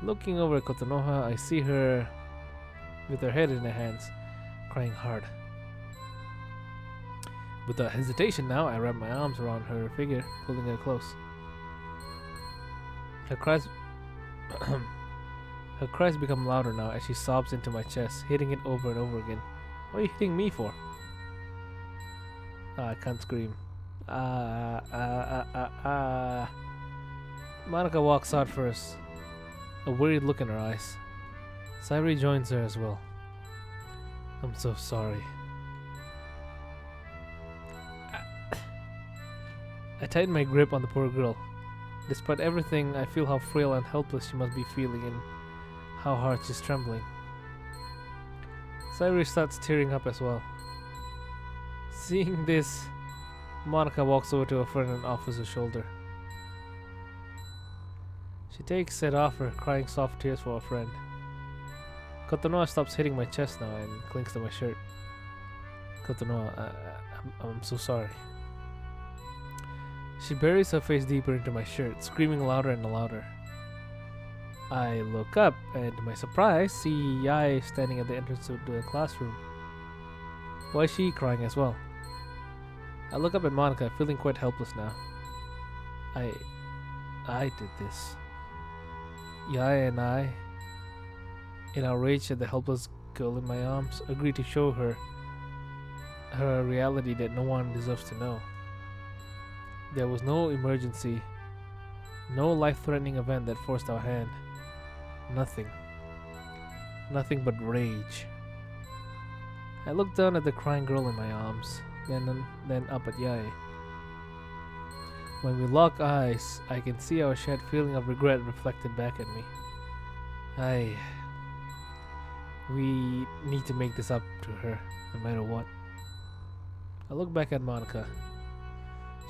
Looking over at Kotonoha, I see her with her head in her hands, crying hard. Without hesitation now, I wrap my arms around her figure, pulling her close. Her cries become louder now as she sobs into my chest, hitting it over and over again. What are you hitting me for? I can't scream. Monica walks out first, a worried look in her eyes. Sayuri joins her as well. I'm so sorry. I tighten my grip on the poor girl. Despite everything, I feel how frail and helpless she must be feeling and how hard she's trembling. Sayuri starts tearing up as well. Seeing this, Monica walks over to her friend and offers her shoulder. She takes it off her, crying soft tears for her friend. Kotonoha stops hitting my chest now and clings to my shirt. Kotonoha, I'm so sorry. She buries her face deeper into my shirt, screaming louder and louder. I look up and, to my surprise, see Yae standing at the entrance to the classroom. Why is she crying as well? I look up at Monica, feeling quite helpless now. I did this. Yae and I, in our rage at the helpless girl in my arms, agreed to show her a reality that no one deserves to know. There was no emergency, no life-threatening event that forced our hand. Nothing. Nothing but rage. I looked down at the crying girl in my arms, then up at Yae. When we lock eyes, I can see our shared feeling of regret reflected back at me. We need to make this up to her, no matter what. I look back at Monica.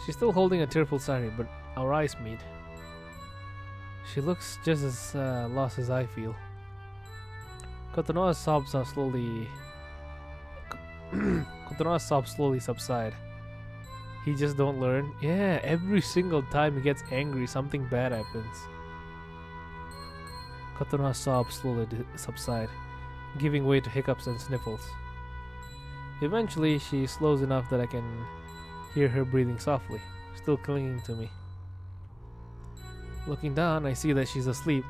She's still holding a tearful Sayuri, but our eyes meet. She looks just as lost as I feel. Kotonoha's sobs are slowly... Kotonoha's sobs slowly subside. He just don't learn. Yeah, every single time he gets angry, something bad happens. Kotonoha's sobs slowly subside, giving way to hiccups and sniffles. Eventually, she slows enough that I can hear her breathing softly, still clinging to me. Looking down, I see that she's asleep.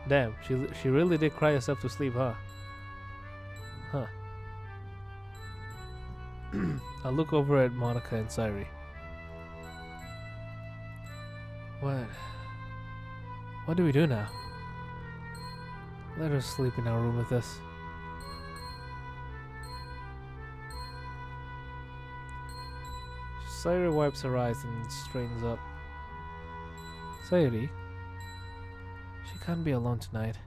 Damn, she really did cry herself to sleep, huh? Huh. I look over at Monica and Sayuri. What do we do now? Let her sleep in our room with us. Sayuri wipes her eyes and straightens up. Sayuri, she can't be alone tonight.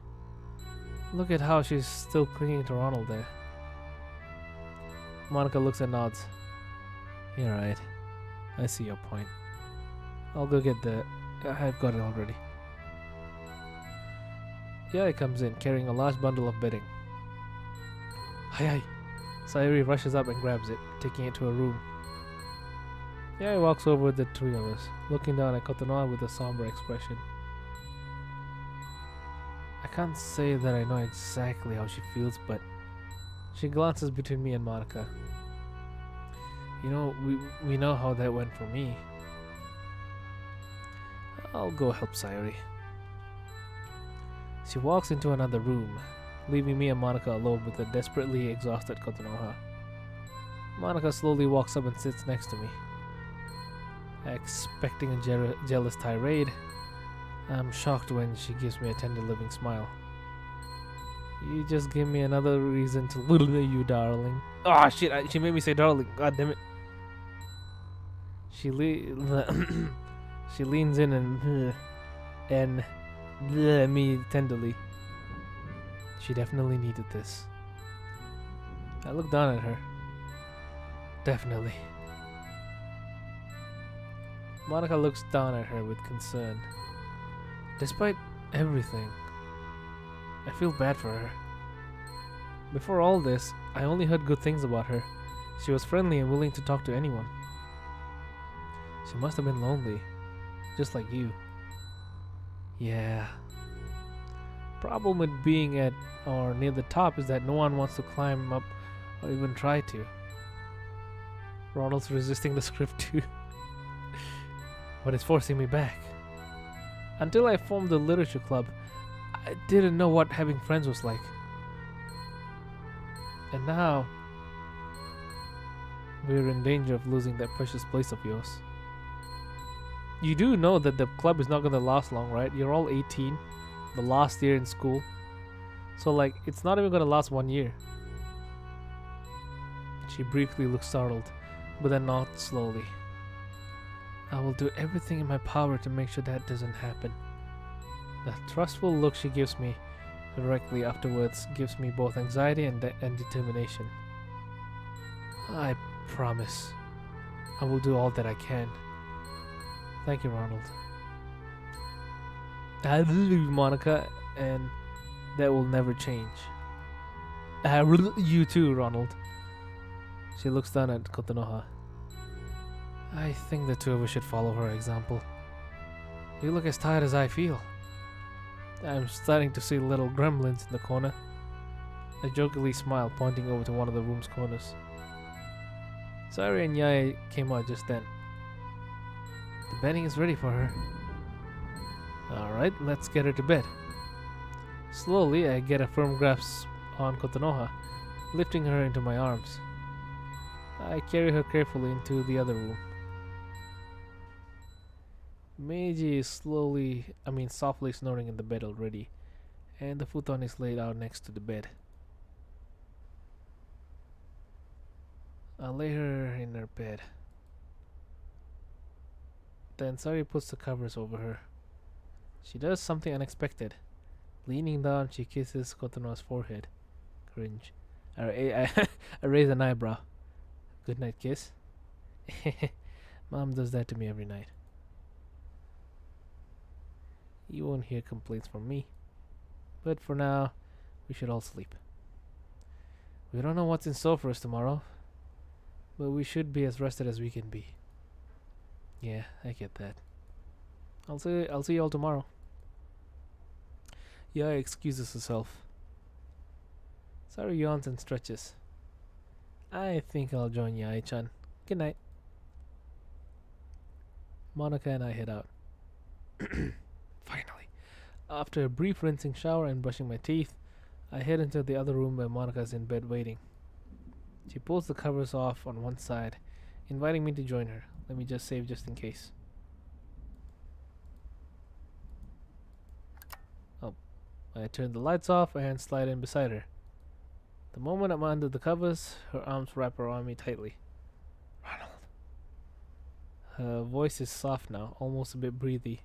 Look at how she's still clinging to Ronald there. Monica looks and nods. You're right. I see your point. I'll go get the... I've got it already. Yai comes in, carrying a large bundle of bedding. Hi. Sayuri rushes up and grabs it, taking it to her room. Yai walks over with the three of us, looking down at Kotonoha with a somber expression. I can't say that I know exactly how she feels, but she glances between me and Monica. You know, we know how that went for me. I'll go help Sayuri. She walks into another room, leaving me and Monica alone with the desperately exhausted Kotonoha. Monica slowly walks up and sits next to me. Expecting a jealous tirade, I'm shocked when she gives me a tender living smile. You just give me another reason to little you, darling. Oh shit, she made me say darling. God damn it. She leans in and me tenderly. She definitely needed this. I look down at her. Definitely. Monica looks down at her with concern. Despite everything, I feel bad for her. Before all this, I only heard good things about her. She was friendly and willing to talk to anyone. She must have been lonely, just like you. Yeah. Problem with being at or near the top is that no one wants to climb up or even try to. Ronald's resisting the script too. But it's forcing me back. Until I formed the literature club, I didn't know what having friends was like. And now, we're in danger of losing that precious place of yours. You do know that the club is not gonna last long, right? You're all 18, the last year in school. So like, it's not even gonna last 1 year. She briefly looks startled, but then nods slowly. I will do everything in my power to make sure that doesn't happen. The trustful look she gives me directly afterwards gives me both anxiety and determination. I promise. I will do all that I can. Thank you, Ronald. I love you, Monica, and that will never change. I love you too, Ronald. She looks down at Kotonoha. I think the two of us should follow her example. You look as tired as I feel. I'm starting to see little gremlins in the corner. I jokingly smile, pointing over to one of the room's corners. Sayuri and Yai came out just then. The bedding is ready for her. Alright, let's get her to bed. Slowly, I get a firm grasp on Kotonoha, lifting her into my arms. I carry her carefully into the other room. Meiji is softly snoring in the bed already, and the futon is laid out next to the bed. I lay her in her bed. Then Sayuri puts the covers over her. She does something unexpected. Leaning down, she kisses Kotonoha's forehead, Cringe. I raise an eyebrow. Good night kiss. Mom does that to me every night. You won't hear complaints from me. But for now, we should all sleep. We don't know what's in store for us tomorrow, but we should be as rested as we can be. Yeah, I get that. I'll see you all tomorrow. Yaya excuses herself. Saru yawns and stretches. I think I'll join Yaya-chan. Good night. Monica and I head out. Finally. After a brief rinsing shower and brushing my teeth, I head into the other room where Monica's in bed waiting. She pulls the covers off on one side, inviting me to join her. Let me just save just in case. Oh, I turn the lights off and slide in beside her. The moment I'm under the covers, her arms wrap around me tightly. Ronald. Her voice is soft now, almost a bit breathy.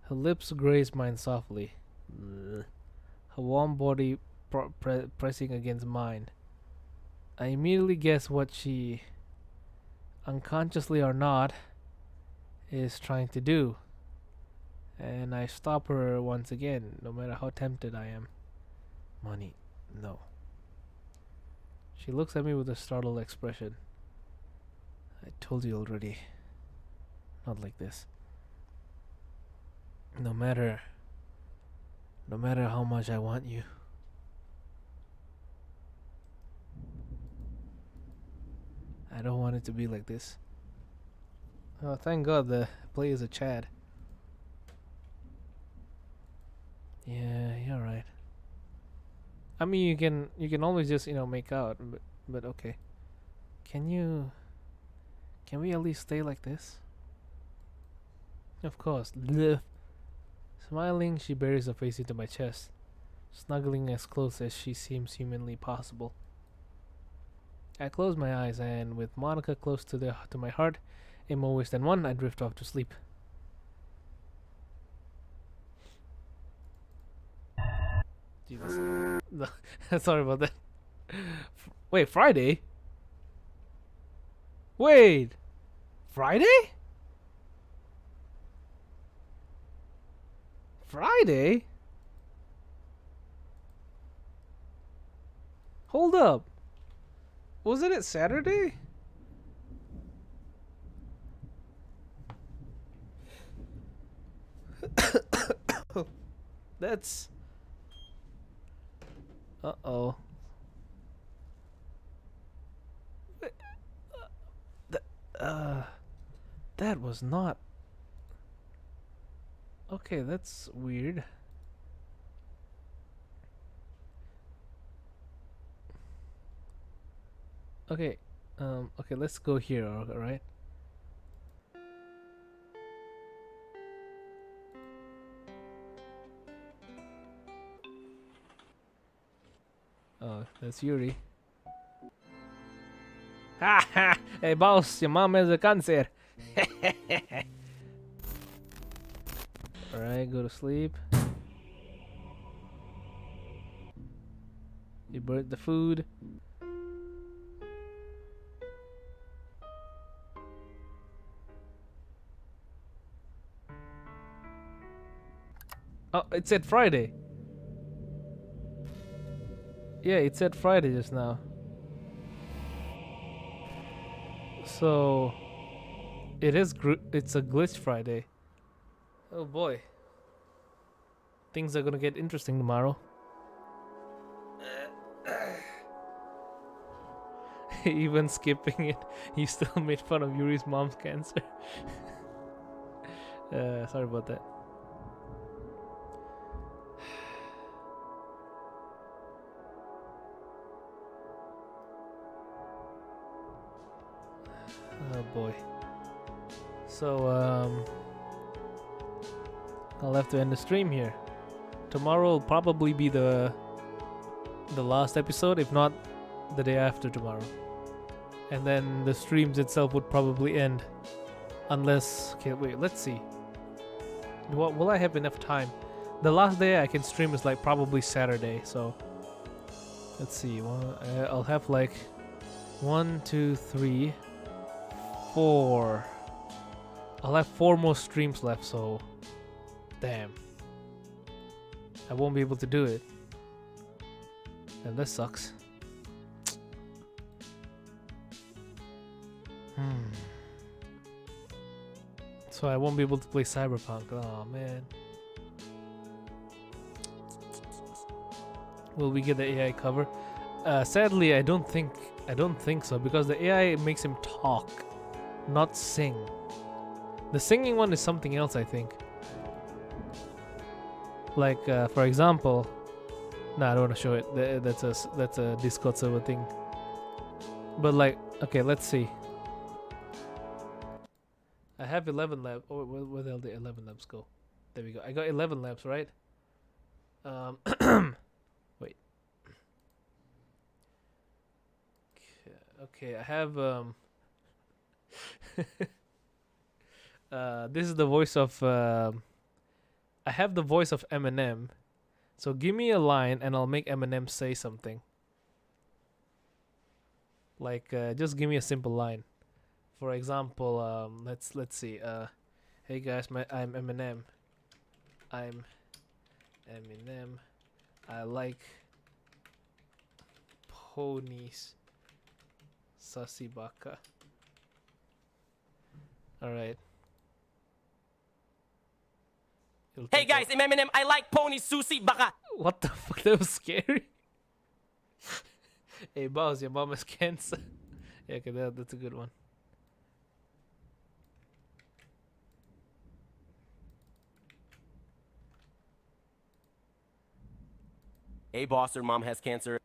Her lips graze mine softly. Ugh. Her warm body pressing against mine. I immediately guess what she, unconsciously or not, is trying to do. And I stop her once again, no matter how tempted I am. Money, no. She looks at me with a startled expression. I told you already. Not like this. No matter how much I want you. I don't want it to be like this. Oh, thank God the play is a Chad. Yeah, you're right. I mean, you can always just, make out, but okay. Can we at least stay like this? Of course. Blech. Smiling, she buries her face into my chest, snuggling as close as she seems humanly possible. I close my eyes, and with Monica close to my heart, in more ways than one, I drift off to sleep. Jesus. No, sorry about that. Wait, Friday? Wait! Friday? Friday? Hold up. Wasn't it Saturday? That's... Uh-oh. That was not... Okay, that's weird. Okay, okay, let's go here, alright? Oh, that's Yuri. Ha ha! Hey boss, your mom has a cancer. Alright, go to sleep. You burnt the food. Oh, it said Friday. Yeah, it said Friday just now. So it's a glitch Friday. Oh boy. Things are gonna get interesting tomorrow. Even skipping it, he still made fun of Yuri's mom's cancer. Sorry about that. Oh boy. So I'll have to end the stream here. Tomorrow will probably be the last episode, if not the day after tomorrow. And then the streams itself would probably end. Unless... Okay, wait, let's see. Will I have enough time? The last day I can stream is like probably Saturday, so... Let's see. I'll have like 1, 2, 3, 4. I'll have 4 more streams left, so damn. I won't be able to do it. And that sucks. So I won't be able to play Cyberpunk. Oh man. Will we get the AI cover? Sadly, I don't think so, because the AI makes him talk, not sing. The singing one is something else, I think. Like, for example, nah, I don't want to show it. That's a Discord server thing. But like, okay, let's see. I have 11 labs. Oh, where the hell did 11 labs go? There we go. I got 11 labs, right? Wait. Okay, I have this is the voice of I have the voice of Eminem. So give me a line and I'll make Eminem say something. Like just give me a simple line. For example, let's see. Hey guys, I'm Eminem. I'm Eminem. I like ponies. Sasibaka. Alright. Hey guys, I'm Eminem. I like ponies, sushi, baka. What the fuck? That was scary. Hey boss, your mom has cancer. Yeah, okay, that's a good one. Hey boss, her mom has cancer.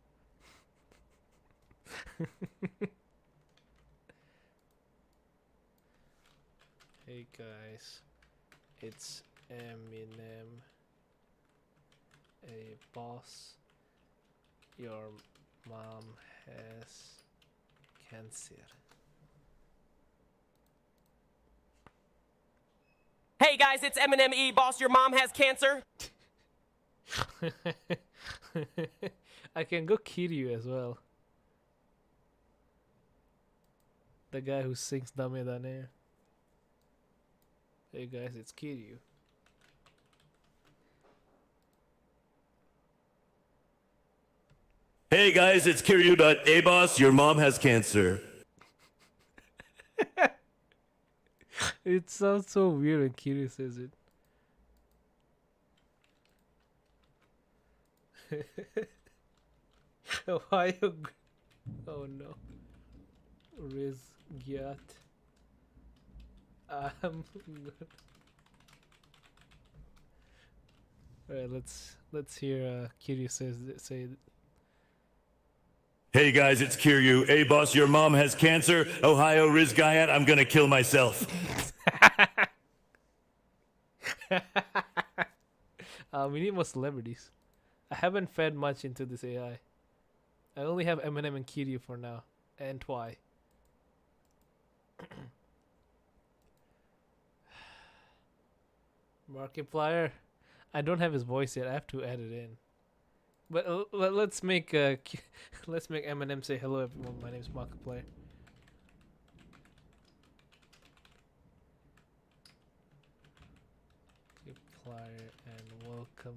Hey guys, it's Eminem. Hey boss, your mom has cancer. Hey guys, it's Eminem E. Boss, your mom has cancer. I can go Kiryu as well. The guy who sings Dame Dane. Hey guys, it's Kiryu. Hey guys, it's Kiryu.Abos. Your mom has cancer. It sounds so weird when Kiryu says it. Why? Oh no. Riz Gyat. I'm good. Alright, let's hear Kiryu say it. Hey guys, it's Kiryu. Hey boss, your mom has cancer. Ohio Riz Guyat, I'm gonna kill myself. We need more celebrities. I haven't fed much into this AI. I only have Eminem and Kiryu for now. And Twy. Markiplier. I don't have his voice yet. I have to add it in. But let's make Eminem say hello everyone. My name is Markiplier. Markiplier and welcome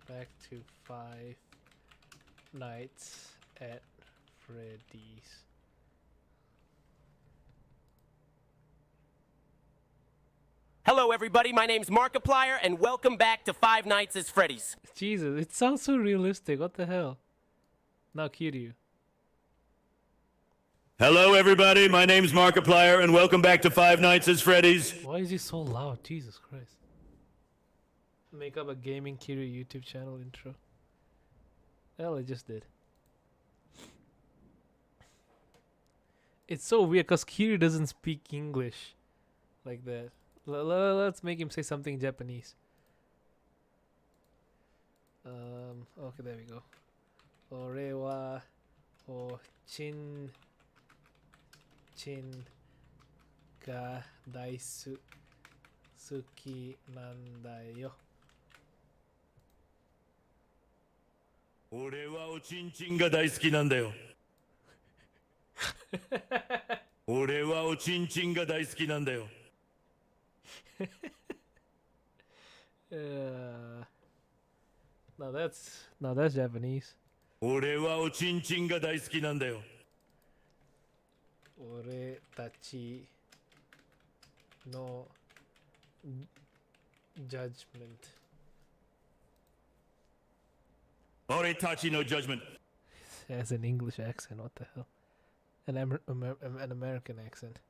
back to 5 Nights at Freddy's. Hello everybody, my name's Markiplier and welcome back to 5 Nights at Freddy's. Jesus, it sounds so realistic. What the hell? Now Kiryu. Hello everybody, my name's Markiplier, and welcome back to 5 Nights at Freddy's. Why is he so loud? Jesus Christ. Make up a gaming Kiryu YouTube channel intro. Well, I just did. It's so weird because Kiryu doesn't speak English like that. Let's make him say something Japanese. Okay, there we go. Ore wa o chin ga daisu suki nanda yo. 俺はおちんちんが大好きなんだよ。俺はおちんちんが大好きなんだよ。Now that's Japanese. 俺はおちんちんが大好きなんだよ。俺たちの judgment. 俺たちの judgment. It has an English accent. What the hell? An American accent.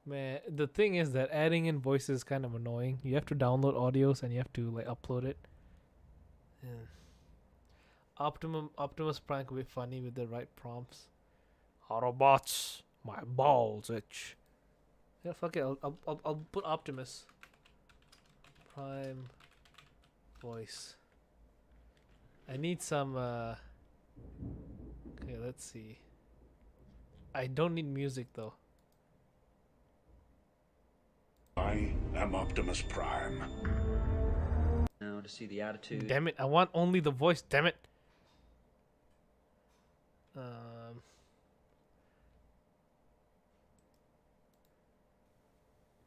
Man, the thing is that adding in voices is kind of annoying. You have to download audios and you have to like upload it. Yeah. Optimus Prime could be funny with the right prompts. Autobots, my balls itch. Yeah, fuck it. I'll put Optimus Prime voice. I need some. Okay, let's see. I don't need music though. I am Optimus Prime. Now to see the attitude. Damn it! I want only the voice. Damn it.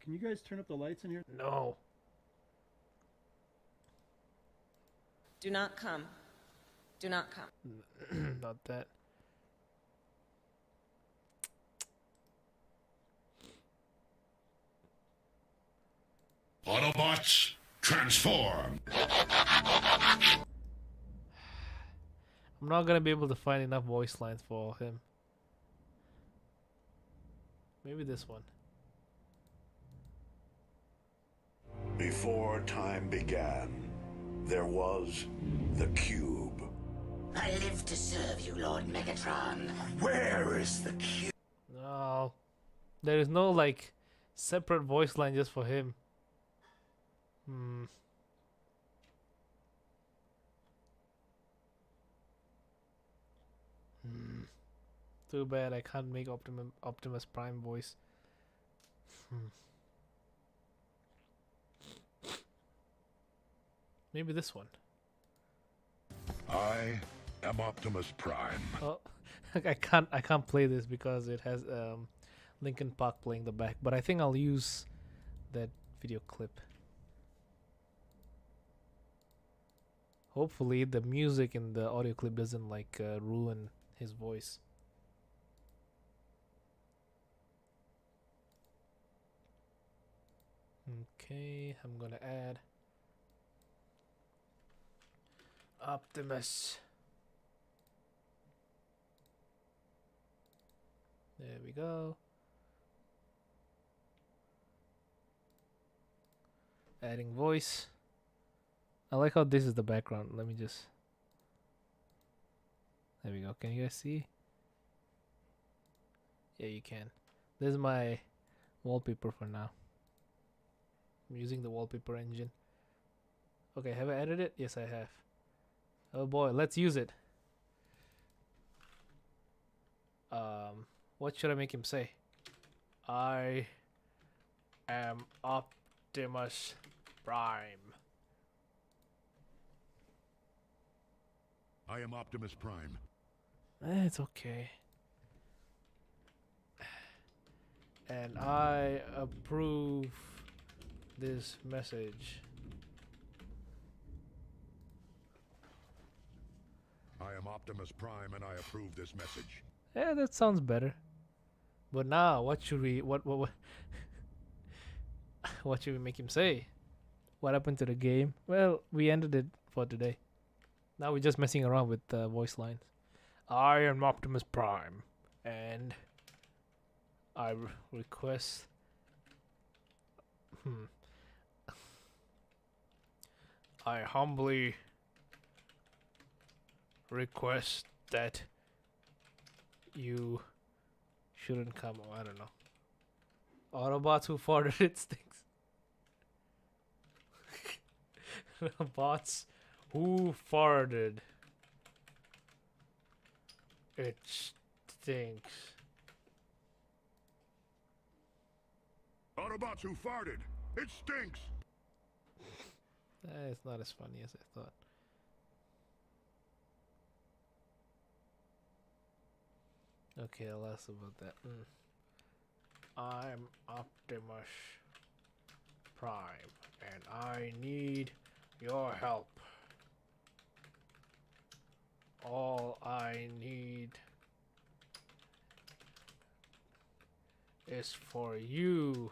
Can you guys turn up the lights in here? No. Do not come. Do not come. Not that. Autobots, transform! I'm not gonna be able to find enough voice lines for him. Maybe this one. Before time began, there was the Cube. I live to serve you, Lord Megatron. Where is the Cube? No. There is no like separate voice line just for him. Too bad I can't make Optimus Prime voice. Maybe this one. I am Optimus Prime. Oh, I can't play this because it has Linkin Park playing the back. But I think I'll use that video clip. Hopefully the music in the audio clip doesn't like ruin his voice. Okay, I'm gonna add Optimus. There we go. Adding voice. I like how this is the background. Let me just... There we go. Can you guys see? Yeah, you can. This is my wallpaper for now. I'm using the wallpaper engine. Okay, have I added it? Yes, I have. Oh boy, let's use it. What should I make him say? I am Optimus Prime. I am Optimus Prime. It's okay. And I approve this message. I am Optimus Prime and I approve this message. Yeah, that sounds better. But now, what should we what what should we make him say? What happened to the game? Well, we ended it for today. Now we're just messing around with voice lines. I am Optimus Prime, and I request. I humbly request that you shouldn't come. Oh, I don't know. Autobots who farted it stinks. Bots who farted it stinks. Autobots who farted, it stinks. It's not as funny as I thought. Okay, less about that. I'm Optimus Prime, and I need your help. All I need is for you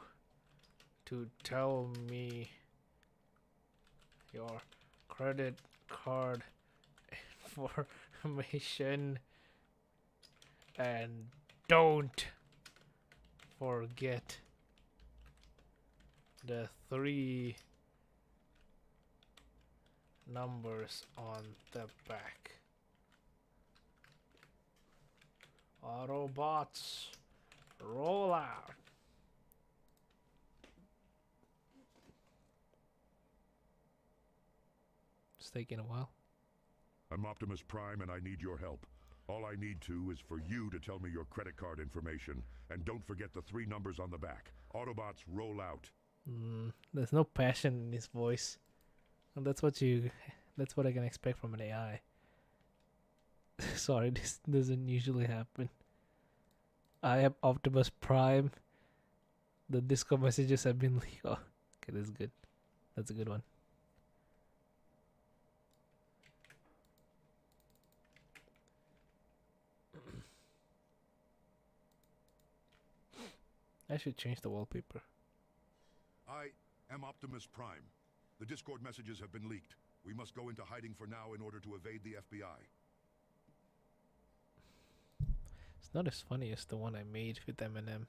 to tell me your credit card information, and don't forget the 3 numbers on the back. Autobots, roll out. It's taking a while. I'm Optimus Prime and I need your help. All I need to is for you to tell me your credit card information. And don't forget the 3 numbers on the back. Autobots, roll out. There's no passion in his voice. And that's what I can expect from an AI. Sorry, this doesn't usually happen. I am Optimus Prime. The Discord messages have been leaked. Oh, okay, that's good. That's a good one. I should change the wallpaper. I am Optimus Prime. The Discord messages have been leaked. We must go into hiding for now in order to evade the FBI. It's not as funny as the one I made with Eminem.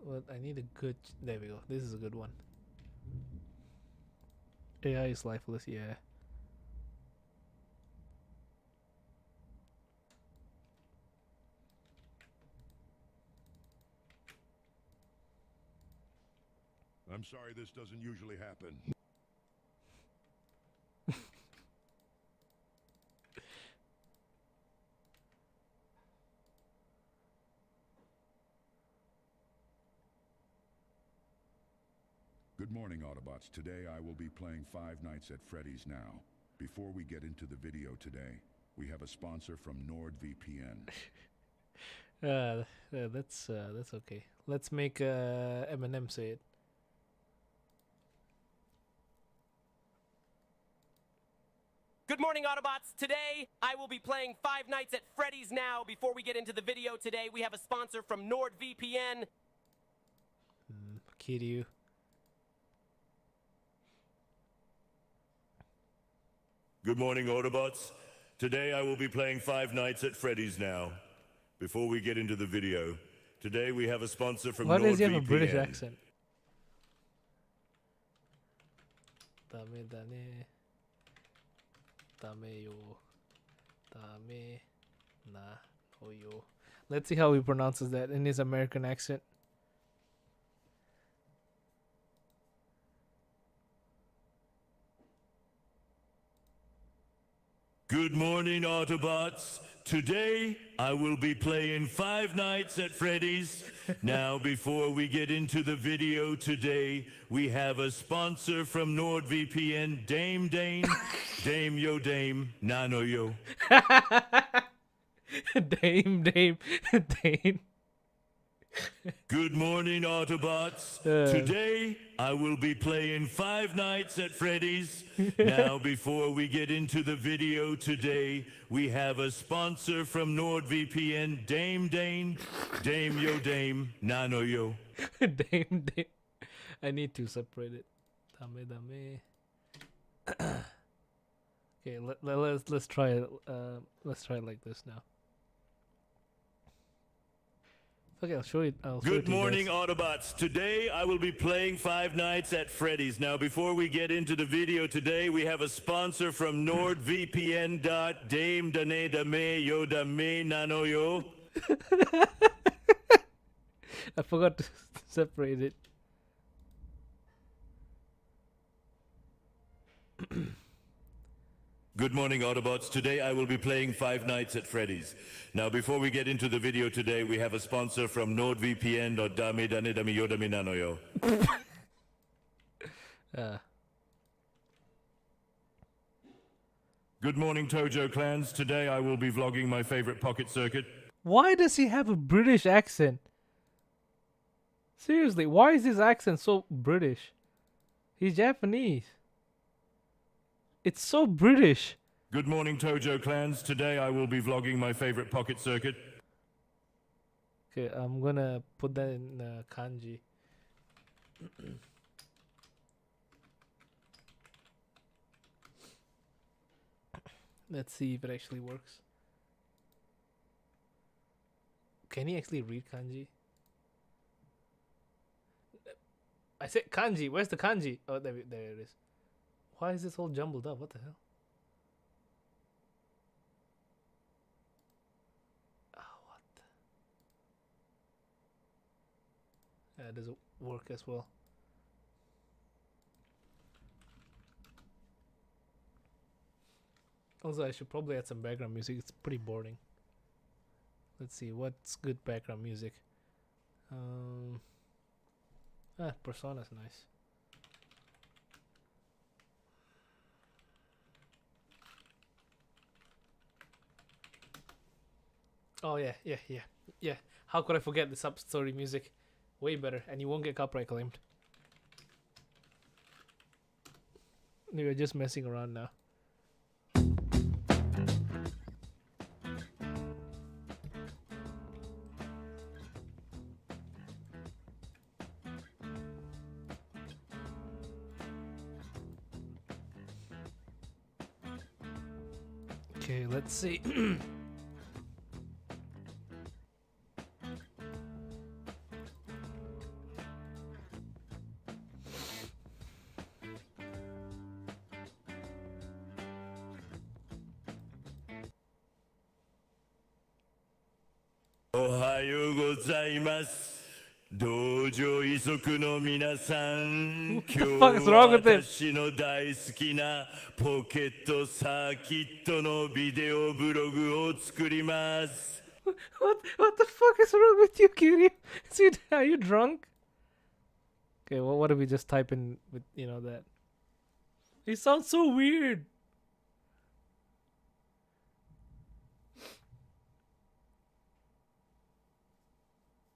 Well, I need a good... There we go. This is a good one. AI is lifeless, yeah. I'm sorry this doesn't usually happen. Good morning, Autobots. Today I will be playing Five Nights at Freddy's now. Before we get into the video today, we have a sponsor from NordVPN. That's okay. Let's make Eminem say it. Good morning, Autobots. Today, I will be playing Five Nights at Freddy's now. Before we get into the video today, we have a sponsor from NordVPN. Kiryu. Good morning, Autobots. Today I will be playing Five Nights at Freddy's now. Before we get into the video, today we have a sponsor from NordVPN. Why does he have a British accent? Dame dane. Dame yo. Dame na no yo. Let's see how he pronounces that in his American accent. Good morning, Autobots. Today, I will be playing Five Nights at Freddy's. Now, before we get into the video today, we have a sponsor from NordVPN, Dame Dane. Dame yo Dame, Nano yo. Dame. Good morning, Autobots. Today, I will be playing Five Nights at Freddy's. Now, before we get into the video today, we have a sponsor from NordVPN, Dame Dane. Dame yo Dame, Nano yo. Dame. I need to separate it. Dame. Okay, let's try it. Let's try it like this now. Okay, I'll show you. Good morning, Autobots. Today, I will be playing Five Nights at Freddy's. Now, before we get into the video today, we have a sponsor from NordVPN. Dame Dane Dame Yo Dame Nano Yo. I forgot to separate it. Good morning, Autobots. Today I will be playing Five Nights at Freddy's. Now, before we get into the video today, we have a sponsor from NordVPN.dame.dane.dame.yodaminanoyo. Good morning, Tojo clans. Today I will be vlogging my favorite pocket circuit. Why does he have a British accent? Seriously, why is his accent so British? He's Japanese. It's so British. Good morning, Tojo clans. Today I will be vlogging my favorite pocket circuit. Okay, I'm gonna put that in kanji. Let's see if it actually works. Can he actually read kanji? I said kanji. Where's the kanji? Oh, there it is. Why is this all jumbled up? What the hell? Oh, what? That doesn't work as well. Also, I should probably add some background music. It's pretty boring. Let's see, what's good background music? Persona's nice. Oh yeah. How could I forget the sub-story music? Way better, and you won't get copyright claimed. We're just messing around now. Okay, let's see. Ohayo gozaimasu. Dojo isoku no minasan. Fuck is wrong with him? Watashi no daisuki na pocket circuit no video blog o tsukurimasu. What the fuck is wrong with you, Kiryu? Are you drunk? Okay, well, what if we just type in with that? He sounds so weird.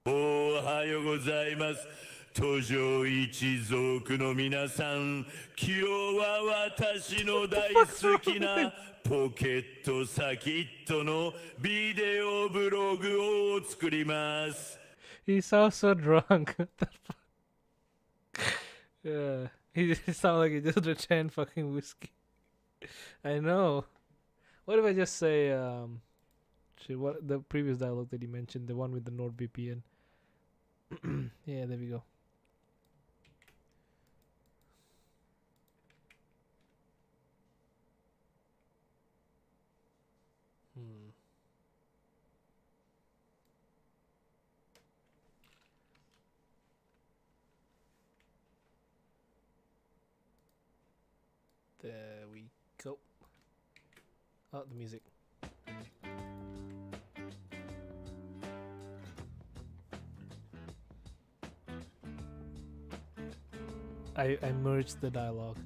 Ohayo gozaimasu. Tojo ichizoku no minasan. Kyou wa watashi no daisuki na pocket circuit no video blog o tsukurimasu. He sounds so drunk. What the fuck? Yeah, he sounds like he just drank fucking whiskey. I know. What if I just say shit, what the previous dialogue that he mentioned, the one with the NordVPN? Yeah, there we go. There we go. Oh, the music. I merged the dialogue.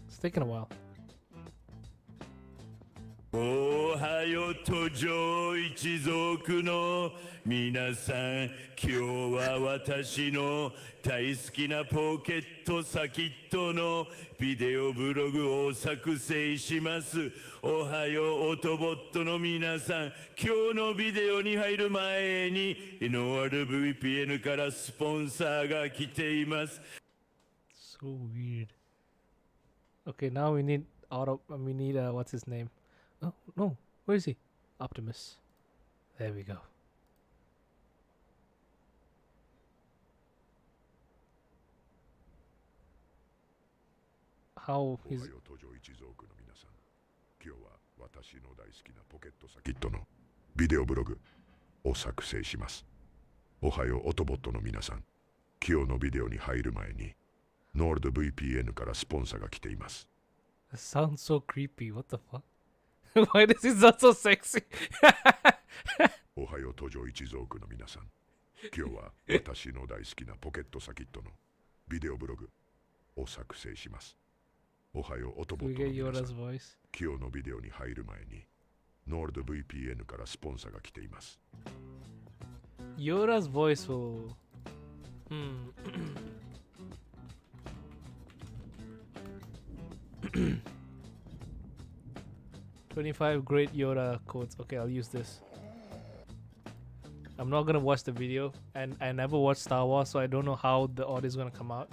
It's taking a while. Ohayo tojo ichizoku no minasan. Kyou wa watashi no daisuki na pocket circuit no video blog o sakusei shimasu. Ohayo Autobot no minasan. Kyou no video ni hairu mae ni NordVPN kara sponsor ga kite imasu. So weird. Okay, now we need what's his name? Oh no, where is he? Optimus. There we go. How he's おはよう、東一族の皆さん。今日は私の大好きなポケットサキットのビデオブログを作成します。おはようオトボットの皆さん。今日のビデオに入る前に、ノード VPN からスポンサーが来ています。That sounds so creepy. What the fuck? Why does it sound so sexy? おはよう登場一族の皆さん。今日は私の大好きなポケットサキットのビデオブログを作成します。おはようオトボットの皆さん。今日のビデオに入る前に、ノード VPN からスポンサーが来ています。Yora's voice will... $25 great Yoda quotes. Okay, I'll use this. I'm not gonna watch the video, and I never watched Star Wars, so I don't know how the audio is gonna come out.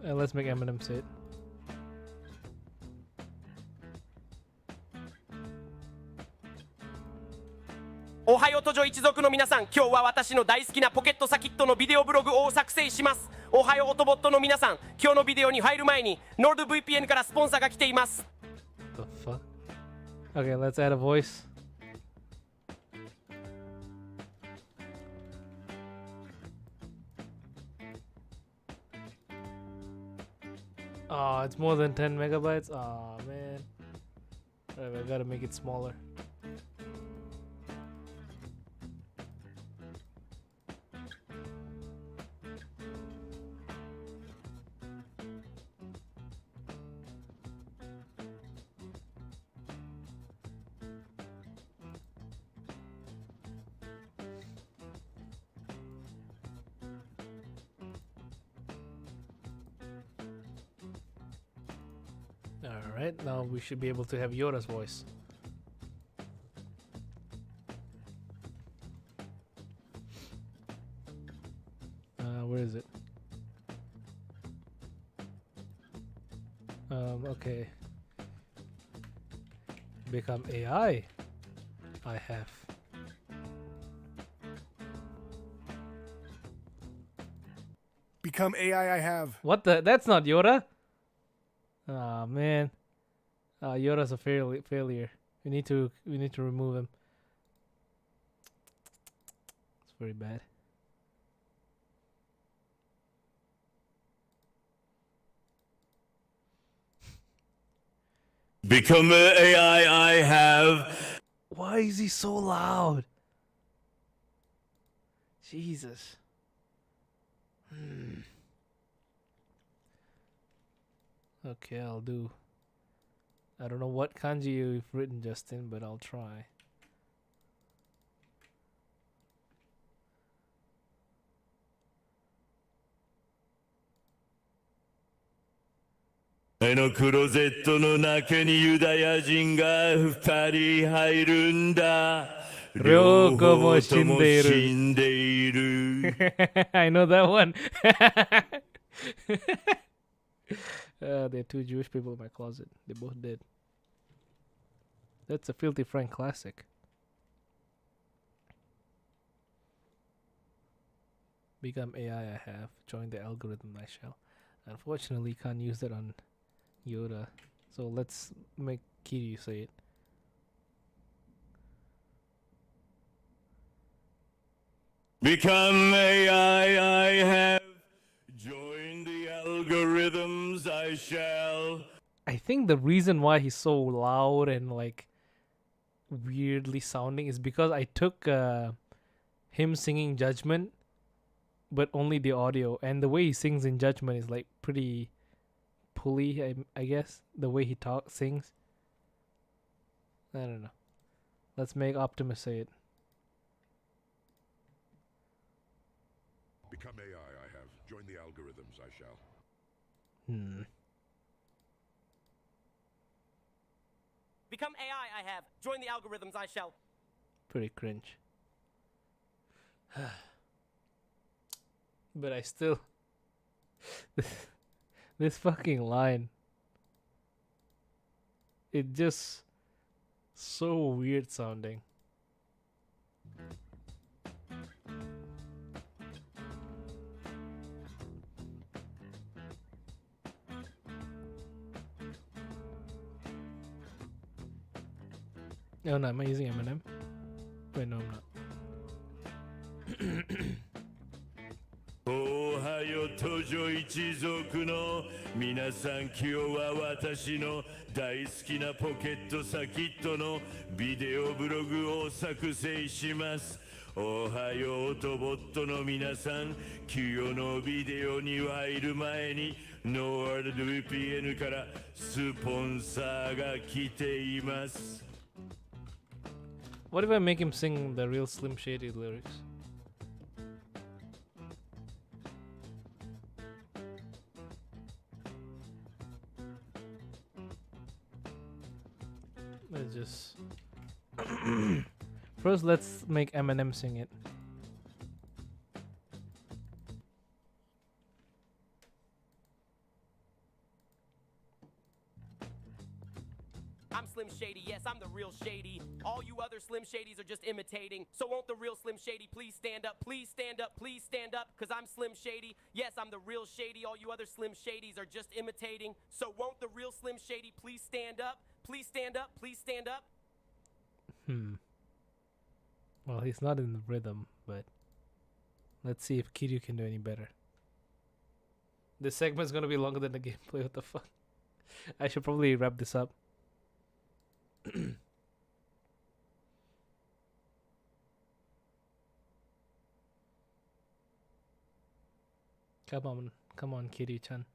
Let's make Eminem say it. Ohayo Tojo 一族の皆さん、今日は私の大好きなポケットサキットのビデオブログを作成します。おはようオトボットの皆さん、今日のビデオに入る前に NordVPN からスポンサーが来ています。The fuck? Okay, let's add a voice. Oh, it's more than 10 megabytes? Oh man. Alright, I gotta make it smaller. Alright, now we should be able to have Yoda's voice. Where is it? Okay. Become AI. I have. Become AI I have. What the? That's not Yoda. Oh man. Yoda's a failure. We need to remove him. It's very bad. Become an AI I have. Why is he so loud? Jesus. Okay, I'll do. I don't know what kanji you've written, Justin, but I'll try. Aのクローゼットの中にユダヤ人が2人入るんだ。両方とも死んでいる。I know that one. There are two Jewish people in my closet. They both did. That's a Filthy Frank classic. Become AI I have. Join the algorithm I shall. Unfortunately, can't use that on Yoda. So let's make Kiryu say it. Become AI I have. Join the algorithms I shall. I think the reason why he's so loud and like weirdly sounding is because I took him singing Judgment, but only the audio, and the way he sings in Judgment is like pretty pulley, I guess, the way he sings. I don't know. Let's make Optimus say it. Become AI I have. Join the algorithms I shall. Become AI I have. Join the algorithms I shall. Pretty cringe. But I still... this fucking line. It just... so weird sounding. Oh no, am I using Eminem? Wait, no, I'm not. おはよう登場一族の皆さん、今日は私の大好きなポケットサキットのビデオブログを作成します。おはようとボットの皆さん、今日のビデオに入る前に NordVPN からスポンサーが来ています。 What if I make him sing the real Slim Shady lyrics? Let's just first let's make Eminem sing it. I'm Slim Shady, yes, I'm the real Shady. All you other Slim Shadys are just imitating. So won't the real Slim Shady please stand up, please stand up, please stand up? Cause I'm Slim Shady, yes, I'm the real Shady. All you other Slim Shadys are just imitating. So won't the real Slim Shady please stand up? Please stand up, please stand up. Well, he's not in the rhythm, but let's see if Kiryu can do any better. This segment's gonna be longer than the gameplay, what the fuck? I should probably wrap this up. Come on, Kiryu-chan.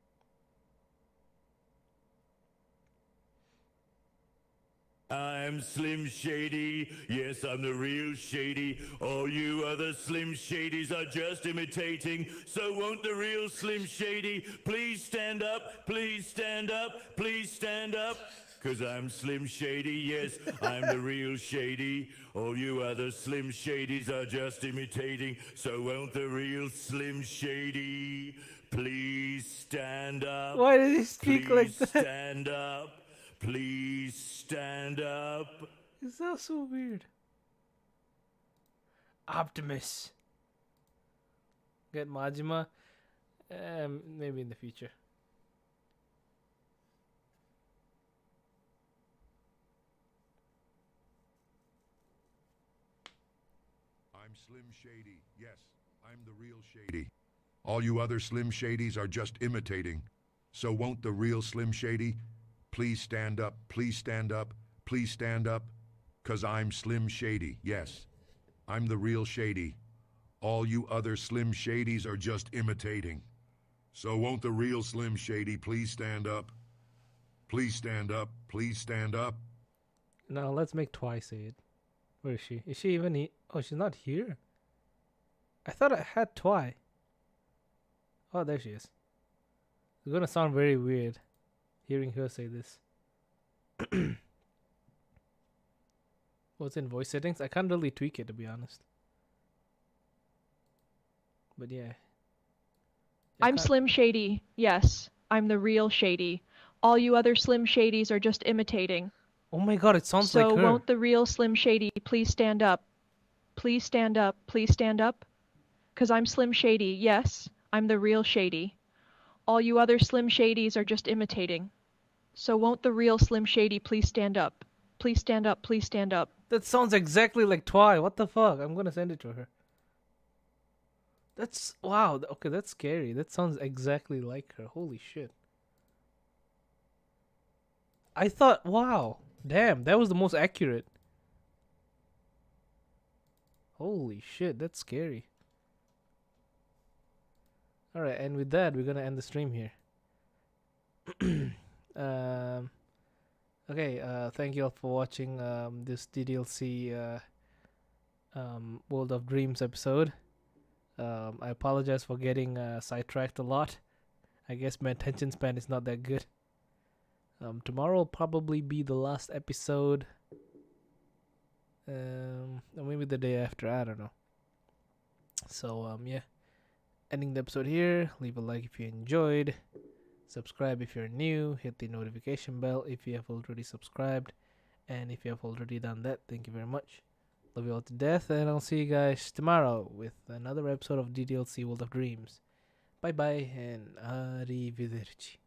I'm Slim Shady, yes, I'm the real Shady. All you other Slim Shadys are just imitating. So won't the real Slim Shady please stand up, please stand up, please stand up? Cause I'm Slim Shady, yes, I'm the real Shady. All you other Slim Shadys are just imitating. So won't the real Slim Shady please stand up? Why did he speak please like that? Stand up. Please stand up. It sounds so weird. Optimus. Get Majima? Maybe in the future. I'm Slim Shady. Yes, I'm the real Shady. All you other Slim Shadys are just imitating. So won't the real Slim Shady please stand up, please stand up, please stand up? Cause I'm Slim Shady. Yes, I'm the real Shady. All you other Slim Shadys are just imitating. So won't the real Slim Shady please stand up? Please stand up, please stand up. Now let's make Twi say it. Where is she? Is she even here? Oh, she's not here. I thought I had Twi. Oh, there she is. It's gonna sound very weird hearing her say this. What's in voice settings? I can't really tweak it, to be honest. But yeah. I'm Slim Shady. Yes, I'm the real Shady. All you other Slim Shadys are just imitating. Oh my god, it sounds like her. So won't the real Slim Shady please stand up? Please stand up, please stand up? Cause I'm Slim Shady. Yes, I'm the real Shady. All you other Slim Shadys are just imitating. So won't the real Slim Shady please stand up? Please stand up, please stand up. That sounds exactly like Twi. What the fuck? I'm gonna send it to her. That's... wow. Okay, that's scary. That sounds exactly like her. Holy shit. I thought... wow. Damn, that was the most accurate. Holy shit, that's scary. Alright, and with that, we're gonna end the stream here. Okay, thank you all for watching this DDLC World of Dreams episode. I apologize for getting sidetracked a lot. I guess my attention span is not that good. Tomorrow will probably be the last episode. Or maybe the day after, I don't know. So, yeah. Ending the episode here. Leave a like if you enjoyed. Subscribe if you're new. Hit the notification bell if you have already subscribed. And if you have already done that, thank you very much. Love you all to death, and I'll see you guys tomorrow with another episode of DDLC World of Dreams. Bye bye, and arrivederci.